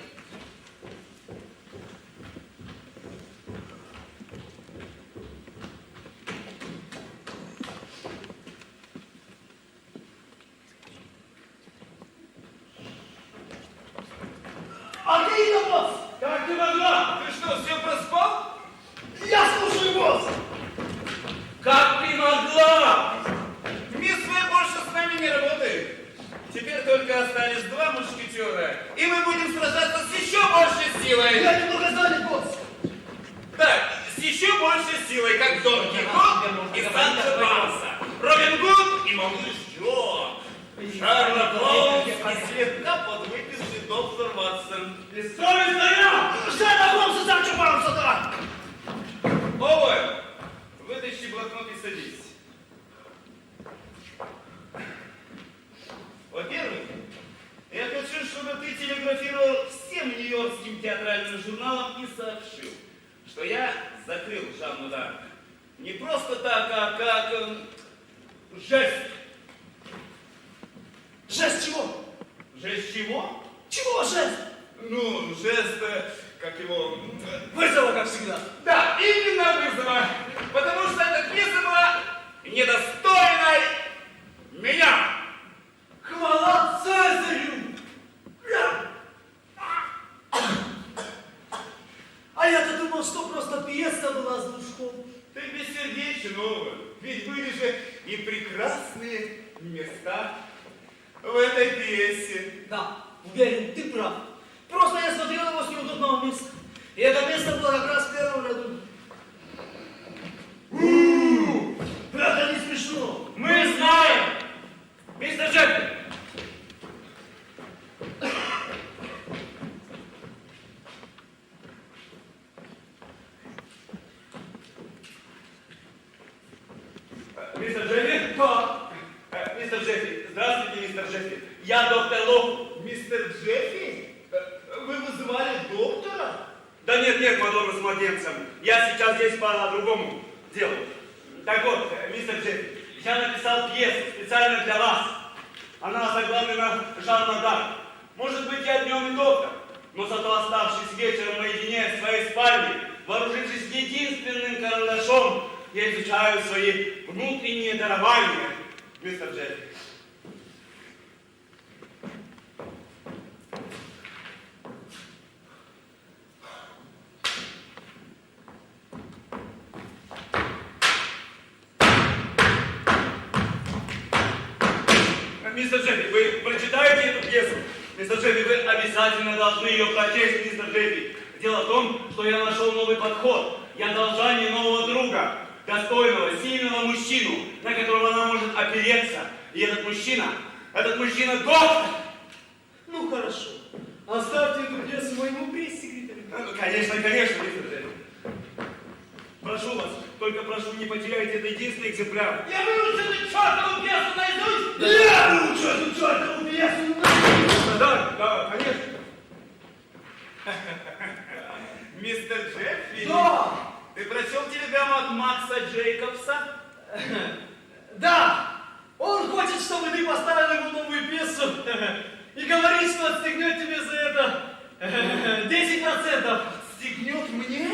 А где ее босс? Как ты могла? Ты что, все проспал? Я слушаю, босс! Как ты могла? Мисс Фэй больше с нами не работает. Теперь только остались два мушкетера, и мы будем сражаться с еще большей силой. Я немного занят, босс! Да, с еще большей силой, как Дон Кихот и Санчо Панса, Робин Гуд и малыш Джо, Шерлок Холмс и слегка подвыпивший доктор Ватсон. Бессовестная! Шерлок Холмс и Санчо Панса, да! Оуэн, вытащи блокнот и садись. Во-первых, я хочу, чтобы ты телеграфировал всем нью-йоркским театральным журналам и сообщил, что я закрыл Жанну Дарк. Не просто так, а как жест. Жест чего? Жест чего? Чего жест? Ну, жест, как его... Вызова, как всегда. Да, именно вызова. Потому что эта пьеса была недостойной меня. Хвала Цезарю! А я-то думал, что просто пьеса была с душком. Ты бессердечен, Оуэн. Ведь были же и прекрасные места в этой пьесе. Да, уверен, ты прав. Просто я смотрел его с неудобного места. И это место было как раз в первом ряду. Правда, не смешно. Мы знаем, мистер Джеффри. Мистер Джеффри? Да. Мистер Джеффри, здравствуйте, мистер Джеффри. Я доктор Лок. Мистер Джеффри? Вы вызывали доктора? Да нет, Мадонна с младенцем. Я сейчас здесь по другому делу. Так вот, мистер Джеффри, я написал пьесу специально для вас. Она заглавлена «Жанна Дарк». Может быть, я днем и доктор, но зато оставшись вечером наедине в своей спальне, вооружившись единственным карандашом, я изучаю свои внутренние дарования, мистер Джеффри. Мистер Джеффри, вы прочитаете эту пьесу? Мистер Джеффри, вы обязательно должны ее прочесть, мистер Джеффри. Дело в том, что я нашел новый подход. Я дал Жанне нового друга, достойного, сильного мужчину, на которого она может опереться. И этот мужчина доктор. Ну хорошо. Оставьте эту пьесу моему пресс-секретарю. Ну, конечно, мистер Джеффри. Прошу вас, только прошу, не потеряйте этот единственный экземпляр. Я выучу эту чертову пьесу наизусть! Я выучу эту чертову пьесу наизусть! Да, конечно. Мистер Джеффри? Да! Ты прочел телеграмму от Макса Джейкобса? Да! Он хочет, чтобы ты поставил ему новую пьесу и говорит, что отстегнет тебе за это 10%. Отстегнет мне?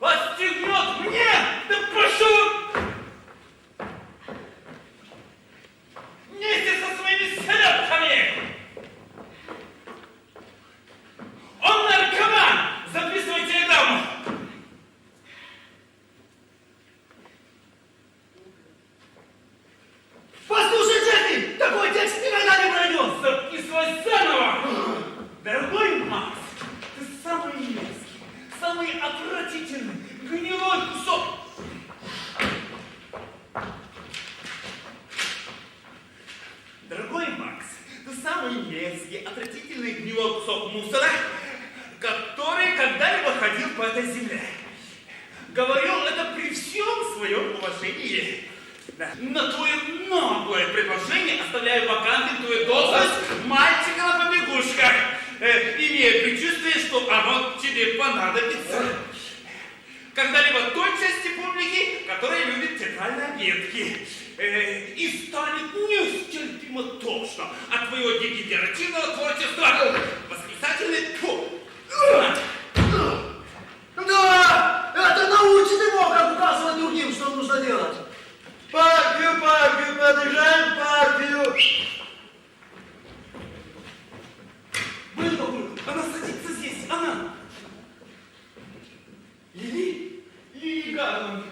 Отстегнет мне? Да прошу! Вместе со своими селедками! Он наркоман! Записывай телеграмму! Послушай, Джеффри, такой текст никогда не пройдет! Записывай заново! Дорогой Макс, ты самый мерзкий, самый отвратительный, гнилой кусок. Дорогой Макс, ты самый мерзкий, отвратительный, гнилой кусок мусора, который когда-либо ходил по этой земле. Говорил это при всем своем уважении. Да. На твое новое предложение оставляю вакантной твою должность мальчика на побегушках, имея предчувствие, что оно тебе понадобится. когда-либо той части публики, которая любит театральные объедки. И станет нестерпимо тошно от твоего дегенеративного творчества. Восклицательный тьфу. Да, это научит его, как указывать другим, что нужно делать. Партию, подъезжаем партию. Был, она садится здесь, она. Лили Гарланд.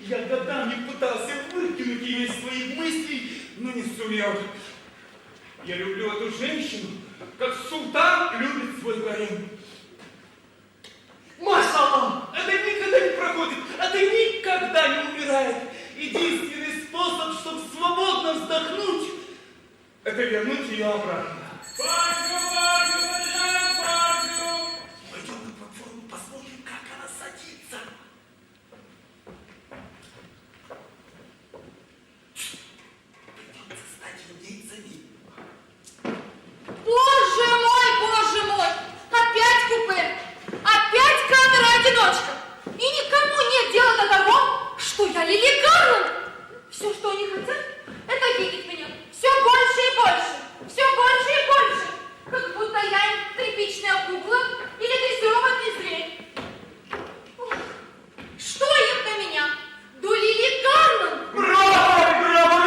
Я годами пытался выкинуть ее из своих мыслей, но не сумел. Я люблю эту женщину, как султан любит свой гарем. Машаллах! Это никогда не проходит, это никогда не умирает. Единственный способ, чтобы свободно вздохнуть, это вернуть ее обратно. Партию, подъезжаем партию! Пойдем на платформу, посмотрим, как она садится. Придется стать убийцами. Боже мой! Опять купе! Опять камера-одиночка! И никому нет дела до того, что я Лили Гарланд! Все, что они хотят, это видеть меня все больше и больше! Все больше и больше! Как будто я им тряпичная кукла или дрессированный зверь. Ух, что им до меня? До Лили Гарланд! Браво, браво!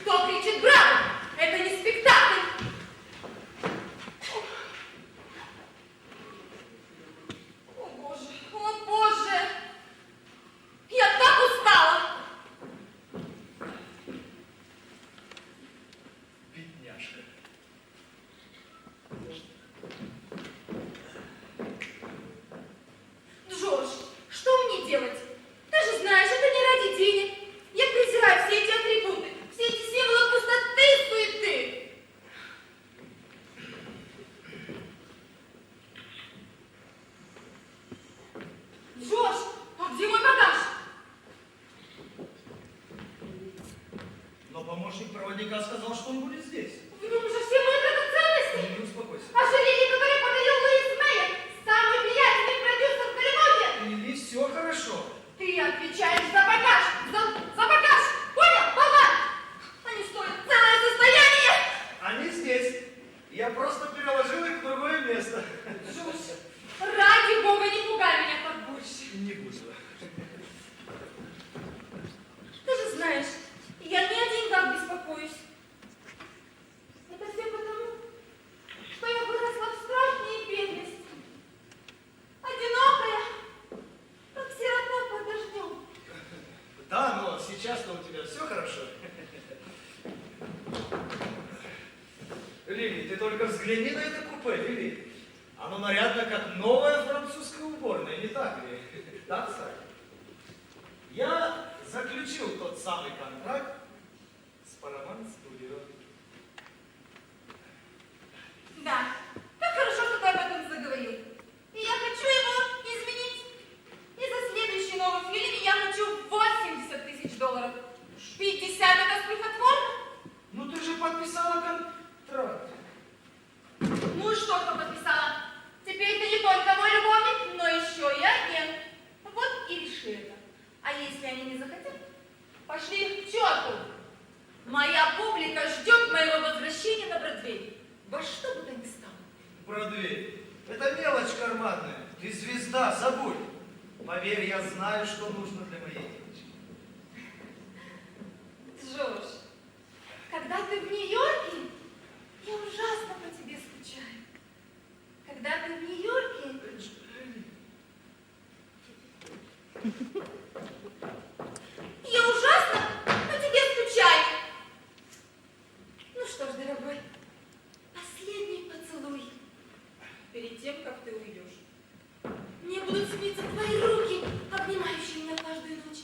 Кто кричит «Браво»? Это не спектакль! О боже! Я так устала! Бедняжка. Джордж, что мне делать? Ты же знаешь, это не ради денег. Я презираю все эти атрибуты, все эти символы пустоты и суеты. Джордж, а где мой багаж? Но помощник проводника сказал, что он будет здесь. В нем уже все мои драгоценности. Не успокойся. Ожерелье, которое подарил Луис Мейер, самый влиятельный продюсер в Голливуде. Лили, все хорошо. Ты отвечаешь за багаж! За багаж! Понял, болван? Они стоят целое состояние! Они здесь. Я просто переложил их в другое место. Джусь, ради бога, не пугай меня так больше. Не буду. Ты же знаешь, я не о деньгах беспокоюсь. Это все потому, что я выросла в страшной бедности. Одинокая, как сирота под дождем. Да, но сейчас-то у тебя все хорошо. Лили, ты только взгляни на это купе, Лили. Оно нарядно, как новая французская уборная, не так ли? Да, Сай? Я заключил тот самый контракт с Paramount Studio. Да, как хорошо, что ты об этом заговорил. И я хочу его изменить. И за следующий новый фильм я хочу $80 тысяч. 50 это смехотворно? Ну ты же подписала контракт. Ну и что, кто подписала? Теперь ты не только мой любовник, но еще и агент. Вот и реши это. А если они не захотят, пошли их к черту. Моя публика ждет моего возвращения на Бродвей. Во что бы то ни стало. Бродвей, это мелочь карманная. Ты звезда, забудь. Поверь, я знаю, что нужно для моей девочки. Джордж, когда ты в Нью-Йорке, я ужасно по тебе скучаю. Когда ты в Нью-Йорке... Я ужасно по тебе скучаю. Ну что ж, дорогой, последний поцелуй. Перед тем, как ты уйдешь. Мне будут сниться твои руки, обнимающие меня каждую ночь.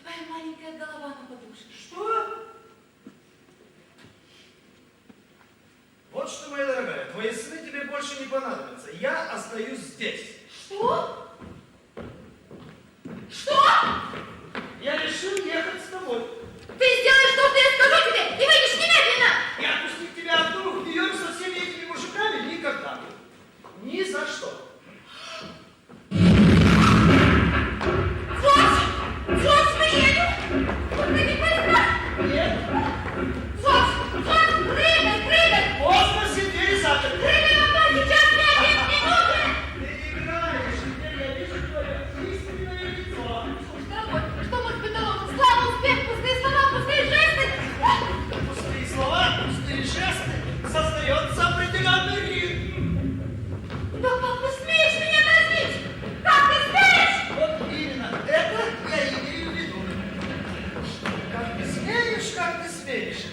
Твоя маленькая голова на подушке. Что? Вот что, моя дорогая, твои сны тебе больше не понадобятся. Я остаюсь здесь. Что? Что? Я решил ехать с тобой. Ты сделаешь то, что я скажу тебе, и выйдешь немедленно! Я отпустить тебя одну в Нью-Йорк со всеми этими мужиками никогда. Ни за что. простые жесты создается определенный ритм. Да как ты смеешь меня дразнить? Как ты смеешь? Вот именно это я и имею в виду. Как ты смеешь, как ты смеешь.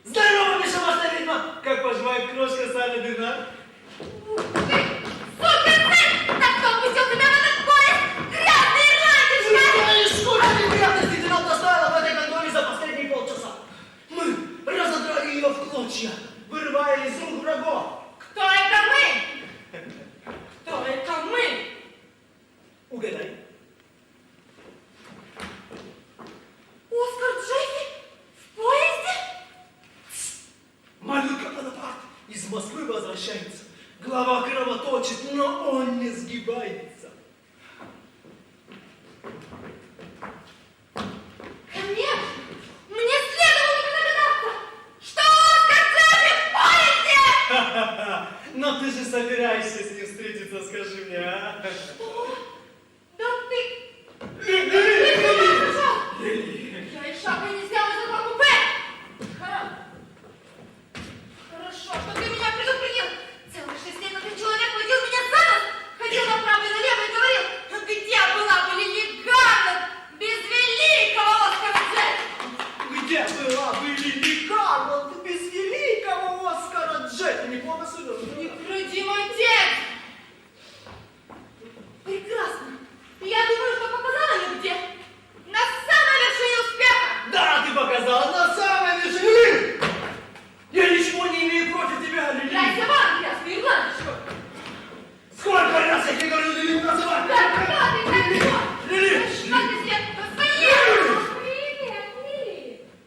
Здорово, бесшабашная ведьма! Как пожимает крошка Саня Дына? Сукин сын! Да кто пустил тебя в этот поезд? Грязный ирландец! Сколько неприятностей ты нам доставила в этой гондоле за последние полчаса? Мы разодрали ее в клочья, вырывая из рук врагов. Кто это мы? Кто это мы? Угадай. Оскар Джеффи? В поезде? Малютка Бонапарт из Москвы возвращается. Голова кровоточит, но он не сгибается. Конечно! Мне следовало бы догадаться, что Оскар Джеффи в поезде! Ха-ха-ха! Но ты же собираешься с ним встретиться, скажи мне, а? Что? Да ты... Лили! Я и шага не сделала из этого купе! Хорошо, что ты меня предупредил! Целых 6 лет этот человек водил меня за нос, ходил направо и налево и говорил, где была бы Лили Гарланд без великого Оскара Джеффи! Где была бы Лили Гарланд без великого Оскара Джеффи? Неплохо сюда. Нетрудимый отец! Прекрасно! Я думаю, что показала ее где? На самой вершине успеха! Да, ты показала на самой вершине. Я ничего не имею против тебя, Лили. Дайся вам, грязный ирландец! Сколько раз я тебе говорю, Лили, называй? Да, когда ты так его? Лили! Что ты себе позволяешь? Привет, Лили.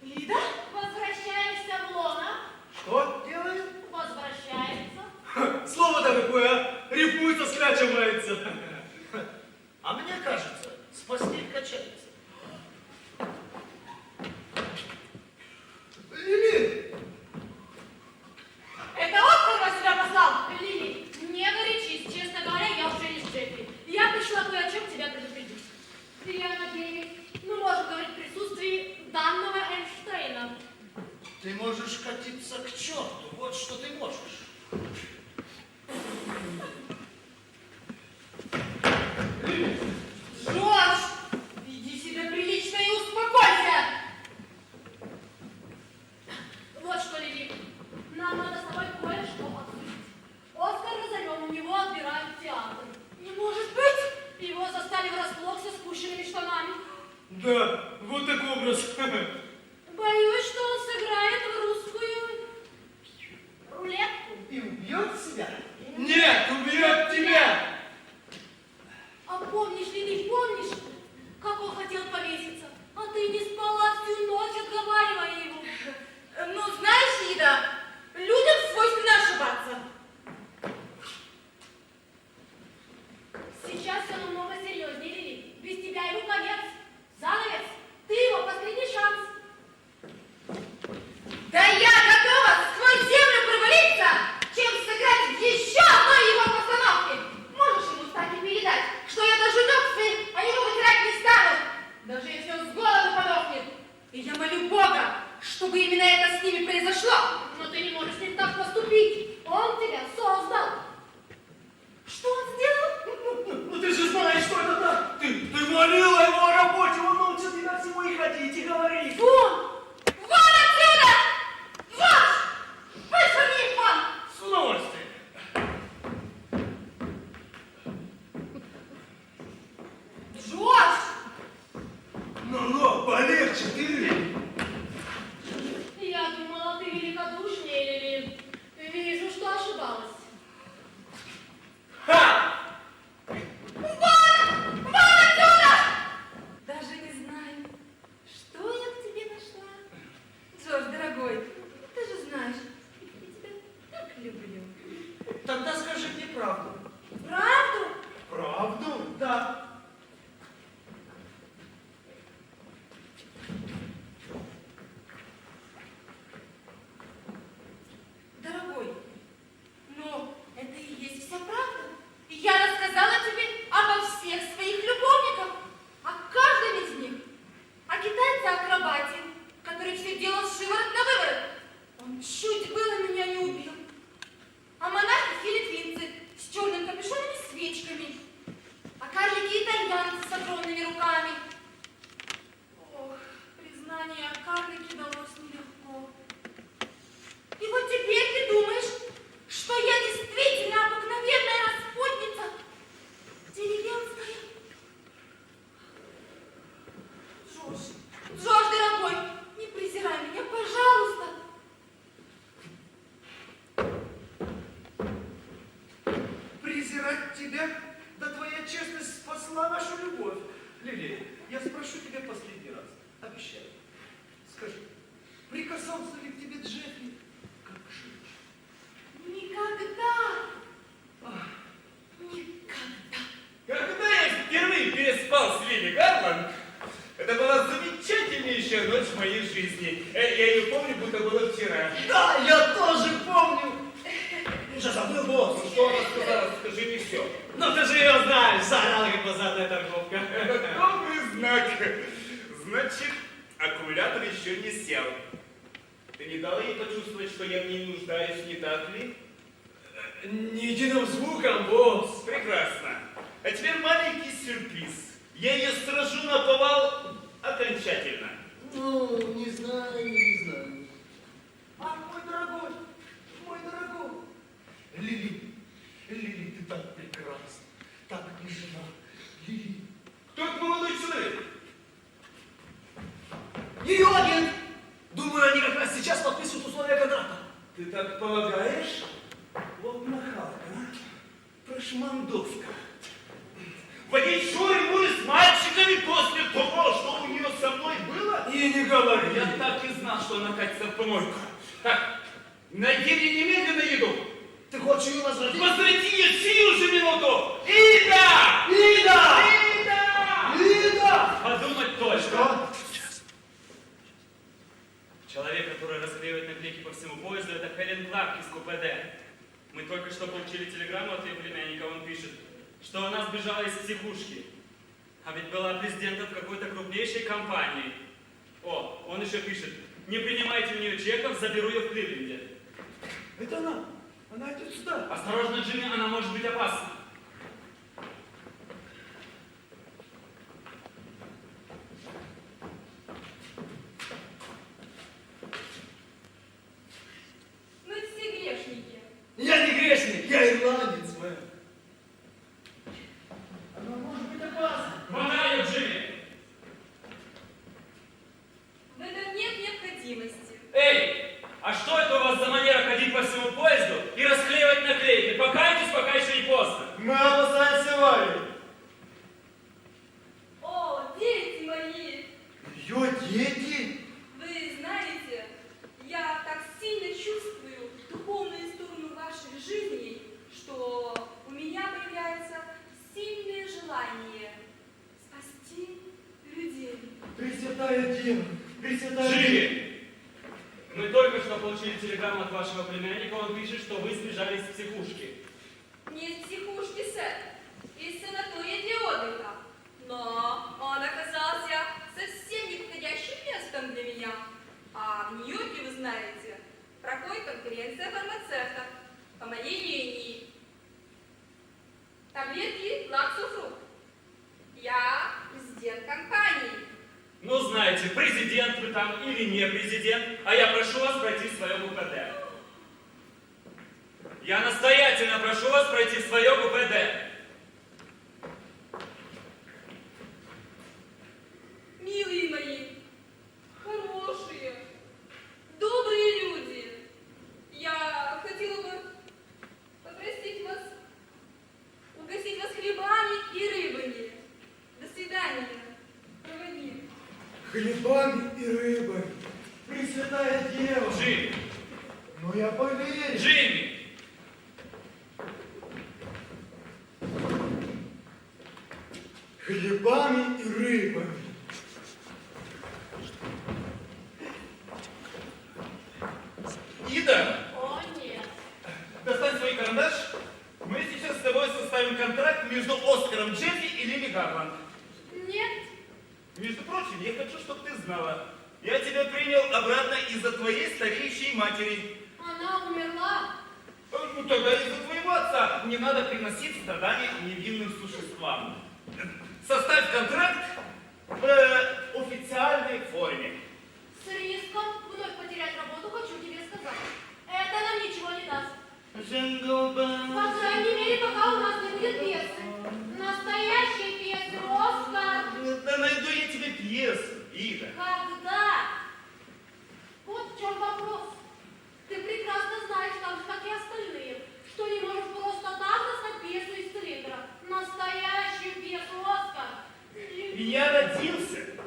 Лида, возвращаешься в лоно? Что делает? Возвращается. Слово-то какое, а? Рифмуется, скачивается. А мне кажется, с постель качается. Лили! Это Оскар вас сюда послал? Лили, не горячись. Честно говоря, я уже не с Джеффи. Я пришла кое о чем тебя предупредить. Я надеюсь, мы можем говорить в присутствии данного Эйнштейна. Ты можешь катиться к черту, вот что ты можешь. Джордж, веди себя прилично и успокойся. Вот что, Лили, нам надо с тобой кое-что обсудить. Оскар разорен, у него отбирают театр. Не может быть. Его застали врасплох со спущенными штанами. Да, вот такой образ. Боюсь, что он сыграет в русскую рулетку. И убьет себя? Нет, убьет тебя! А помнишь, Лили, помнишь, как он хотел повеситься? А ты не спала всю ночь, отговаривая его. Ну, знаешь, Лида, людям свойственно ошибаться. Сейчас все намного серьезнее, Лили. Без тебя ему конец. Занавес. Ты его последний шанс. Да я готова сквозь землю провалиться, чем сыграть в еще одной его постановке. Можешь ему так и передать, что я даже ногти они ему вытирать не стану, даже если он с голоду подохнет. И я молю Бога, чтобы именно это с ними произошло. Но ты не можешь с ним так поступить. Он тебя создал. Что он сделал? Ну ты же знаешь, что это так. Ты молила его о работе, он научил тебя всему и ходить, и говорить. Вон! Вон отсюда! Вон! Вышвырни их вон! С удовольствием. Джордж! Ну, полегче, ты. Я думала, ты великодушнее, Лили. Вижу, что ошибалась. Ха! Вон отсюда! Даже не знаю, что я в тебе нашла. Джордж, дорогой, ты же знаешь, я тебя так люблю. Тогда скажи мне правду. Правду? Правду? Да. Дорогой, но тебя, да твоя честность спасла нашу любовь. Лили, я спрошу тебя последний раз. Обещаю. Скажи, прикасался ли к тебе Джеффри как к женщине? Никогда! Никогда! Когда я впервые переспал с Лили Гарланд, это была замечательнейшая ночь в моей жизни. Я ее помню, будто было вчера. Да, я тоже помню. Уже забыл, босс. Ну что она сказала, скажи мне все. Ну ты же ее знаешь, заорала как базарная торговка. Это добрый знак. Значит, аккумулятор еще не сел. Ты не дала ей почувствовать, что я в ней нуждаюсь, не так ли? Ни единым звуком, босс. Прекрасно. А теперь маленький сюрприз. Я ее сражу на повал окончательно. Ну, не знаю, не знаю. Ах, мой дорогой, Лили, Лили, ты так прекрасна, так нежна, Лили. Кто этот молодой человек? Ее агент! Думаю, они как раз сейчас подписывают условия контракта. Ты так полагаешь? Вот нахалка, а? Прошмандовка. Водить шуры-муры с мальчиками после того, что у нее со мной было? И не говори. Я так и знал, что она катится в помойку. Так, найди мне немедленно еду. Ты хочешь ее возвратить? Возврати ее сию же минуту! Ида! Ида! Ида! Ида! Подумать только. Что? Человек, который расклеивает наклейки по всему поезду, это Хелен Кларк из КПД. Мы только что получили телеграмму от ее племянника, он пишет, что она сбежала из психушки. А ведь была президентом какой-то крупнейшей компании. О, он еще пишет, не принимайте у нее чеков, заберу ее в Кливленде. Это она. Она идет сюда. Осторожно, Джимми, она может быть опасна. Мы все грешники. Я не грешник, я ирландец, мэм. Она может быть опасна. Хватай ее, Джимми! В этом нет необходимости. Эй, а что это у вас за манера ходить по всему поезду и расклеивать наклейки? Покайтесь, пока еще не поздно. Мы опасаемся Вали. О, дети мои! Ее дети? Вы знаете, я так сильно чувствую духовную сторону ваших жизней, что у меня появляется сильное желание спасти людей. Пресвятая Дева, Пресвятая Дева. Джимми! Мы только что получили телеграмму от вашего племянника, он пишет, что вы сбежали из психушки. Не из психушки, сэр, из санатория для отдыха. Но он оказался совсем неподходящим местом для меня. А в Нью-Йорке, вы знаете, проходит конференция фармацевтов по моей линии. Таблетки Лаксофрукт. Я президент компании. Ну, знаете, президент вы там или не президент, а я прошу вас пройти в свое УПД. Я настоятельно прошу вас пройти в свое УПД. Милые мои, хорошие, добрые люди, я хотела бы попросить вас, угостить вас хлебами и рыбами. До свидания, проводник. Хлебами и рыбами. Пресвятая Дева. Джимми! Ну я поверю. Джимми! Хлебами и рыбами. Ида, О, нет. достань свой карандаш. Мы сейчас с тобой составим контракт между Оскаром Джеффри и Лили Гарланд. Нет. Между прочим, я хочу, чтобы ты знала. Я тебя принял обратно из-за твоей стареющей матери. Она умерла. Ну тогда из-за твоего отца. Не надо приносить страдания невинным существам. Составь контракт в официальной форме. С риском вновь потерять работу, хочу тебе сказать. Это нам ничего не даст. По крайней мере, пока у нас не будет пьесы. Настоящей пьесы, Оскар. Да найду я тебе пьесу, Ида. Когда? Вот в чем вопрос. Ты прекрасно знаешь, так же, как и остальные, что не можешь просто так достать пьесу из цилиндра.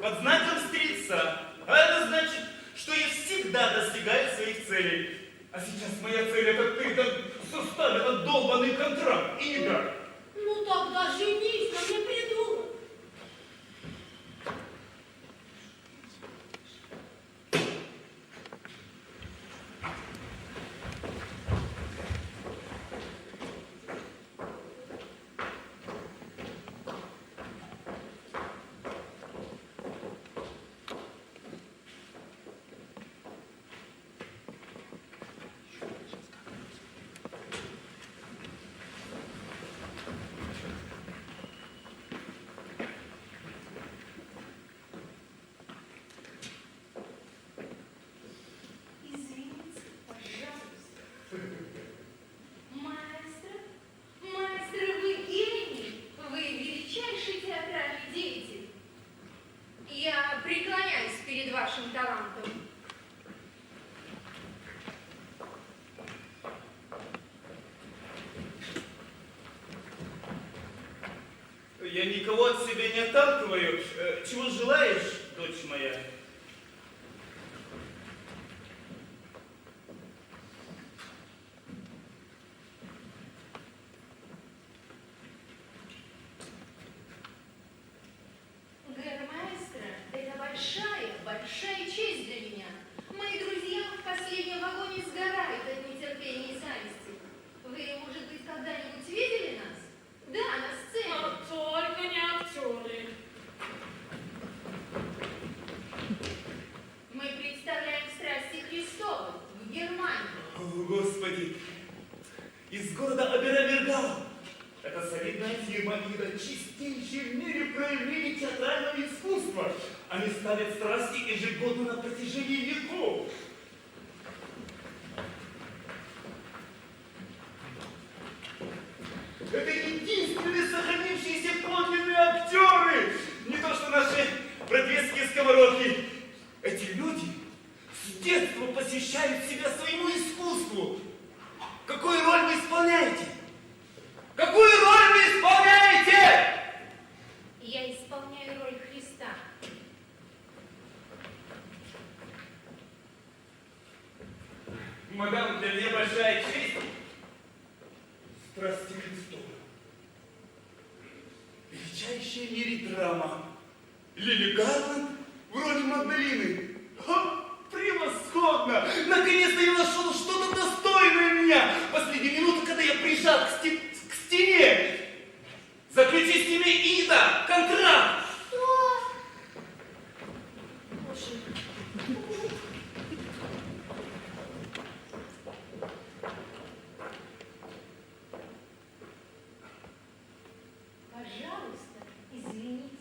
под знаком стрельца. А это значит, что я всегда достигаю своих целей. А сейчас моя цель это ты, это составь этот долбанный контракт, Ида. Ну тогда женись на мне, придурок. Извините, пожалуйста. Маэстро, маэстро, вы гений, вы величайший театральный деятель. Я преклоняюсь перед вашим талантом. Я никого от себя не отталкиваю. Чего желаешь, дочь моя? Гермаэстро, это большая честь для меня. Мои друзья в последнем вагоне сгорают от нетерпения и зависти. Вы, может быть, когда-нибудь видели нас? Да, на сцене. Только не актеры. Мы представляем страсти Христовы в Германии. О, Господи! Из города Аберамергау. Это солидная фирма, и это чистейшее в мире проявление театрального искусства. Они ставят страсти ежегодно на протяжении веков. Это единственные сохранившиеся подлинные актеры. Не то что наши бродвейские сковородки. Эти люди с детства посвящают себя своему искусству. Какую роль вы исполняете? Какую роль вы исполняете? Я исполняю роль Христа. Мадам, для меня большая честь. Страсти Христовы. Величайшая в мире драма. Лили Гарланд в роли Магдалины. Ха, превосходно! Наконец-то я нашел что-то достойное меня. Последнюю минуту, когда я прижат к стене. Заключи с ними, Ида, контракт. Что? Боже. Пожалуйста, извините.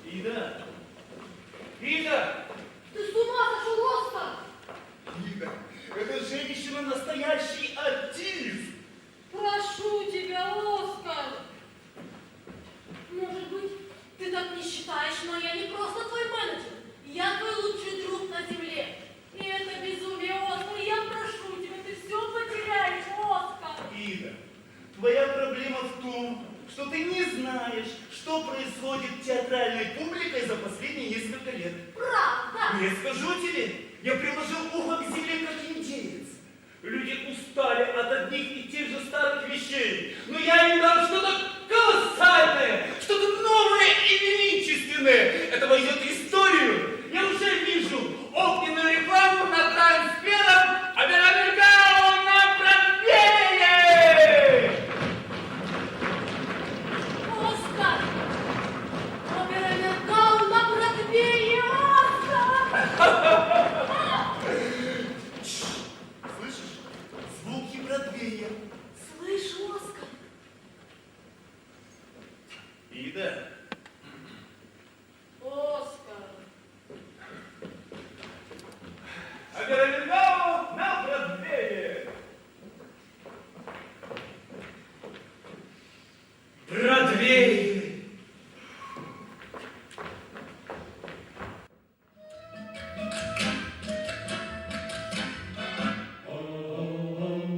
Ида! Ида! Ты с ума сошел, Оскар? Ида! Эта женщина настоящий артист! Прошу тебя, Оскар. Может быть, ты так не считаешь, но я не просто твой менеджер. Я твой лучший друг на земле. И это безумие, Оскар. Я прошу тебя, ты все потеряешь, Оскар. Ида, твоя проблема в том, что ты не знаешь, что происходит с театральной публикой за последние несколько лет. Правда? Не скажу тебе, я приложил ухо к земле как индеец. Люди устали от одних и тех же старых вещей, но я им дам что-то колоссальное, что-то новое и величественное. Это войдет в историю. Я уже вижу огненную рекламу над Таймс-сквером Аберамергау на Бродвее! Оскар! Аберамергау на Бродвее, Оскар! Слышишь? Звуки Бродвея. Слышь, Оскар! Ида, Оскар. Аберамергау на Бродвее! Бродвей!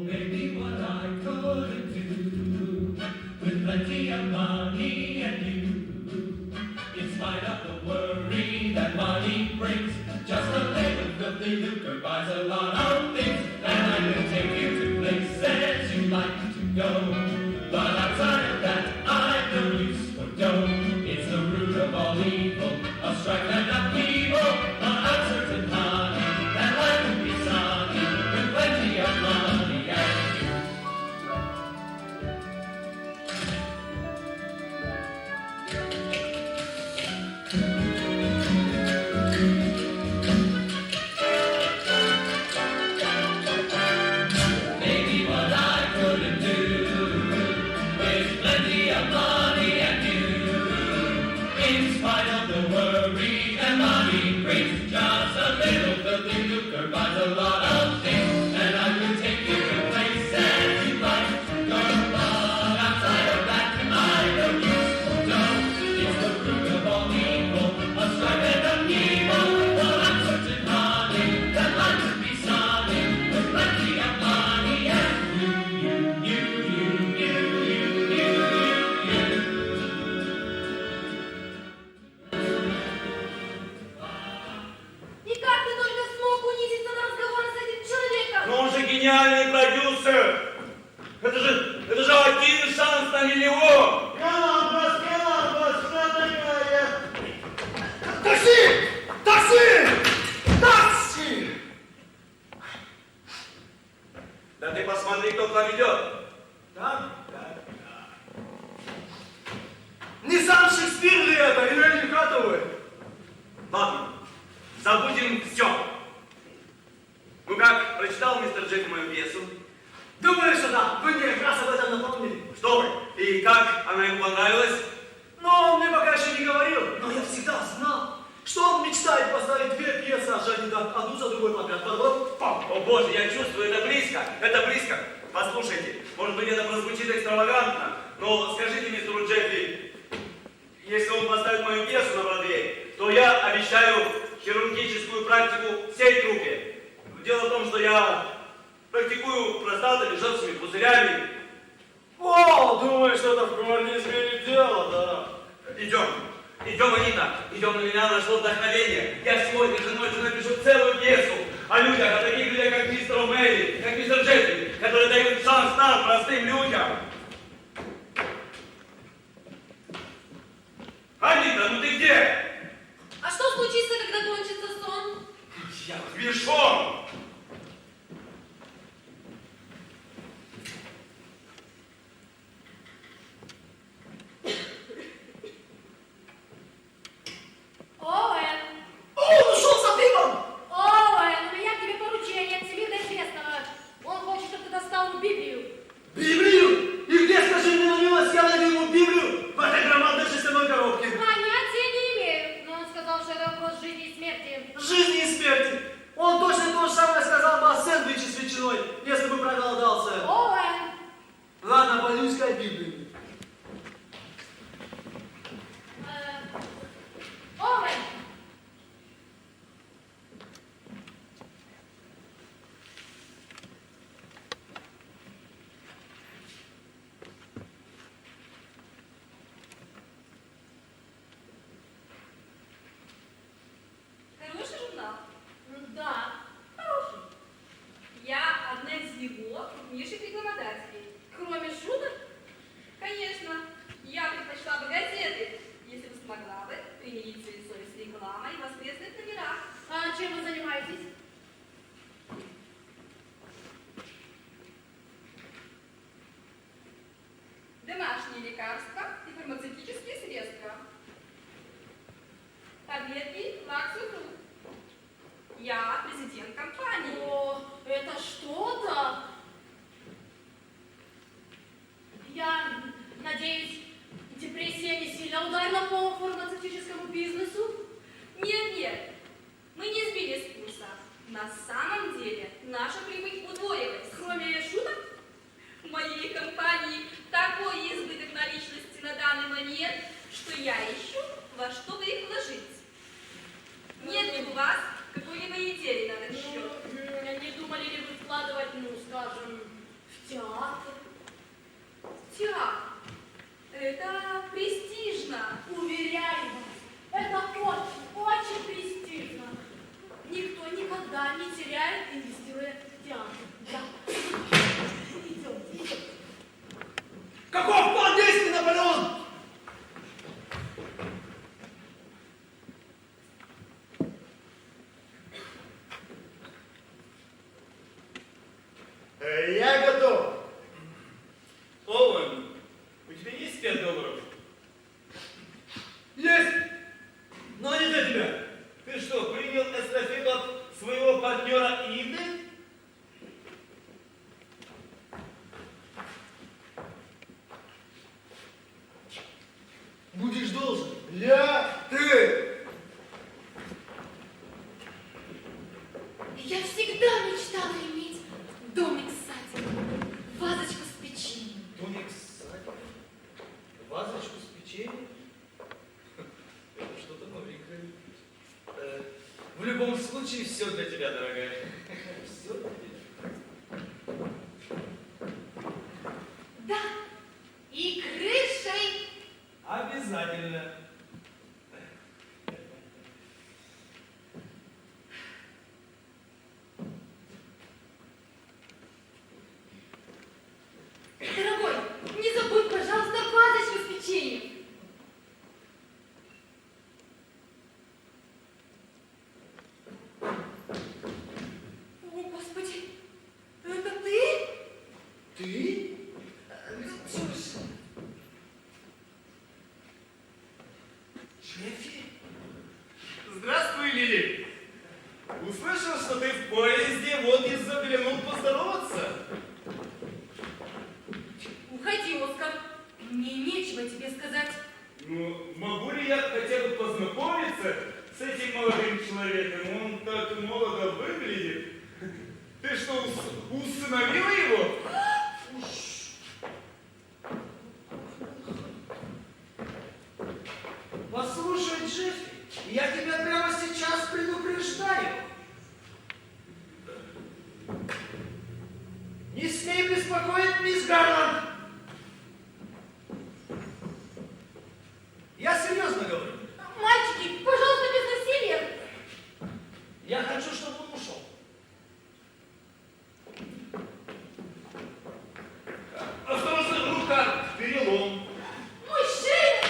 Baby, what I couldn't do with lucre buys a lot of things, and I will take you to places you like to go. But outside of that, I've no use for dough. It's the root of all evil, of strife and upheaval. But I'm certain, honey, that life will be sunny with plenty of money and you. Maybe what I couldn't do with plenty of money and you. In spite of the worry that money brings, just a little filthy lucre buys a lot of things, and I will take you to places you like to go. But outside of that, I know use for dough. It's the root of all evil, of strife and upheaval. But I'm certain, honey, that life would be sunny with plenty of money and you. И как ты только смог унизиться на разговор с этим человеком? Но он же гениальный продюсер! Это же один шанс на миллион! Калабас, что такое? Такси! Такси! Такси! Да ты посмотри, кто к нам идет! Да. Не сам Шекспир ли это, или Энни Хаттауэй? Ладно, забудем все. Ну как, прочитал мистер Джеффи мою пьесу? Думаю, что да. Вы мне как раз об этом напомнили. Что вы? И как она ему понравилась? Но он мне пока еще не говорил. Но я всегда знал, что он мечтает поставить две пьесы о Жанне д'Арк, одну за другой подряд. О боже, я чувствую, это близко, это близко. Послушайте, может быть это прозвучит экстравагантно, но скажите мистеру Джеффи, если он поставит мою пьесу на Бродвей, то я обещаю хирургическую практику всей труппе. Дело в том, что я практикую простатами, желчными пузырями. О, думаю, что это в корне изменит дело, да. Идем, Анита, идем, на меня нашло вдохновение. Я сегодня же ночью напишу целую пьесу о людях, о таких людях, как мистер О'Мейли, как мистер Джеффри, которые дают шанс нам, простым людям. Анита, ну ты где? А что случится, когда кончится сон? Я взбешен. Оуэн! Он ушел за пивом! Оуэн, у меня к тебе поручение от всемирно известного. Он хочет, чтобы ты достал ему Библию. Библию? И где, скажи мне, на милость, я найду ему Библию? В этой громадной жестяной коробке. Понятия не имею, но он сказал, что это вопрос жизни и смерти. Жизни и смерти. Он точно то же самое сказал бы о сэндвиче с ветчиной, если бы проголодался. Оуэн! Ладно, пойду искать Библию. Оуэн! Хороший журнал? Да, хороший. Я одна из его крупнейших рекламодателей. Кроме шуток? Конечно. Я предпочла бы газеты, если бы смогла бы примирить свою совесть с рекламой в воскресных номерах. А чем вы занимаетесь? Домашние лекарства и фармацевтические средства. Таблетки Лаксуфру. Я президент компании. О, это что-то! Я надеюсь, депрессия не сильно ударила по фармацевтическому бизнесу? Нет, мы не сбили с курса. На самом деле наша прибыль удвоилась. Кроме шуток, в моей компании такой избыток наличности на данный момент, что я ищу, во что бы их вложить. Нет ли у вас какой-либо идеи на этот счет? Не думали ли вы вкладывать, скажем, в театр? Театр? Это престижно. Уверяю вас, это очень, очень престижно. Никто никогда не теряет Я готов. Оуэн, у тебя есть $5? Есть! Но не для тебя. Ты что, принял эстафету от своего партнера Иды? Будешь должен. Ты! Я всегда мечтала иметь домик в саде, вазочку с печеньем. Домик в саде. Вазочку с печеньем. Это что-то новенькое. В любом случае, все для тебя, дорогая. Все для тебя. Да, и крышей. Обязательно. Дорогой, не забудь, пожалуйста, вазочку с печеньем. О, Господи, это ты? Ты? Чушь. Джеффи? Здравствуй, Лили. Услышал, что ты в поезде, вот и заглянул поздороваться. Уходи, Оскар. Мне нечего тебе сказать. Ну, могу ли я хотя бы познакомиться с этим молодым человеком? Он так молодо выглядит. Ты что, усыновила его? Послушай, Джеффи, я тебя прямо сейчас предупреждаю. Не смей беспокоить мисс Гарланд. Я серьезно говорю. Мальчики, пожалуйста, без насилия. Я хочу, чтобы он ушел. Осторожно, рука, перелом. Мужчина!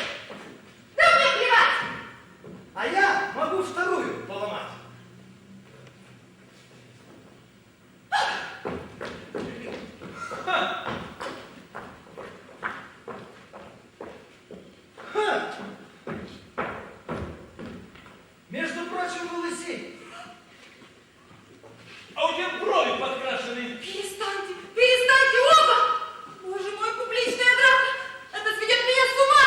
Да мне плевать! А я могу вторую поломать. Ха! Между прочим, вы лысей. А у тебя брови подкрашены. Перестаньте! Перестаньте оба! Боже мой, публичная драка! Это сведет меня с ума!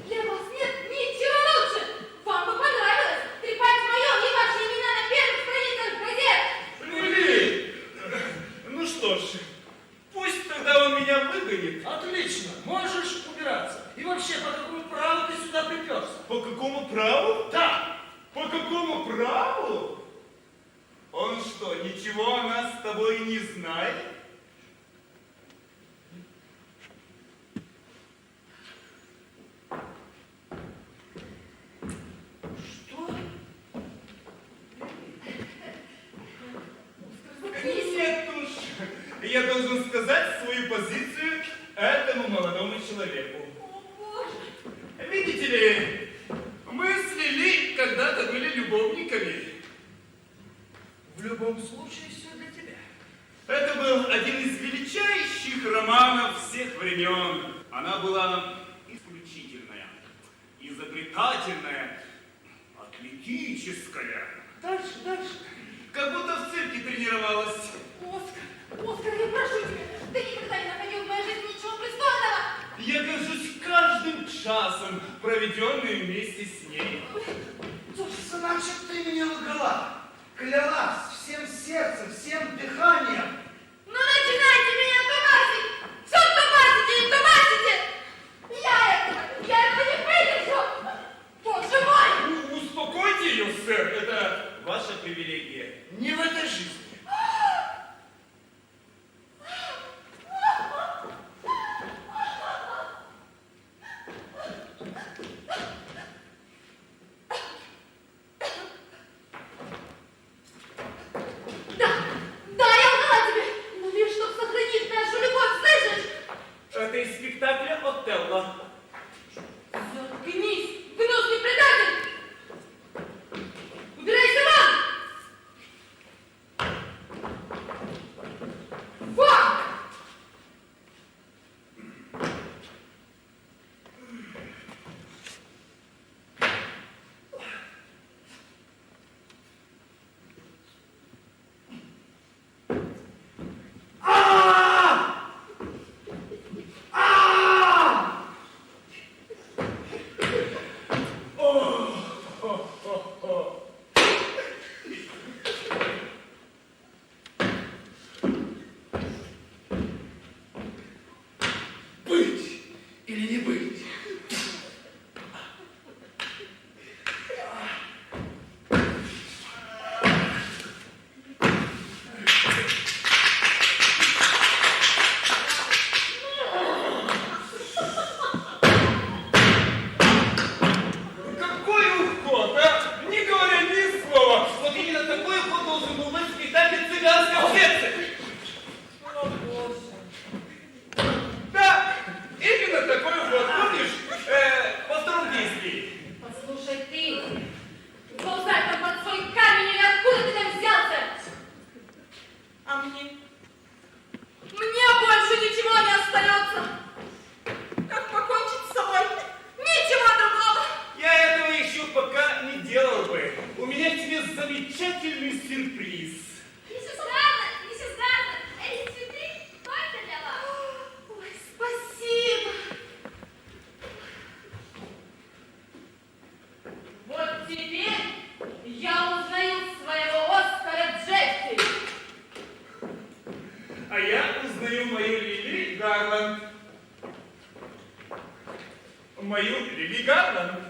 Для вас нет ничего лучше! Вам бы понравилось трепать мое и ваши имена на первых страницах газет! Лили! Ну что ж, пусть тогда он меня выгонит. Отлично, можешь убираться. И вообще, по какому праву ты сюда приперся? По какому праву? Да! По какому праву? Он что, ничего о нас с тобой не знает? Что? Нет уж, я должен сказать свою позицию этому молодому человеку. О, Боже! Видите ли, мы с Лили когда-то были любовниками. В любом случае, все для тебя. Это был один из величайших романов всех времен. Она была исключительная, изобретательная, атлетическая. Дальше, дальше. Как будто в цирке тренировалась. Оскар, Оскар, я прошу тебя, ты никогда не находил в моей жизни ничего пристойного! Я горжусь каждым часом, проведенным вместе с ней. Значит, ты меня лгала. Клялась всем сердцем, всем дыханием. Ну начинайте меня тумасить! Все тумасите и тумасите! Я этого не вынесу! Боже мой! Ну, успокойте ее, сэр, это ваша привилегия. Не в этой жизни. Да, да, я лгала тебе! Но лишь чтобы сохранить нашу любовь, слышишь? Это из спектакля «Отелло». Заткнись, гнусный предатель! Убирайся вон! замечательный сюрприз. Миссис Гарнер, эти цветы только для вас. Ой, спасибо. Вот теперь я узнаю своего Оскара Джеффри. А я узнаю мою Лили Гарланд. Мою Лили Гарланд.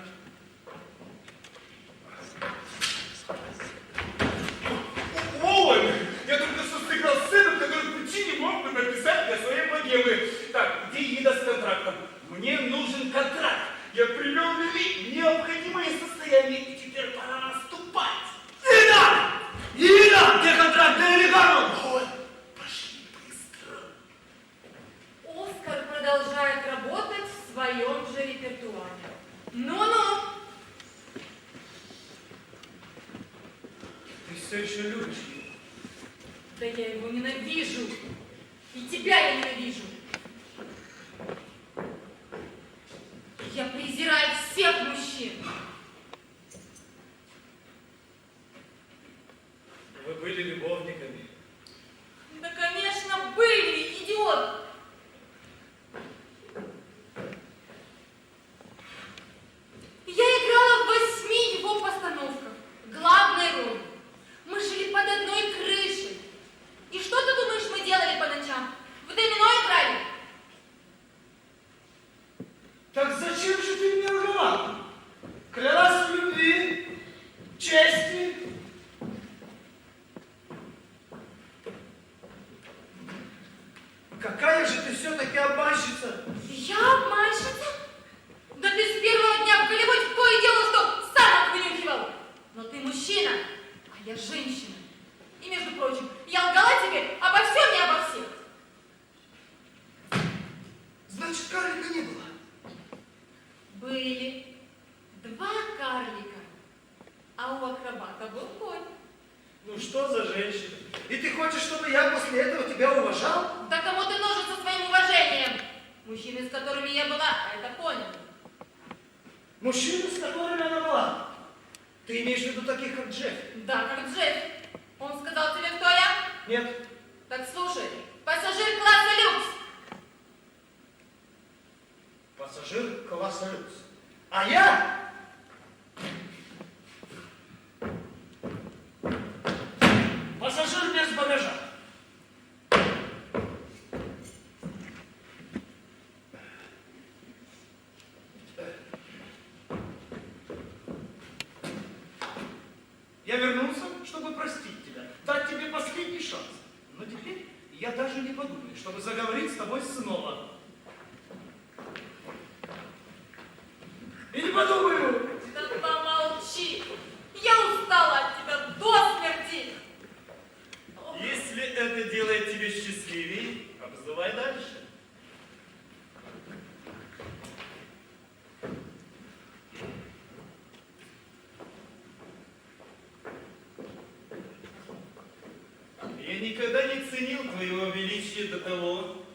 Оуэн, я только что сыграл сцену, которую Пучини мог бы написать для своей богемы. Так, где Ида с контрактом? Мне нужен контракт. Я привел Лили в необходимое состояние, и теперь пора наступать. Ида! Ида! Где контракт для Лили Гарланд? Ой, пошли быстро. Оскар продолжает работать в своем же репертуаре. Ну-ну. Ты все еще любишь его? Да я его ненавижу. И тебя я ненавижу. Я презираю всех мужчин. Вы были любовниками. Да, конечно, были, идиот. Я играла в 8 его постановках. Главной роли. Мы жили под одной крышей. И что ты думаешь, мы делали по ночам? В домино играли? Так зачем же ты мне лгала? Клялась в любви, чести. Какая же ты все-таки обманщица? Я обманщица? Да ты с первого дня в Голливуде то и дело, что самок вынюхивал. Но ты мужчина, а я женщина. И, между прочим, я лгала тебе обо всем и обо всех. Значит, карлика не было. Были 2 карлика, а у акробата был конь. Ну что за женщина? И ты хочешь, чтобы я после этого тебя уважал? Да кому ты нужен со своим уважением? Мужчины, с которыми я была, это понял. Мужчина, с которыми она была. Ты имеешь в виду таких, как Джефф? Да, как Джефф. Он сказал тебе, кто я? Нет. Так слушай, пассажир класса люкс. Пассажир класса люкс. А я? Пассажир без багажа. Я вернулся, чтобы простить тебя, дать тебе последний шанс. Но теперь я даже не подумаю, чтобы заговорить с тобой снова. И не подумаю! Да помолчи. Я устала от тебя до смерти. Если это делает тебя счастливее, обзывай дальше. Я никогда не ценил твоего величия до того,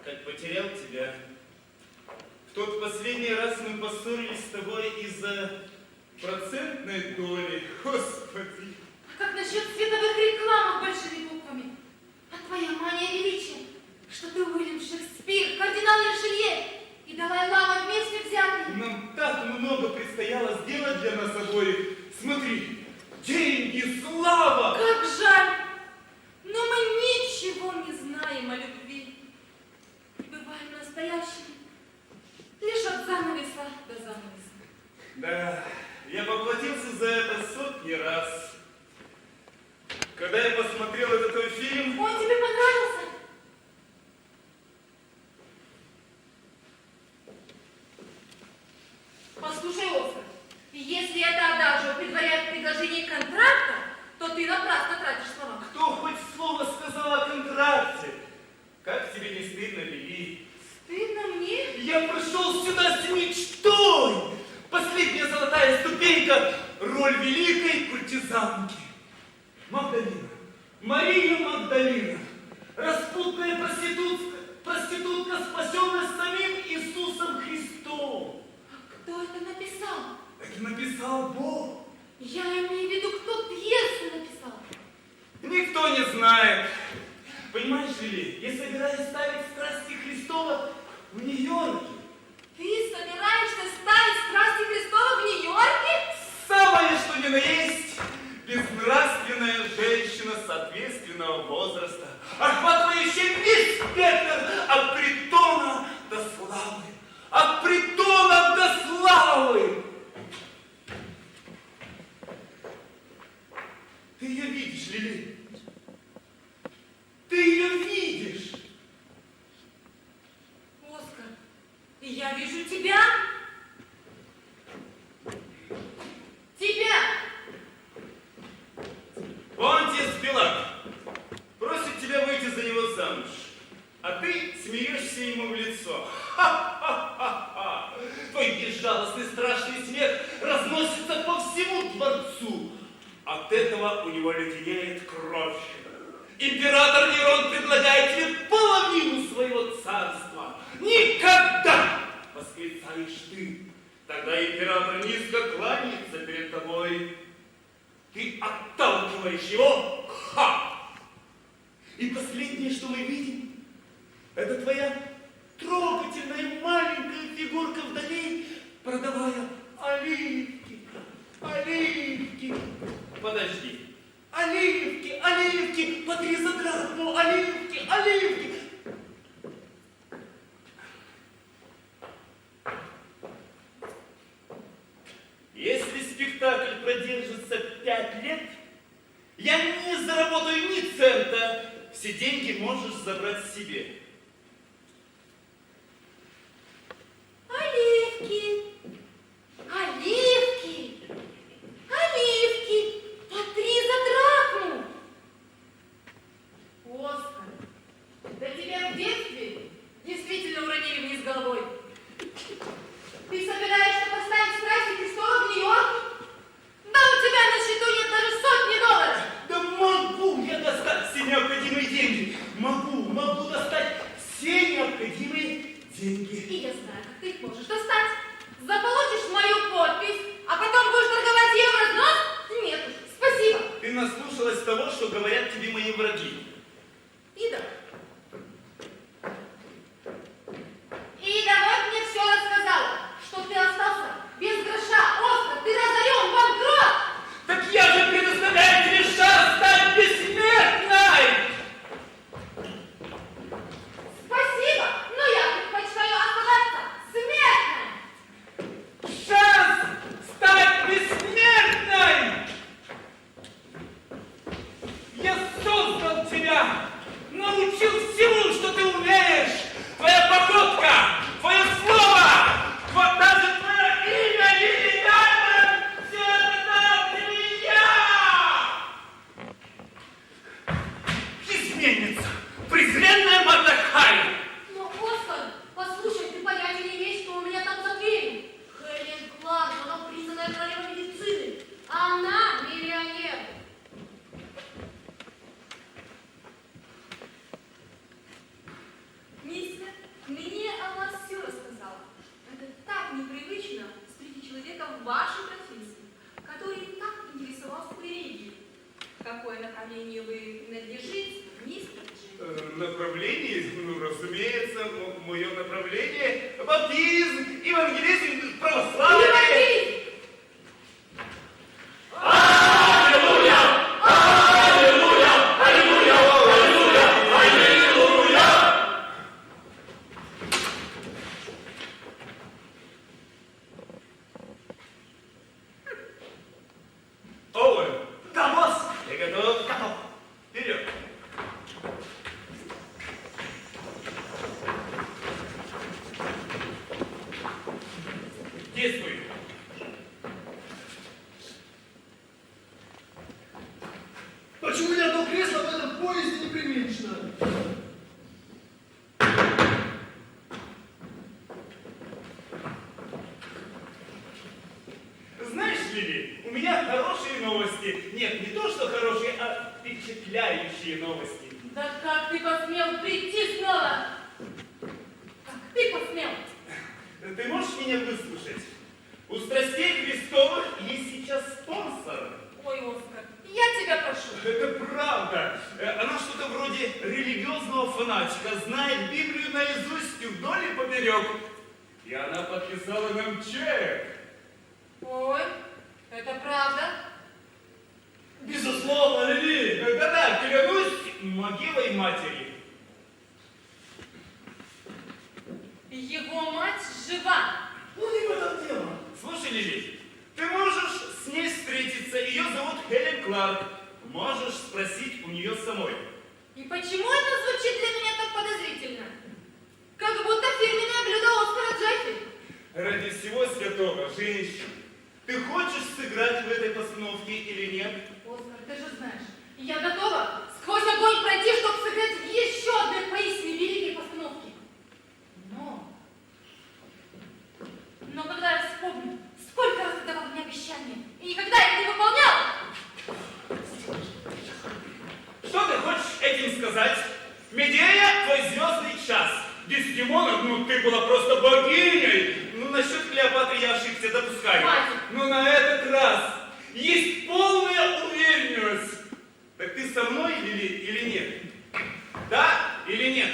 как потерял тебя. В тот последний раз мы поссорились с тобой из-за процентной доли. Господи. А как насчет световых рекламок большими буквами? А твоя мания величия, что ты Уильям Шекспир, кардинал Ришелье и Далай-Лама вместе взятые? Нам так много предстояло сделать для нас обоих. Смотри, деньги, слава! Как жаль! Но мы ничего не знаем о любви. И бываем настоящими лишь от занавеса до занавеса. Да, я поплатился за это сотни раз. Когда я посмотрел этот твой фильм... Он тебе понравился? Послушай, Оскар, если это адажио предваряет предложение контракта, то ты напрасно тратишь слова. Кто хоть слово сказал о контракте? Как тебе не стыдно, Лили? Стыдно мне? Я пришел сюда с мечтой! Последняя золотая ступенька — роль великой куртизанки. Магдалина, Мария Магдалина, распутная проститутка, спасенная самим Иисусом Христом. Кто это написал? Это написал Бог. Я имею в виду, кто пьесу написал. Никто не знает. Понимаешь, Лили, я собираюсь ставить «Страсти Христова» в Нью-Йорке. Ты собираешься ставить «Страсти Христова» в Нью-Йорке? Самое, что ни на есть, безнравственная женщина соответственного возраста, охватывающая весь спектр от притона до славы. От притона до славы! Ты ее видишь, Лили? Ты ее видишь? Оскар, я вижу тебя. Тебя! Понтиус Пилат просит тебя выйти за него замуж, а ты смеешься ему в лицо. Ха-ха-ха-ха! Твой безжалостный страшный смех разносится по всему дворцу. От этого у него леденеет кровь. Император Нерон предлагает тебе половину своего царства. Никогда! Восклицаешь ты. Тогда император низко кланяется перед тобой. Ты отталкиваешь его. Ха! И последнее, что мы видим, это твоя трогательная маленькая фигурка вдали, продавая оливки. Оливки. Подожди. Оливки, оливки, по 3 за драхму, оливки, оливки. Если спектакль продержится 5 лет, я не заработаю ни цента. Все деньги можешь забрать себе. Оливки. Оливки. Оливки. По 3 за драхму. Оскар, да тебя в детстве действительно уронили вниз головой. Ты собираешься поставить «Страсти Христова» в Нью-Йорке? Да у тебя на счету нет даже $100. Да могу я достать все необходимые деньги. Могу достать все необходимые деньги. И я знаю, как ты их можешь достать. Заполучишь мою подпись, а потом будешь торговать ею в разнос? Нет уж, спасибо. Ты наслушалась того, что говорят тебе мои враги. Ида. Ида вот мне все рассказала, что ты остался без гроша. Оскар, ты разорен, банкрот. Так я же предоставляю тебе шанс стать бессмертной! Спасибо, но я предпочитаю оставаться смертной. Шанс стать бессмертной! Я создал тебя, научил всему, что ты умеешь. Твоя походка, твое слово, вот даже твое имя, Лили Даймонд, все это дал тебе я! Изменница, презренная Мордехай! Но, Оскар, послушай, ты понятия не имеешь, что у меня там за дверью. Хелен Кларк, она признанная королева медицины. А она миллионер. Мистер, мне о вас все рассказала. Это так непривычно встретить человека в вашей профессии, который так интересовался религией. Какое направление вы принадлежите, мистер Джей? Направление, ну, разумеется, мое направление — баптизм, евангелизм, православие. Евангелист! Оуэн. Да, босс. Я готов. Готов. Вперед. Действуй. Почему ни одно кресло в этом поезде не прилично? Знаешь, Лили, у меня хорошие новости. Нет, не то, что хорошие, а впечатляющие новости. Да как ты посмел прийти снова? Как ты посмел? Ты можешь меня выслушать? У страстей Христовых есть сейчас спонсор. Ой, Оскар, я тебя прошу. Это правда. Она что-то вроде религиозного фанатика, знает Библию наизусть вдоль и поперек. И она подписала нам чек. Ой, это правда? Безусловно, Лили. Да-да, клянусь могилой матери. Его мать жива. Ну, не в этом дело. Слушай, Лили, ты можешь с ней встретиться. Ее зовут Хелен Кларк. Можешь спросить у нее самой. И почему это звучит для меня так подозрительно? Как будто фирменное блюдо Оскара Джеффи. Ради всего святого, женщина, ты хочешь сыграть в этой постановке или нет? Оскар, ты же знаешь, я готова сквозь огонь пройти, чтобы сыграть в еще одной поистине великой постановке. Но когда я вспомню, сколько раз ты давал мне обещания, и никогда их не выполнял. Что ты хочешь этим сказать? Медея, твой звездный час. Дездемона, ну ты была просто богиней. Ну насчет Клеопатры я ошибся, допускаю. Хватит. Но на этот раз есть полная уверенность. Так ты со мной или нет? Да или нет?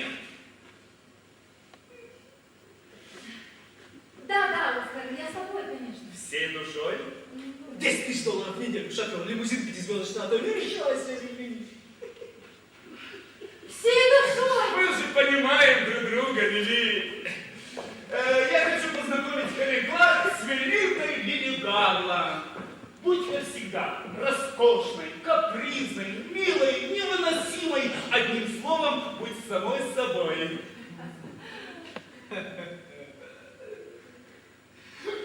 Да, Оскар, я с тобой, конечно. Всей душой? 10 тысяч долларов в неделю, шофер, лимузин 5-звездочный, а то не решалась сегодня. Всей душой. Мы же понимаем друг друга, Лили. Я хочу познакомить Хелен Кларк с великой Лили Гарланд. Будь всегда роскошной, капризной, милой, невыносимой. Одним словом, будь самой собой.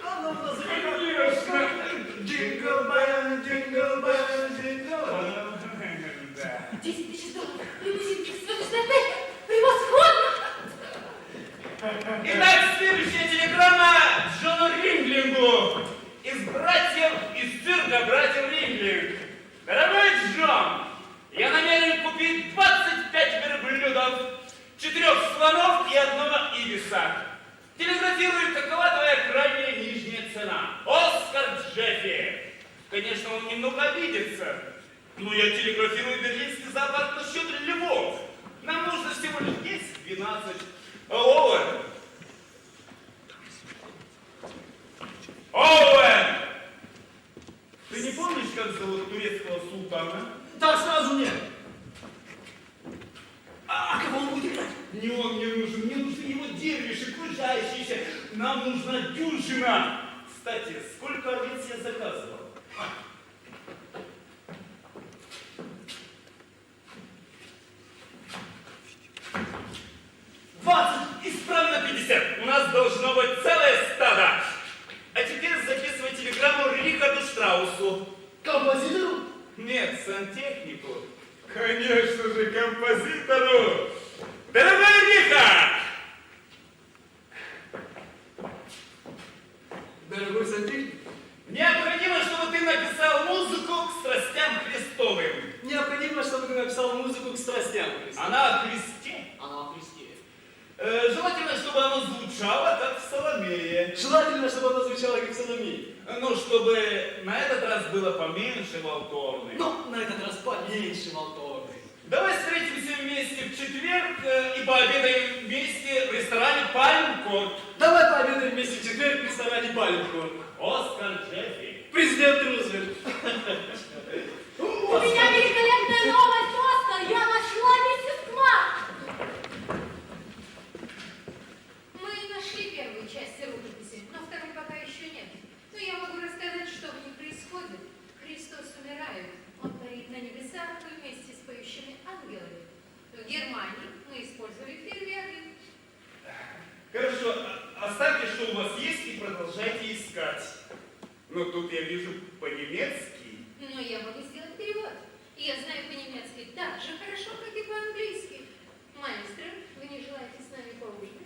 Конечно. Джингл бэл, джингл бэл, джингл бэл. Да. 10 тысяч долларов, лимузин, звездочный отель. Превосходно. Итак, следующая телеграмма Джону Ринглингу из цирка братьев Ринглинг. Дорогой Джон, я намерен купить 25 верблюдов, 4 слонов и 1 ибиса. Телеграфирую, какова твоя крайняя нижняя цена? Оскар Джеффи. Конечно, он немного обидится, но я телеграфирую берлинский зоопарк насчет львов. Нам нужно всего лишь 10-12. Оуэн! Оуэн! Ты не помнишь, как зовут турецкого султана? Так сразу нет. А кого он будет играть? Не он мне нужен, мне нужны его дервиши, кружащиеся. Нам нужна дюжина. Кстати, сколько овец я заказывал? Исправно 50. У нас должно быть целое стадо. А теперь записывай телеграмму Рихарду Штраусу. Композитору? Нет, сантехнику. Конечно же, композитору. Дорогой Рихард! Дорогой сантехник, Необходимо, чтобы ты написал музыку к страстям Христовым. необходимо, чтобы ты написал музыку к страстям. Она о Христе. Она о Христе. Желательно, чтобы оно звучало, как в Соломее. Желательно, чтобы она звучала как в Соломии. Ну, чтобы на этот раз было поменьше волторны. Но на этот раз поменьше волторны. Давай встретимся вместе в четверг и пообедаем вместе в ресторане Пальм Корт. Давай пообедаем вместе в четверг в ресторане Пальмхорн. Оскар Джеффи. Президент Рузвельт. У меня великолепная новость, Оскар! Я нашла миссис Кларк! Мы нашли первую часть рукописи, но второй пока еще нет. Но я могу рассказать, что в ней происходит. Христос умирает. Он парит на небесах вместе с поющими ангелами. В Германии мы использовали фейерверки. Хорошо, оставьте, что у вас есть, и продолжайте искать. Но тут я вижу по-немецки. Но я могу сделать перевод. И я знаю по-немецки так же хорошо, как и по-английски. Маэстро, вы не желаете с нами поужинать?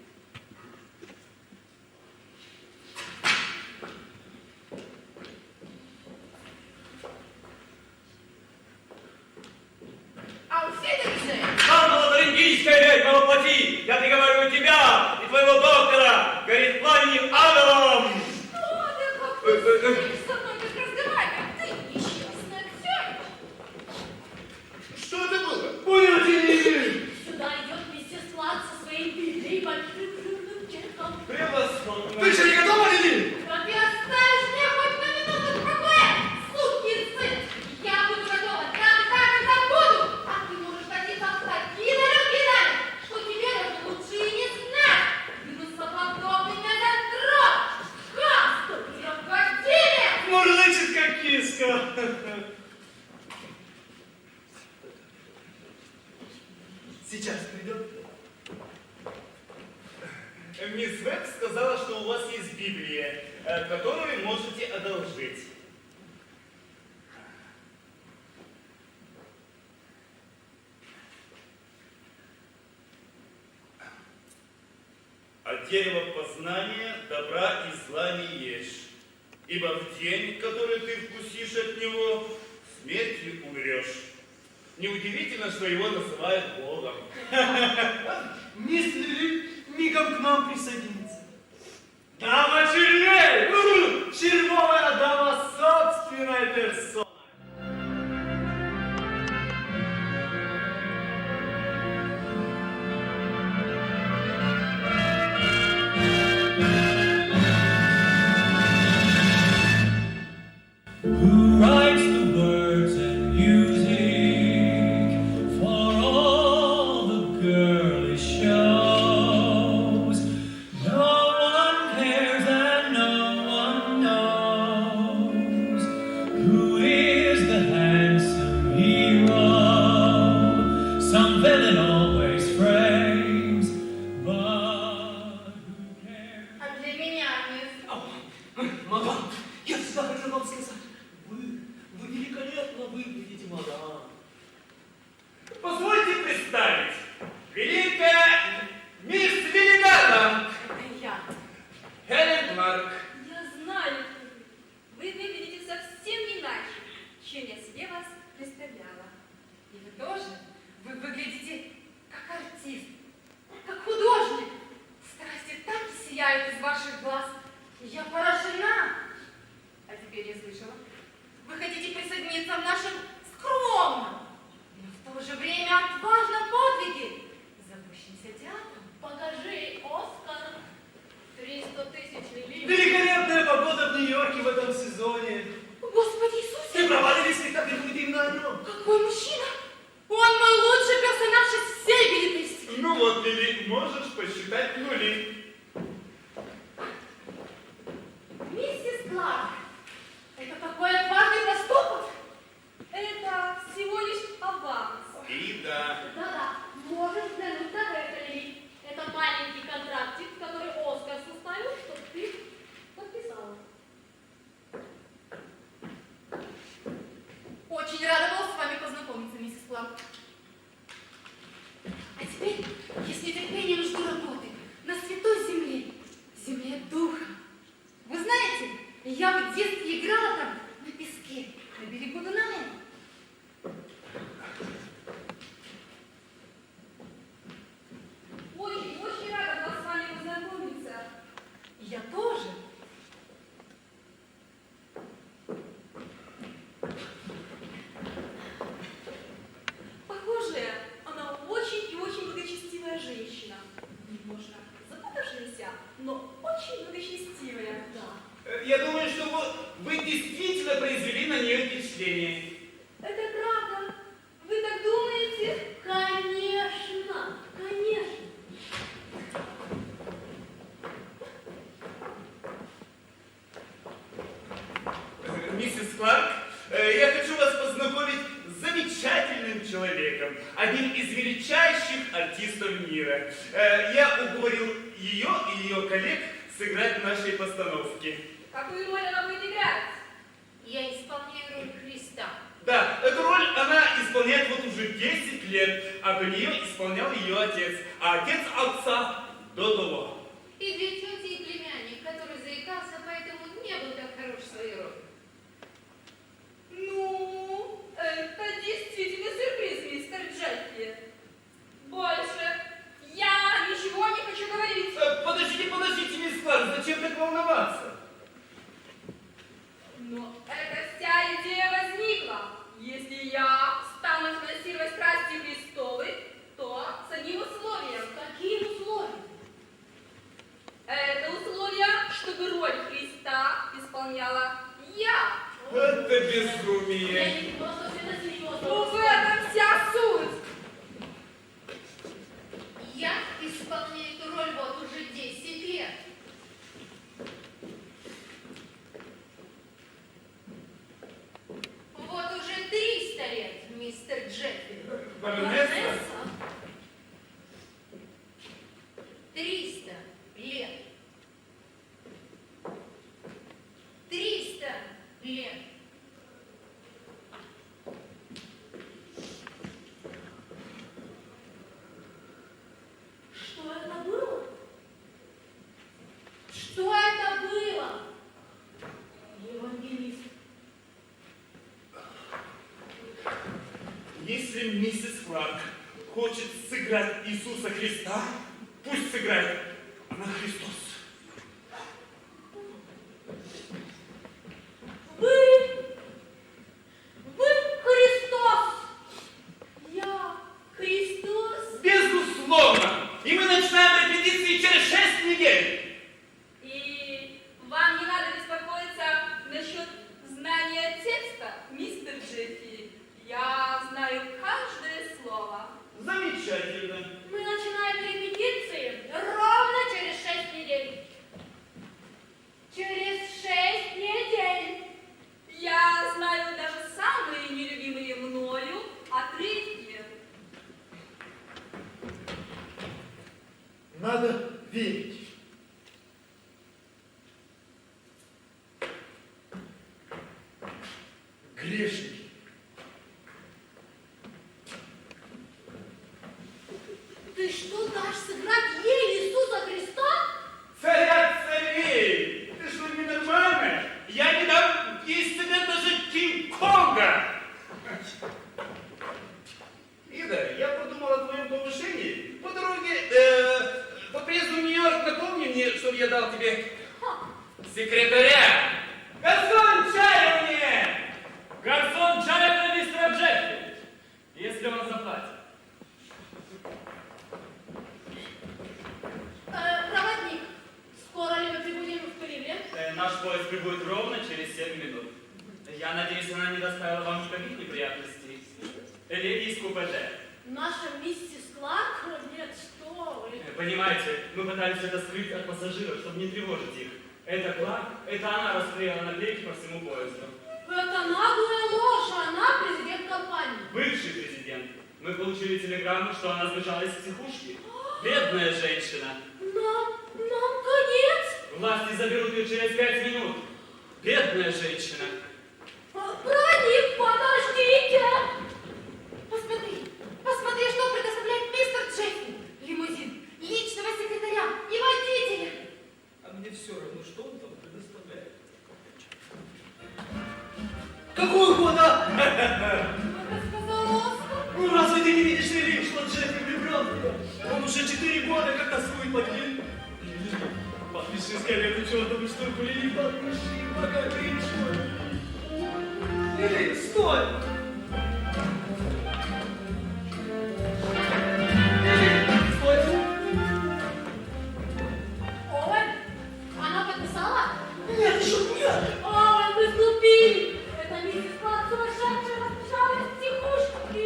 Лотарингийская ведьма воплоти! Я приговариваю тебя и твоего доктора, горит пламени адовом! Что ты, Ты со мной как разговаривать, ты несчастный актер. Что это было? Понятия не имею. Сюда идет миссис Клад со своей Библией большим жирным чеком. Превосходно. Ты еще не готова, Лили? А ты оставишь меня хоть на минуту в покое, сукин сын! Я буду готова так и так буду! А ты можешь ходить как кидали, что тебе даже лучше и не знать! Гнусоподобный мезантроп! Хаст! Крокодилец! Мурлычет, как киска. Сейчас придет. Мисс Веб сказала, что у вас есть Библия, которую вы можете одолжить. От дерева познания добра и зла не ешь, ибо в день, который ты вкусишь от него, смертью умрешь. Неудивительно, что его называют Богом. Мисс Лили мигом к нам присоединится. Дама червей! Червовая дама собственной персоной. Who writes the words and music for all the girlish shows? No one cares and no one knows who is the handsome hero. Some villain always frames, but who cares? А для меня, мисс. Мадам, я всегда хотел вам сказать. Вы великолепно выглядите, мадам. Позвольте представить. Великая мисс Великана. Это я. Хелен Кларк. Я знаю, вы выглядите совсем не иначе, чем я себе вас представляла. И вы тоже, вы выглядите как артист, как художник. Страсти так и сияют из ваших глаз. Я поражена. А теперь я слышала, вы хотите присоединиться в нашем скромном, но в то же время отважном подвиге, зовущемся театром. Покажи, Оскар. 300 тысяч лилий. Великолепная погода в Нью-Йорке в этом сезоне. Господи Иисусе! Ты провалили спектакль, будет именно о нем. Какой мужчина! Он мой лучший персонаж из всей билетристики. Ну вот, Лили, можешь посчитать нули. Миссис Кларк, это такой отважный поступок. Это всего лишь аванс. И да. Да-да, можешь взглянуть на это, Лили. Это маленький контрактик, который Оскар составил, чтобы ты подписала. Очень рада была с вами познакомиться, миссис Кларк. А теперь я с нетерпением жду работы на святой земле, земле духа. Вы знаете, я в детстве играла там на песке, на берегу Дуная. Очень рада была с вами познакомиться. Я тоже. Похоже, она очень и очень благочестивая женщина. Немножко запутавшаяся, но очень благочестивая. Да. Я думаю, что вы действительно произвели на нее впечатление. Это правда. Вы так думаете? Конечно, конечно. Миссис Кларк, я хочу вас познакомить с замечательным человеком, одним из величайших артистов мира. Я уговорил ее и ее коллег сыграть в нашей постановке. Какую роль она будет играть? Я исполняю роль Христа. Да, эту роль она исполняет вот уже 10 лет, а до нее исполнял ее отец, а отец отца до того. И две тети и племянник, который заикался, поэтому не был так хорош в своей роли. Ну, это действительно сюрприз, мистер Джеффи. Больше я ничего не хочу говорить. Подождите, мисс Кларк, зачем так волноваться? мистер Джеффри. Баронесса? 300 лет. 300 лет. Что это было? Что это было? Евангелист. Если миссис Кларк хочет сыграть Иисуса Христа, пусть сыграет. Она Христос. Вы Христос. Я Христос. Безусловно. И мы начинаем репетиции через 6 недель. И вам не надо беспокоиться насчет знания текста, мистер Джеффри. Я знаю каждое слово. Замечательно. Мы начинаем репетиции ровно через 6 недель. Через 6 недель. Я знаю даже самые нелюбимые мною отрывки. Надо верить. Грешники. Ты что, дашь сыграть ей Иисуса Христа? Царя царей! Ты что, ненормальная? Я не дам есть тебе даже Кинг-Конга! Ида, я подумал о твоем повышении. По дороге, по приезду в Нью-Йорк напомни мне, чтобы я дал тебе секретаря. Гарсон, чай мне! Гарсон, чай для мистера Джеффри, если он заплатит. Проводник, скоро ли мы прибудем в Кливленд? Наш поезд прибудет ровно через 7 минут. Я надеюсь, она не доставила вам никаких неприятностей. Леди из КПД. Наша миссис Кларк? Нет, что вы. Понимаете, мы пытались это скрыть от пассажиров, чтобы не тревожить их. Это Кларк, это она расклеила наклейки по всему поезду. Это наглая ложь, она президент компании. Бывший президент. Мы получили телеграмму, что она сбежала из психушки. Бедная женщина. Нам конец. Власти заберут ее через 5 минут. Бедная женщина. Проводник, подождите. Посмотри, что предоставляет мистер Джеффри. Лимузин, личного секретаря и водителя. А мне все равно, что он там предоставляет. Какую года? Это сказал Оскар. Ну разве ты не видишь, Лили, что Джеффри влюблен в тебя? Он уже 4 года как тоскует по тебе. Подпиши скорее эту чертову штуку, Лили, подпиши, пока кричу. Лили, стой! Лили, стой! Оуэн, она подписала? Нет, еще нет! Оуэн, вы сглупили. Это миссис Кларк сумасшедшая разбежала из психушки.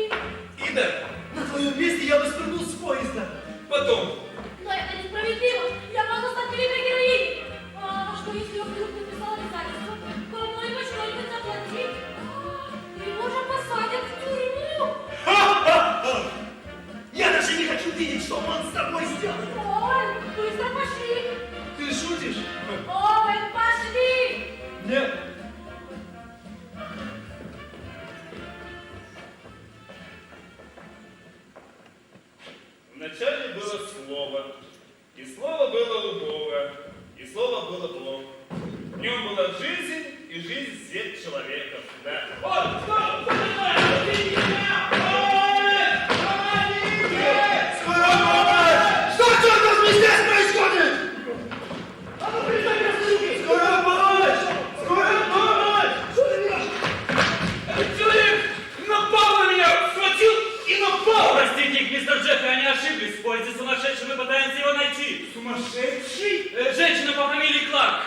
Ида, На твоем месте я бы спрыгнул с поезда. потом. Но это несправедливо. Я могу стать великой героиней. А что если он вдруг написал обязательство? Кому-нибудь что-нибудь заплатить? Его же посадят в тюрьму. Я даже не хочу видеть, что он с тобой сделает. Оуэн, быстро пошли. Ты шутишь? Оуэн, пошли. Нет. Вначале было слово, и слово было у Бога, и слово было Бог. В нем была жизнь, и жизнь свет человеков. Да. Вот, стоп! Помогите меня! Ой! Помогите! Что, черт возьми, здесь происходит? А ну, перестань рассудки! Скорая помощь! Скорая помощь! Что ты делаешь? Этот человек напал на меня, схватил и напал! Простите, мистер Джеффри, они ошиблись. В поезде сумасшедший, мы пытаемся его найти. Сумасшедший? Женщина по фамилии Кларк.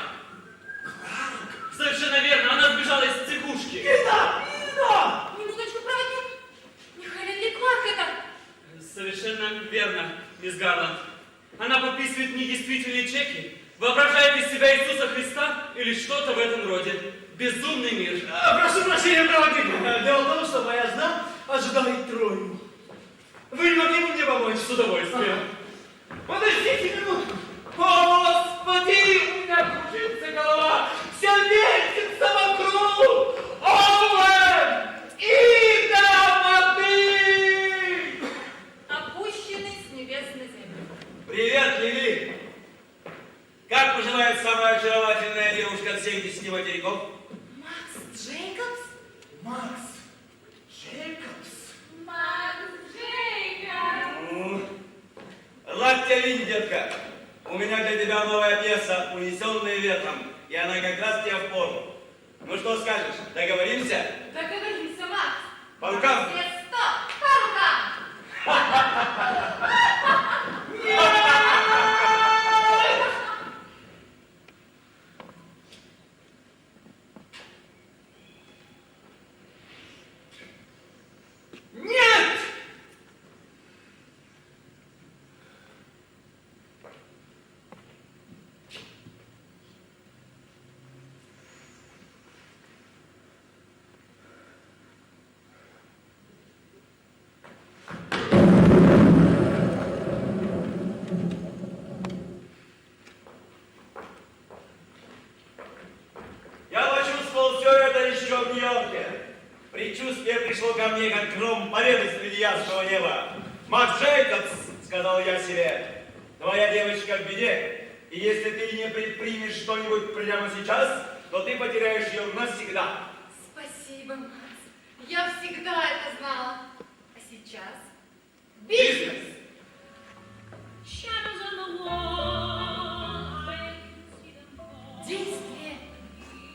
Совершенно верно, она сбежала из психушки. Ида! Ида! Минуточку, проводник. Не Хелен ли Кларк это? Совершенно верно, мисс Гарланд. Она подписывает недействительные чеки, воображает из себя Иисуса Христа или что-то в этом роде. Безумный мир. Прошу прощения, проводник. Дело в том, что моя жена ожидает тройну. Вы не могли бы мне помочь с удовольствием? Подождите минутку. Господи, у меня кружится голова, все вертится вокруг. Овен и воды! Опущенный с небес на землю. Привет, Лили. Как поживает самая очаровательная девушка от всех 10 материков? Макс Джейкобс? Макс Джейкобс. Макс Джейкобс! Рад тебя видеть, детка. У меня для тебя новая пьеса «Унесенные ветром», и она как раз тебе в пору. Ну что скажешь, договоримся? Договоримся, Макс. По рукам? Нет, стоп! По рукам! Нет! Я почувствовал все это еще в Нью-Йорке. Предчувствие пришло ко мне, как гром победы среди ясного неба. «Макс Джейкобс», — сказал я себе, — «твоя девочка в беде, и если ты не предпримешь что-нибудь прямо сейчас, то ты потеряешь ее навсегда». Спасибо, Макс. Я всегда это знала. А сейчас? Бизнес! Shadows on the wall, I can see them fall. Действие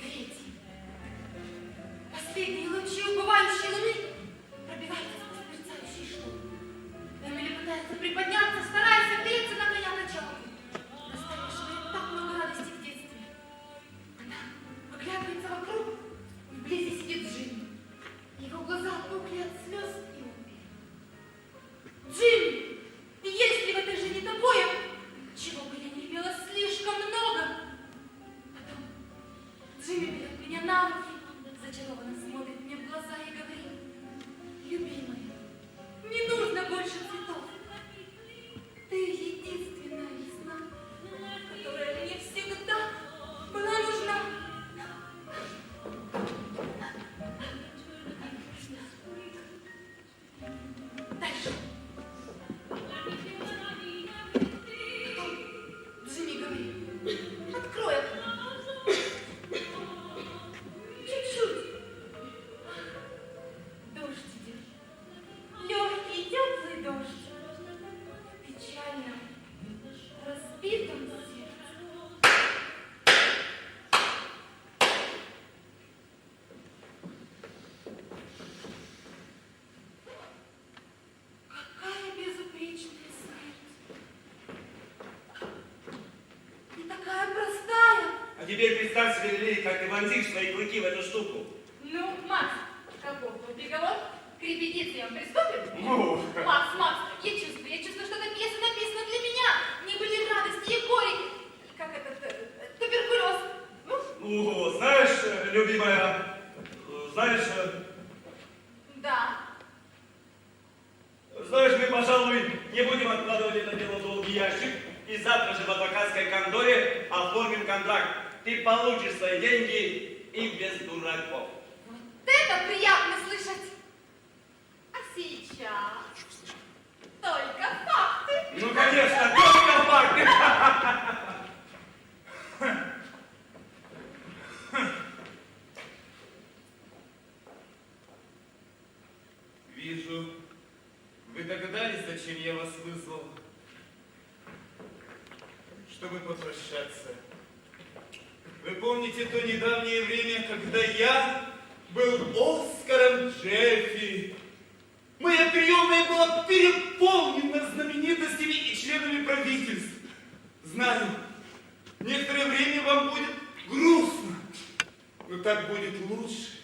третье. Последние лучи убывающей луны пробиваются сквозь мерцающий шум. Эмили пытается приподняться, стараясь опереться на края начала. Настоящего так много радости в детстве. Она оглядывается вокруг. Вблизи сидит Джимми. Его глаза опухли от слез и умер. Джимми! Если в этой жизни тобой, чего бы я не имела слишком много. Потом Джимми берет меня на руки, зачарованно смотрит мне в глаза и говорит: любимая, не нужно больше цветов. Ты единственная весна, которая мне всегда была нужна. Дальше. Джимми говорит: открой окно. Чуть-чуть. Дождь идет. Легкий, теплый дождь. Печально. Разбитом сердце. Какая безупречная смерть. И такая простая. А теперь представь себе, Лили, как ты вонзишь свои клыки в эту штуку. Ну, Макс, каков твой приговор? К репетициям приступим? Ну. Макс, я чувствую, что эта пьеса написана для меня. Не были радости и горе. Как этот туберкулез. Ну, знаешь, любимая, знаешь, Да. мы, пожалуй, не будем откладывать это дело в долгий ящик, и завтра же в адвокатской конторе оформим контракт. Ты получишь свои деньги и без дураков. Вот это приятно слышать. А сейчас только факты. Ну, конечно, только факты. Вижу, вы догадались, зачем я вас вызвал? Чтобы попрощаться. Вы помните то недавнее время, когда я был Оскаром Джеффи? Моя приемная была переполнена знаменитостями и членами правительств. Знаю, некоторое время вам будет грустно, но так будет лучше.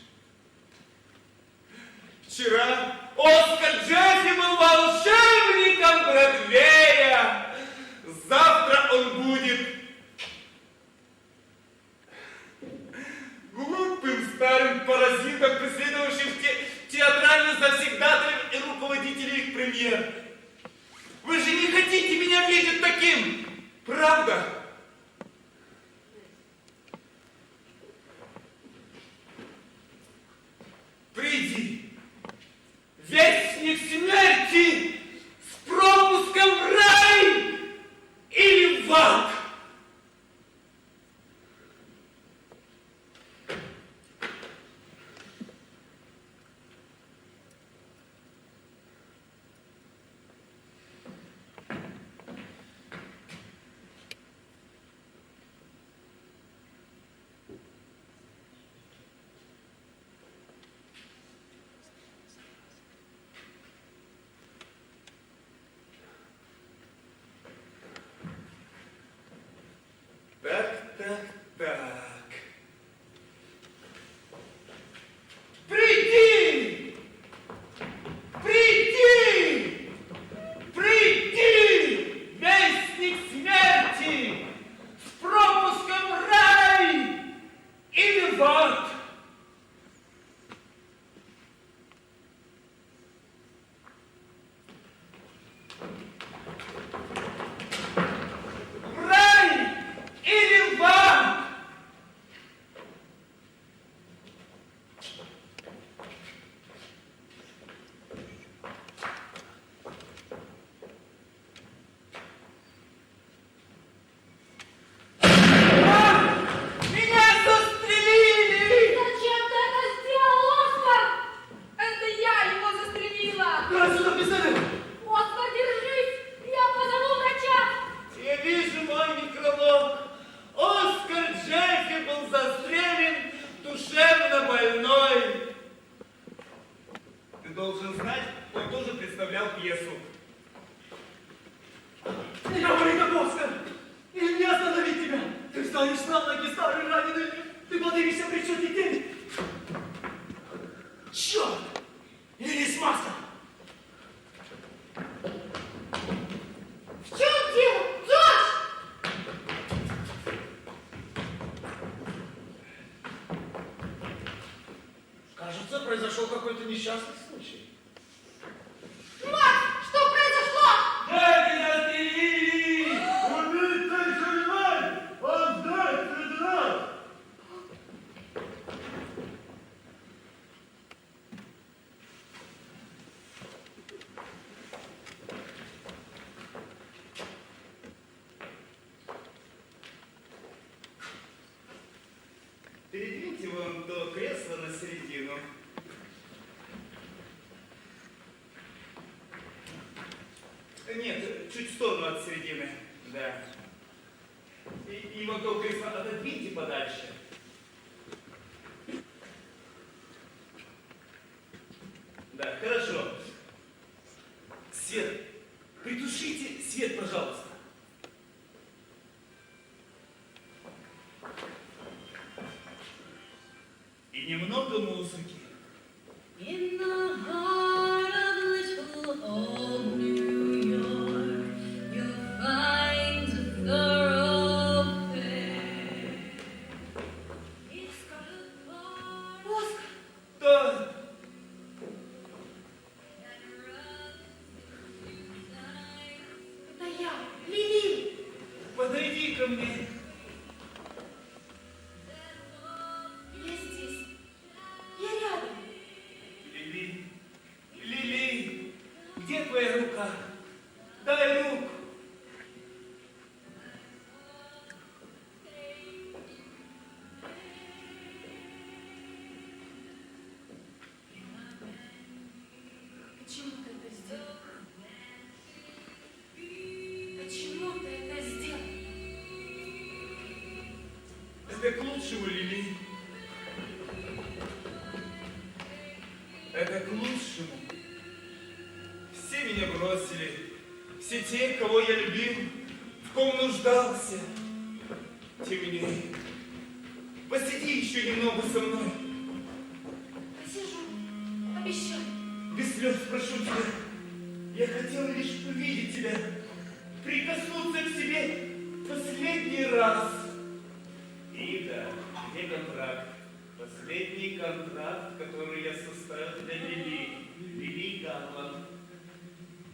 Вчера Оскар Джеффи был волшебником Бродвея. Завтра он будет глупым старым паразитом, преследовавшим театральных завсегдатаев вице-премьер. Вы же не хотите меня видеть таким, правда? Приди, вестник смерти с пропуском в рай или в ад. Так. Приди! Приди! Приди! Вестник смерти! С пропуском в рай или в ад! В рай или в ад! Меня застрелили! Зачем ты это сделал, Оскар? Это я его застрелила! Брось сюда пистолет! Оскар, держись! Я позову врача! Я вижу мой некролог. Оскар Джеффи был застрелен, душевно больной. Ты должен знать, он тоже представлял пьесу. Не говори как Оскар! Или не остановить тебя! Ты станешь на ноги, старый раненый! Ты поднимешься при счете денег! Черт! Или смазка! В чем дело, Джордж? Кажется, произошел какой-то несчастный случай. Макс, что произошло? Дайте застрелили! Убить стреляй! Отдать предать! Передвиньте вон то кресло на середину. Нет, чуть в сторону от середины. Да. И вон то кресло отодвиньте подальше. Да, хорошо. Свет. Притушите свет, пожалуйста. И немного музыки. In the heart of little old New York, you'll find a thoroughfare. It's got a bar Оскар, Да. that runs into night. это я, Лили. Подойди ко мне. Я здесь. Я рядом. Лили, Лили, где твоя рука? Дай руку. Почему ты это сделал? Почему ты это сделал? Это к лучшему, Лили. Это к лучшему. Все меня бросили. Все те, кого я любил, в ком нуждался. Тем не менее, посиди еще немного со мной. Посижу. Обещаю. Без слез прошу тебя. Я хотел лишь увидеть тебя, прикоснуться к тебе последний раз. Ида, где контракт? Последний контракт. контракт, который я составил для Лили. Лили Галлан. Лили Галлан. Лили Галлан. Лили Галлан. Лили Галлан. Лили Галлан. Лили Галлан. Лили Галлан. Лили Галлан. Лили Галлан. Thank you.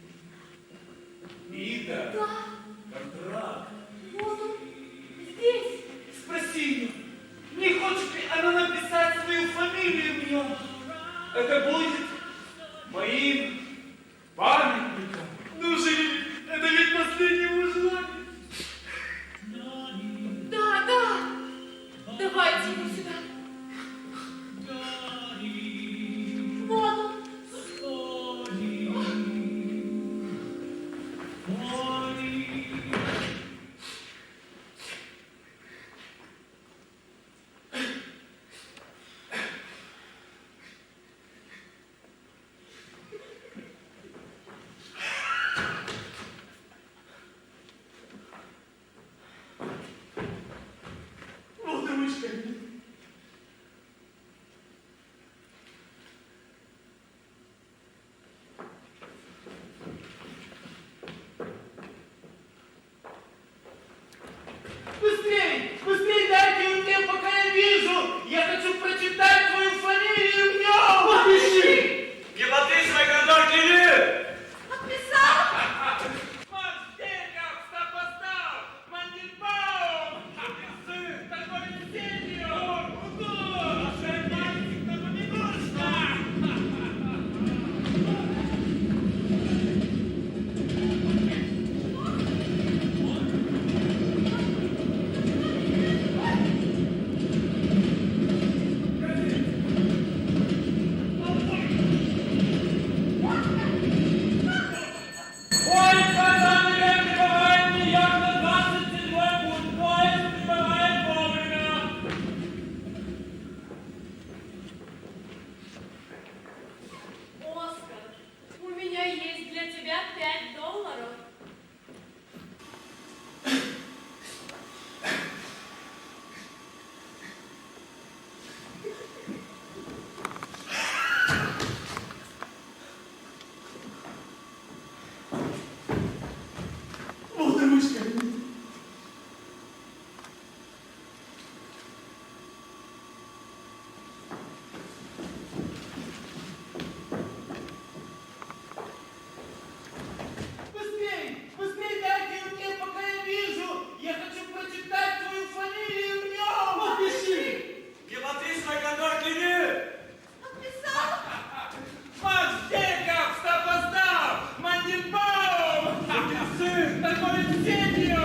торговец сетью!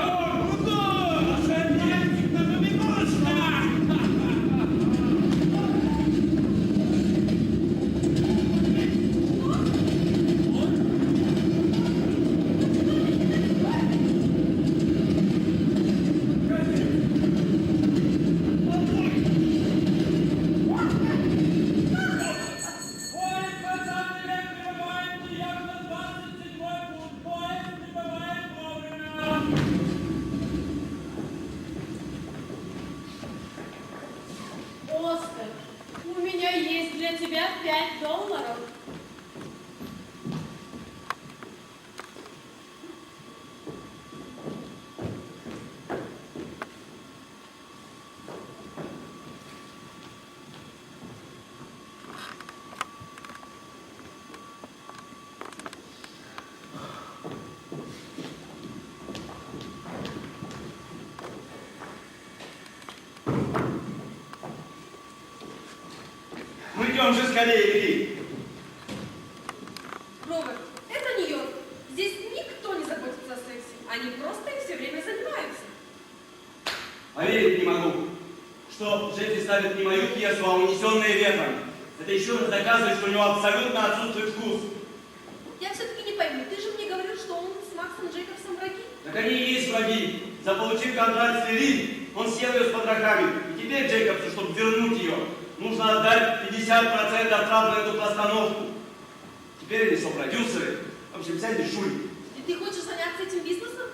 Крутой! Мальчик на помидорчиках! Оскар, у меня есть для тебя $5. Ну идем же скорее, иди. Роберт, это Нью-Йорк. Здесь никто не заботится о сексе. Они просто им все время занимаются. Поверить не могу, что Джеффи ставит не мою пьесу, а унесенные ветром. Это еще раз доказывает, что у него абсолютно отсутствует вкус. Я все-таки не пойму. Ты же мне говорил, что он с Максом Джейкобсом враги. Так они и есть враги. Заполучив контракт с Лили, он съел ее с потрохами. И теперь Джейкобсу, чтобы вернуть ее, нужно отдать 50% трат на эту постановку. Теперь они продюсеры. В общем, вся дешуль. И ты хочешь заняться этим бизнесом?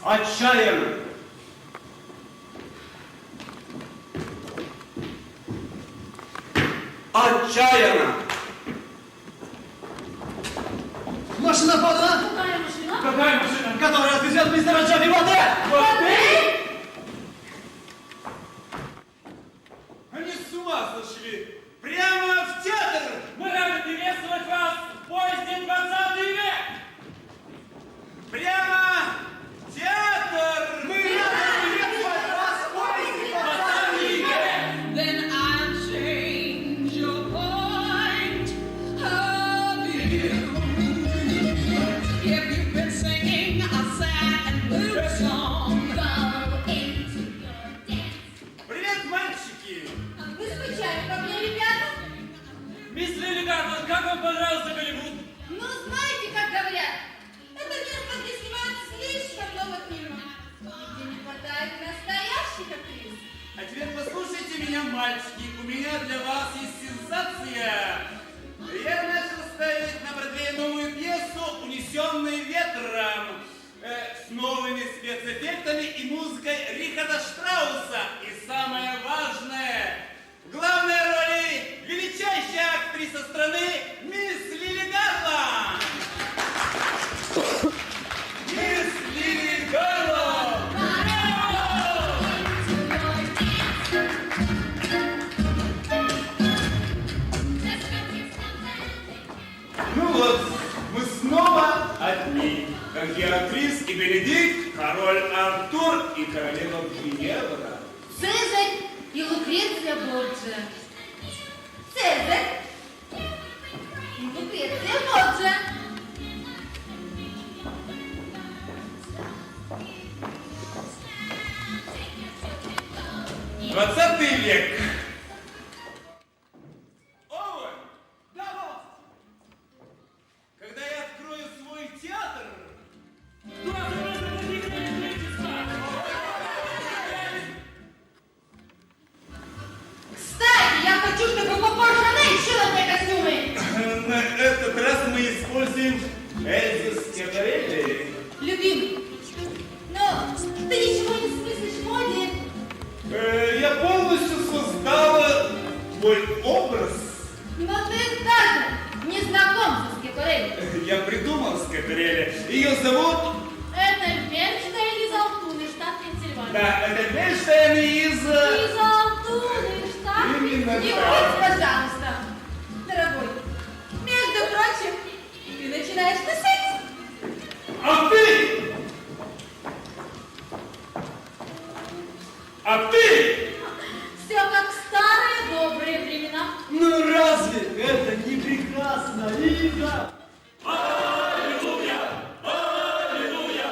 Отчаянно. Отчаянно. Машина подана? Какая машина? Какая машина? Которая отвезет мистера Джеффи в отель! Они с ума сошли! Прямо в театр! Мы рады приветствовать вас в поезде 20 век! Прямо в театр! Мы рады приветствовать вас в поезде 20 век! Then I'll change your point of view. If you've been singing a sad and blue song, go into your dance. Привет, мальчики! Вы скучали по мне, ребята? Мисс Лили Гарднер, как вам понравился Голливуд? Ну, знаете, как говорят, это место, где снимают слишком много фильмов, где не хватает настоящих актрис. А теперь послушайте меня, мальчики, у меня для вас есть сенсация. Я начал ставить на Бродвее новую пьесу «Унесенные ветром» с новыми спецэффектами и музыкой Рихарда Штрауса. И самое важное, в главной роли величайшая актриса страны мисс Лили Гарланд. Мисс Лили Гарланд! Ну вот, мы снова одни. Как Геатрис и Бенедикт, король Артур и королева Гвиневра. Цезарь и Лукреция Борджиа. Цезарь и Лукреция Борджиа. Двадцатый век. Оуэн! Да вот! Когда я открою свой театр... Кстати, я хочу, чтобы Коко Шанель шила мне костюмы. На этот раз мы используем Эльзу Скиапарелли. Любимый, но ты ничего не смыслишь в моде. Я полностью создала твой образ. Но ты даже не знаком со Скиапарелли. Я придумал Скиапарелли. Ее зовут... Это Бernштейн из Алтуны, штат Пенсильвания. Да, это Бенштейн из... Из Алтуны, штат Именно Не так. будь, пожалуйста, дорогой. Между прочим, ты начинаешь писать. А ты? А ты? Все как в старые добрые времена. Ну разве это не прекрасно, Лиза? Аллилуйя! Аллилуйя!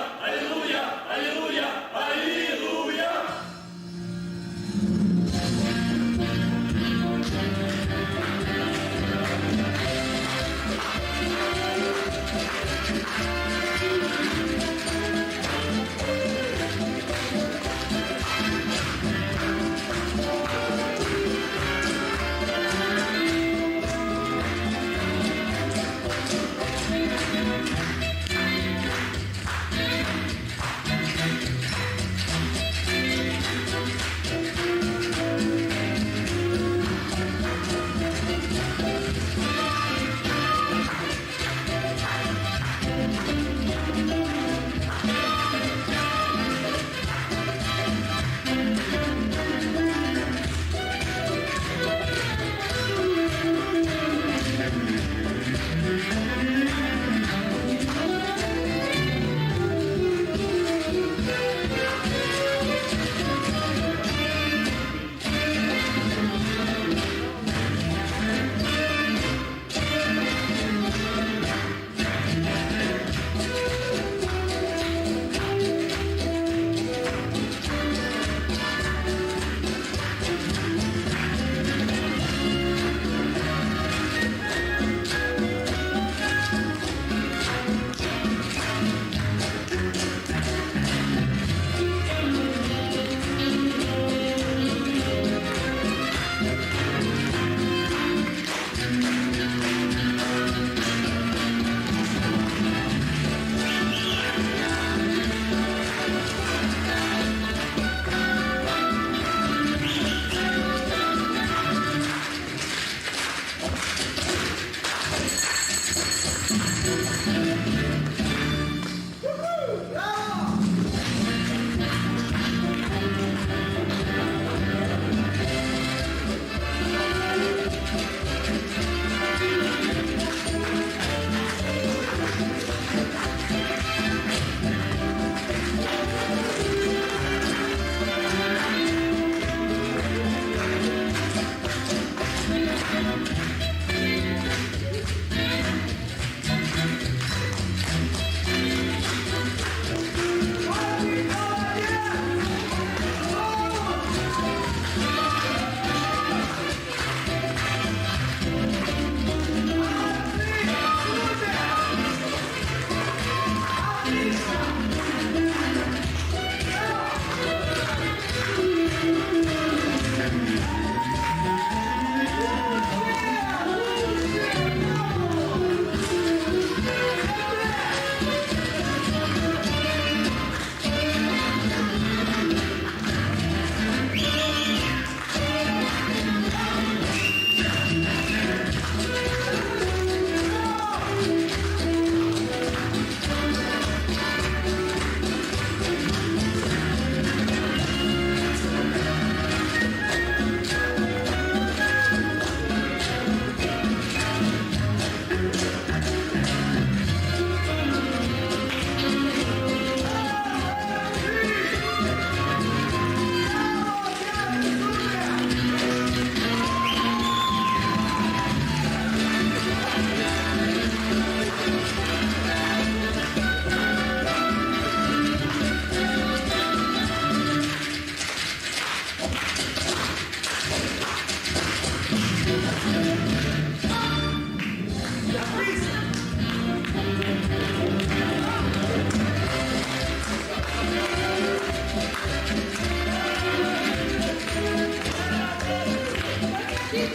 Ты